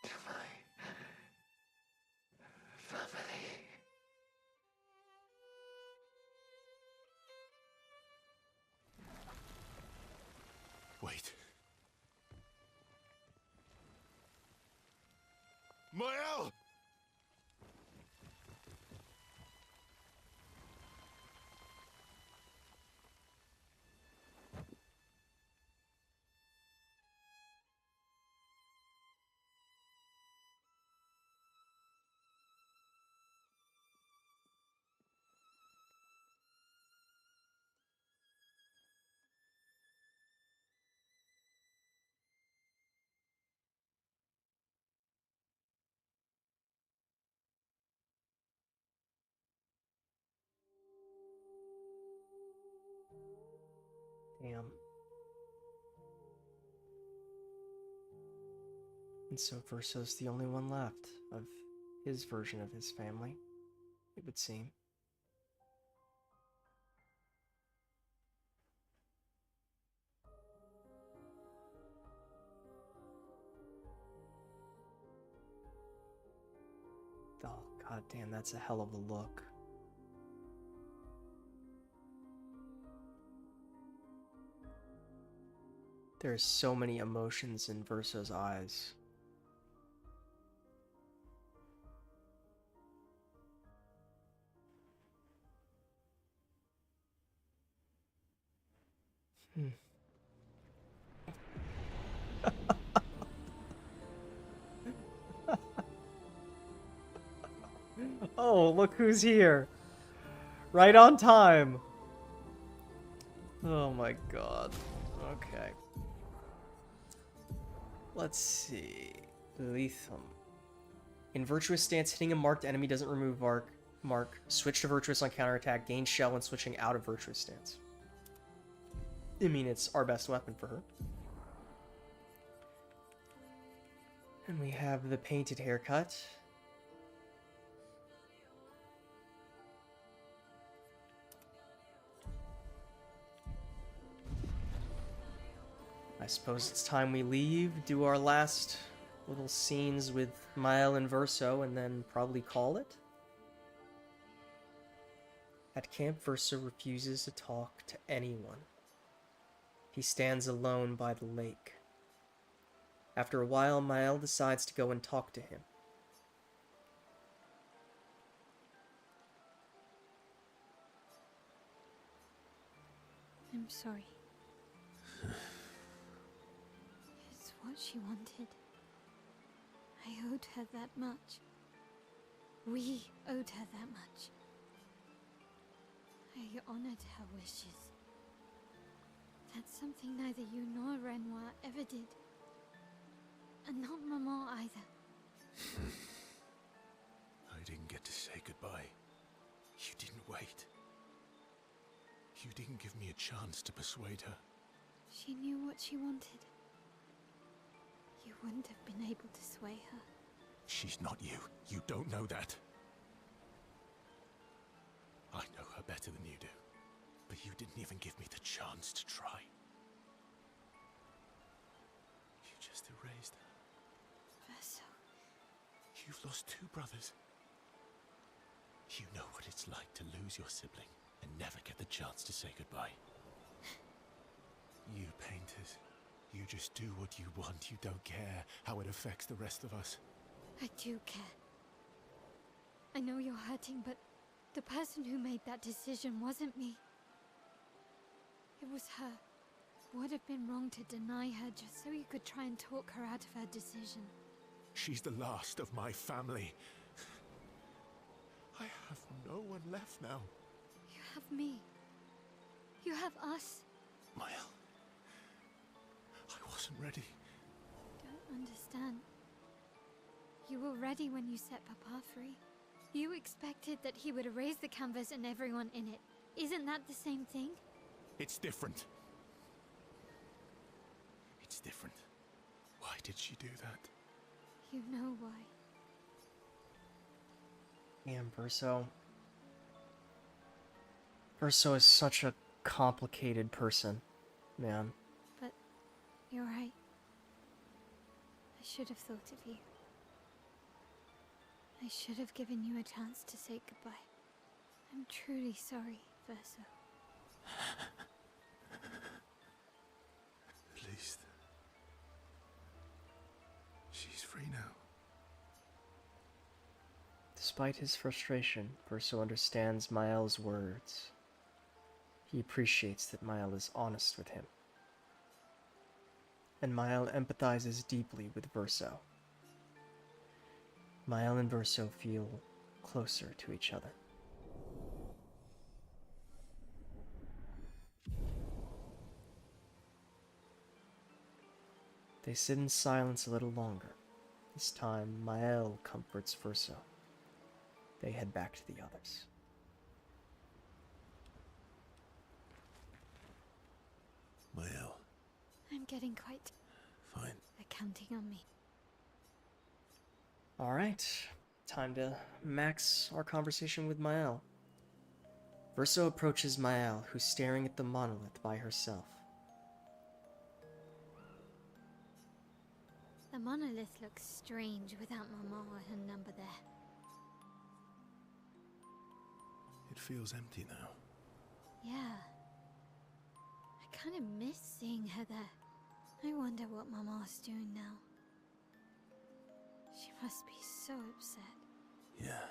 Speaker 3: to my family.
Speaker 6: Wait. Mael!
Speaker 1: Damn. And so Verso's the only one left of his version of his family, it would seem. Oh, god damn, that's a hell of a look. There's so many emotions in Verso's eyes. Oh, look who's here. Right on time. Oh my god. Okay. Let's see. Lethum. In Virtuous Stance, hitting a marked enemy doesn't remove mark. Switch to Virtuous on counterattack. Gain shell when switching out of Virtuous Stance. I mean, it's our best weapon for her. And we have the painted haircut. I suppose it's time we leave, do our last little scenes with Mael and Verso, and then probably call it. At camp, Verso refuses to talk to anyone. He stands alone by the lake. After a while, Mael decides to go and talk to him.
Speaker 4: I'm sorry. It's what she wanted. I owed her that much. We owed her that much. I honored her wishes. That's something neither you nor Renoir ever did. And not Maman either.
Speaker 6: I didn't get to say goodbye. You didn't wait. You didn't give me a chance to persuade her.
Speaker 4: She knew what she wanted. You wouldn't have been able to sway her.
Speaker 6: She's not you. You don't know that. I know her better than you do. But you didn't even give me the chance to try. You just erased her.
Speaker 4: Verso.
Speaker 6: You've lost 2 brothers. You know what it's like to lose your sibling and never get the chance to say goodbye. You painters, you just do what you want. You don't care how it affects the rest of us.
Speaker 4: I do care. I know you're hurting, but the person who made that decision wasn't me. It was her. Would have been wrong to deny her just so you could try and talk her out of her decision.
Speaker 6: She's the last of my family. I have no one left now.
Speaker 4: You have me. You have us.
Speaker 6: Mael, I wasn't ready.
Speaker 4: Don't understand. You were ready when you set Papa free. You expected that he would erase the canvas and everyone in it. Isn't that the same thing?
Speaker 6: It's different. It's different. Why did she do that?
Speaker 4: You know why.
Speaker 1: Damn, Verso. Verso is such a complicated person, man.
Speaker 4: But you're right. I should have thought of you. I should have given you a chance to say goodbye. I'm truly sorry, Verso.
Speaker 6: Please. She's free now.
Speaker 1: Despite his frustration, Verso understands Mael's words. He appreciates that Mael is honest with him. And Mael empathizes deeply with Verso. Mael and Verso feel closer to each other. They sit in silence a little longer. This time, Mael comforts Verso. They head back to the others.
Speaker 6: Mael.
Speaker 4: I'm getting quite...
Speaker 6: Fine.
Speaker 4: They're counting on me.
Speaker 1: Alright, time to max our conversation with Mael. Verso approaches Mael, who's staring at the monolith by herself.
Speaker 4: The monolith looks strange without Mama or her number there.
Speaker 6: It feels empty now.
Speaker 4: Yeah. I kind of miss seeing her there. I wonder what Mama's doing now. She must be so upset.
Speaker 6: Yeah.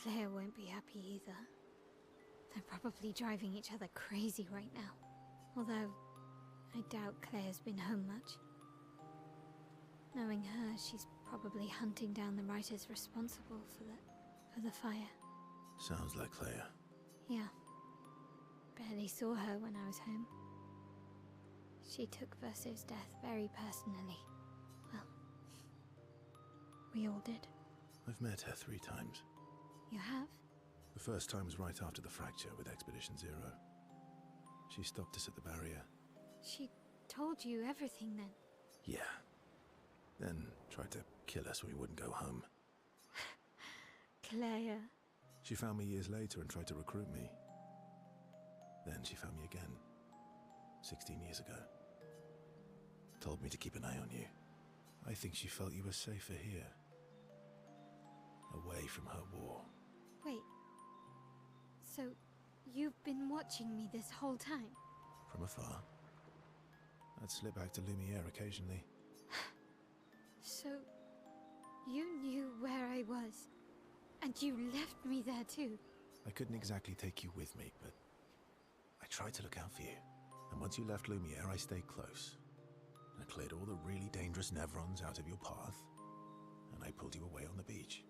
Speaker 4: Claire won't be happy either. They're probably driving each other crazy right now. Although, I doubt Claire's been home much. Knowing her, she's probably hunting down the writers responsible for the fire.
Speaker 6: Sounds like Claire.
Speaker 4: Yeah. Barely saw her when I was home. She took Verso's death very personally. Well, we all did.
Speaker 6: I've met her 3 times.
Speaker 4: You have?
Speaker 6: The first time was right after the fracture with Expedition Zero. She stopped us at the barrier.
Speaker 4: She told you everything then?
Speaker 6: Yeah. Then tried to kill us when we wouldn't go home.
Speaker 4: Claire.
Speaker 6: She found me years later and tried to recruit me. Then she found me again, 16 years ago. Told me to keep an eye on you. I think she felt you were safer here. Away from her war.
Speaker 4: Wait. So, you've been watching me this whole time?
Speaker 6: From afar. I'd slip back to Lumiere occasionally.
Speaker 4: So, you knew where I was, and you left me there too?
Speaker 6: I couldn't exactly take you with me, but I tried to look out for you. And once you left Lumiere, I stayed close. I cleared all the really dangerous Nevrons out of your path, and I pulled you away on the beach.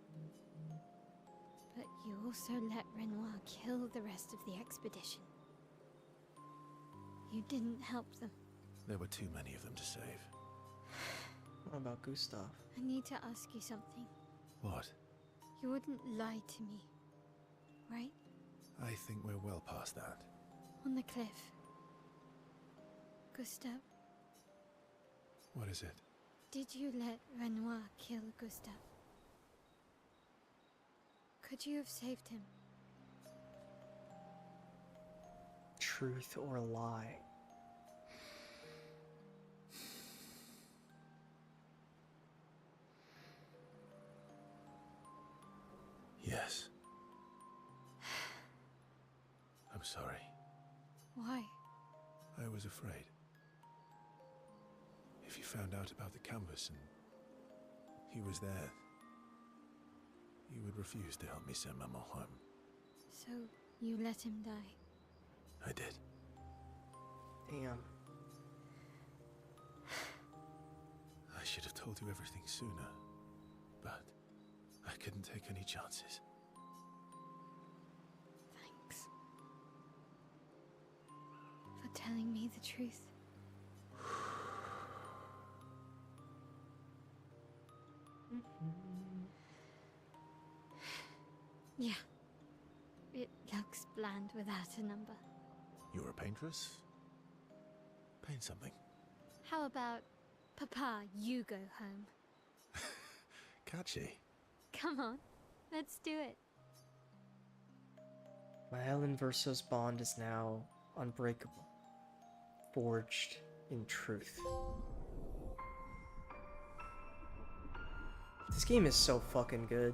Speaker 4: But you also let Renoir kill the rest of the expedition. You didn't help them.
Speaker 6: There were too many of them to save.
Speaker 1: What about Gustav?
Speaker 4: I need to ask you something.
Speaker 6: What?
Speaker 4: You wouldn't lie to me, right?
Speaker 6: I think we're well past that.
Speaker 4: On the cliff. Gustav,
Speaker 6: What is it?
Speaker 4: did you let Renoir kill Gustav? Could you have saved him?
Speaker 1: truth or lie?
Speaker 6: Yes. I'm sorry.
Speaker 4: Why?
Speaker 6: I was afraid. If you found out about the canvas and he was there, you would refuse to help me send Mama home.
Speaker 4: So you let him die?
Speaker 6: I did.
Speaker 1: Damn.
Speaker 6: I should have told you everything sooner, but I couldn't take any chances.
Speaker 4: Thanks. For telling me the truth. Yeah. It looks bland without a number.
Speaker 6: You're a paintress? Paint something.
Speaker 4: How about, Papa, you go home?
Speaker 6: Catchy.
Speaker 4: Come on, let's do it.
Speaker 1: Mael and Verso's bond is now unbreakable, forged in truth. This game is so fucking good.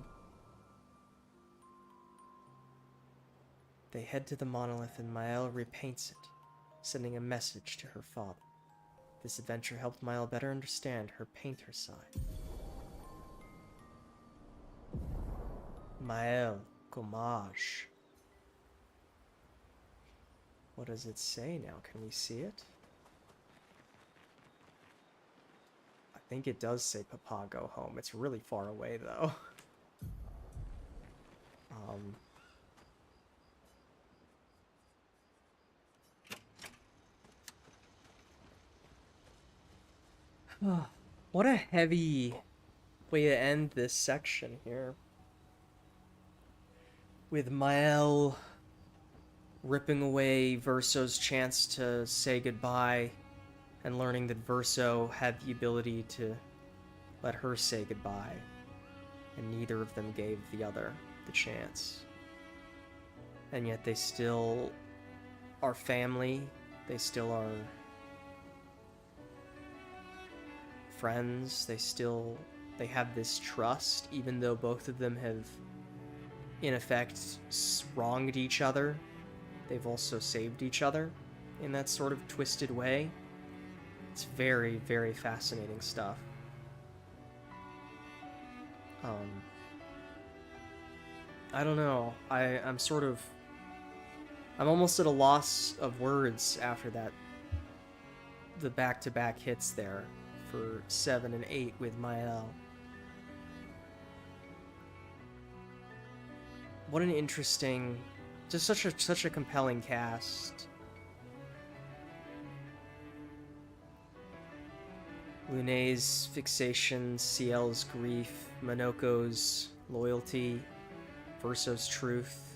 Speaker 1: They head to the monolith and Mael repaints it, sending a message to her father. This adventure helped Mael better understand her painter side. Mael Gommage. What does it say now? Can we see it? I think it does say Papa go home. It's really far away though. What a heavy way to end this section here. With Mael ripping away Verso's chance to say goodbye and learning that Verso had the ability to let her say goodbye, and neither of them gave the other the chance. And yet they still are family, they still are friends, they have this trust, even though both of them have in effect wronged each other. They've also saved each other in that sort of twisted way. It's very, very fascinating stuff. I don't know. I'm almost at a loss of words after that. The back-to-back hits there for 7 and 8 with Mael. What an interesting, just such a compelling cast. Lune's fixation, Ciel's grief, Minoko's loyalty, Verso's truth.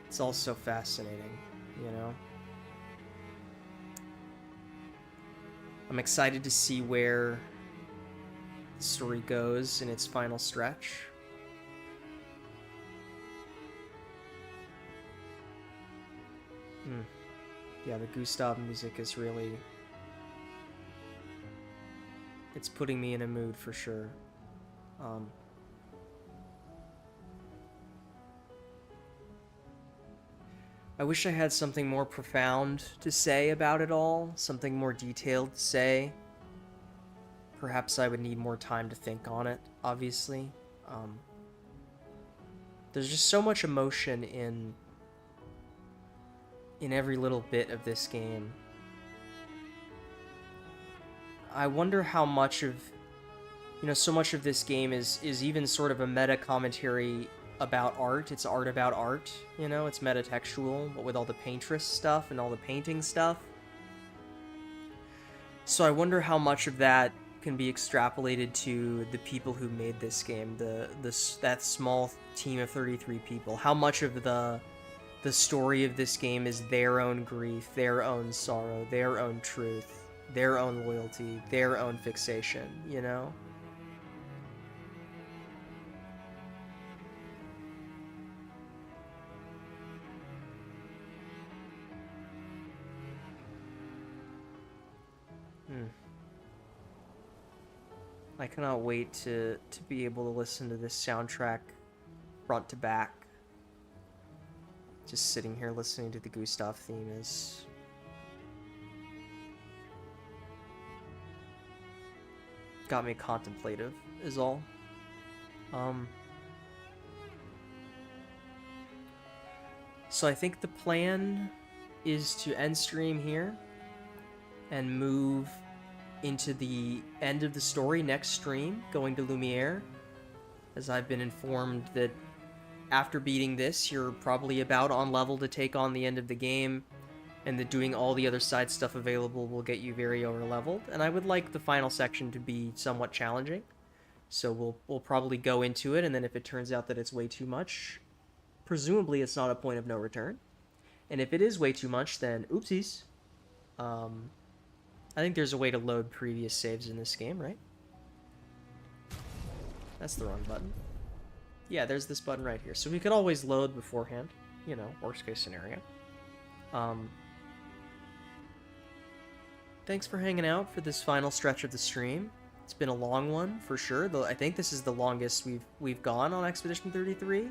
Speaker 1: It's all so fascinating, you know? I'm excited to see where the story goes in its final stretch. Yeah, the Gustav music is really... it's putting me in a mood for sure. I wish I had something more profound to say about it all, something more detailed to say. Perhaps I would need more time to think on it, obviously. There's just so much emotion in every little bit of this game. I wonder how much of, so much of this game is even sort of a meta commentary about art. It's art about art, it's metatextual, but with all the paintress stuff and all the painting stuff. So I wonder how much of that can be extrapolated to the people who made this game, that small team of 33 people. How much of the story of this game is their own grief, their own sorrow, their own truth, their own loyalty, their own fixation, I cannot wait to be able to listen to this soundtrack front to back. Just sitting here listening to the Gustav theme is... got me contemplative, is all. So I think the plan is to end stream here and move into the end of the story next stream, going to Lumiere, as I've been informed that after beating this, you're probably about on level to take on the end of the game, and that doing all the other side stuff available will get you very over-leveled, and I would like the final section to be somewhat challenging, so we'll probably go into it, and then if it turns out that it's way too much, presumably it's not a point of no return, and if it is way too much, then oopsies. I think there's a way to load previous saves in this game, right? That's the wrong button. Yeah, there's this button right here. So we could always load beforehand. You know, worst case scenario. Thanks for hanging out for this final stretch of the stream. It's been a long one, for sure. Though I think this is the longest we've gone on Expedition 33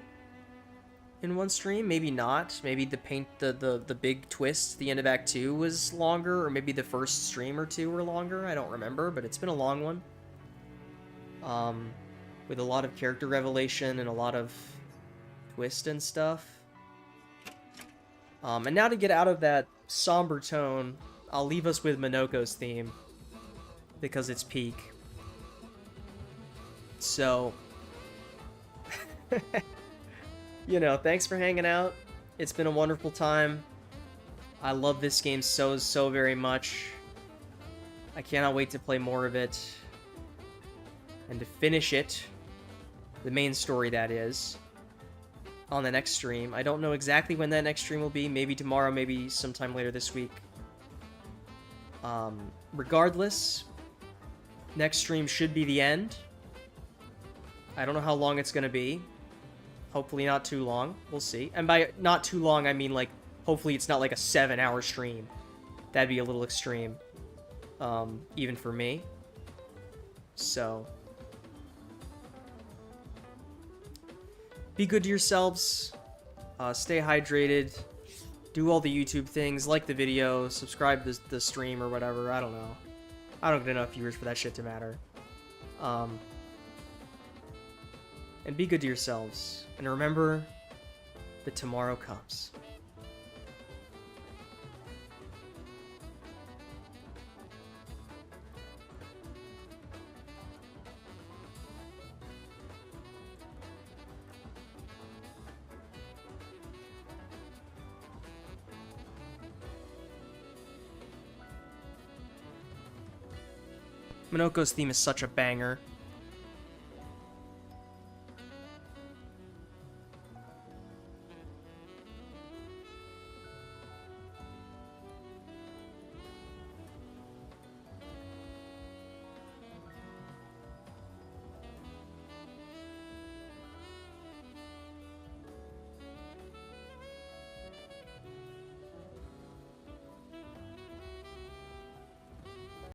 Speaker 1: in one stream. Maybe not. Maybe the big twist, the end of Act 2 was longer, or maybe the first stream or two were longer. I don't remember, but it's been a long one. With a lot of character revelation and a lot of twist and stuff. And now to get out of that somber tone, I'll leave us with Minoko's theme, because it's peak. So, you know, thanks for hanging out. It's been a wonderful time. I love this game so very much. I cannot wait to play more of it. And to finish it, the main story that is, on the next stream. I don't know exactly when that next stream will be. Maybe tomorrow, maybe sometime later this week. Regardless, next stream should be the end. I don't know how long it's going to be. Hopefully not too long. We'll see. And by not too long, I mean, like, hopefully it's not like a 7-hour stream. That'd be a little extreme. Even for me. So, be good to yourselves. Stay hydrated. Do all the YouTube things. Like the video. Subscribe to the stream or whatever. I don't know. I don't get enough viewers for that shit to matter. And be good to yourselves. And remember that tomorrow comes. Minoko's theme is such a banger.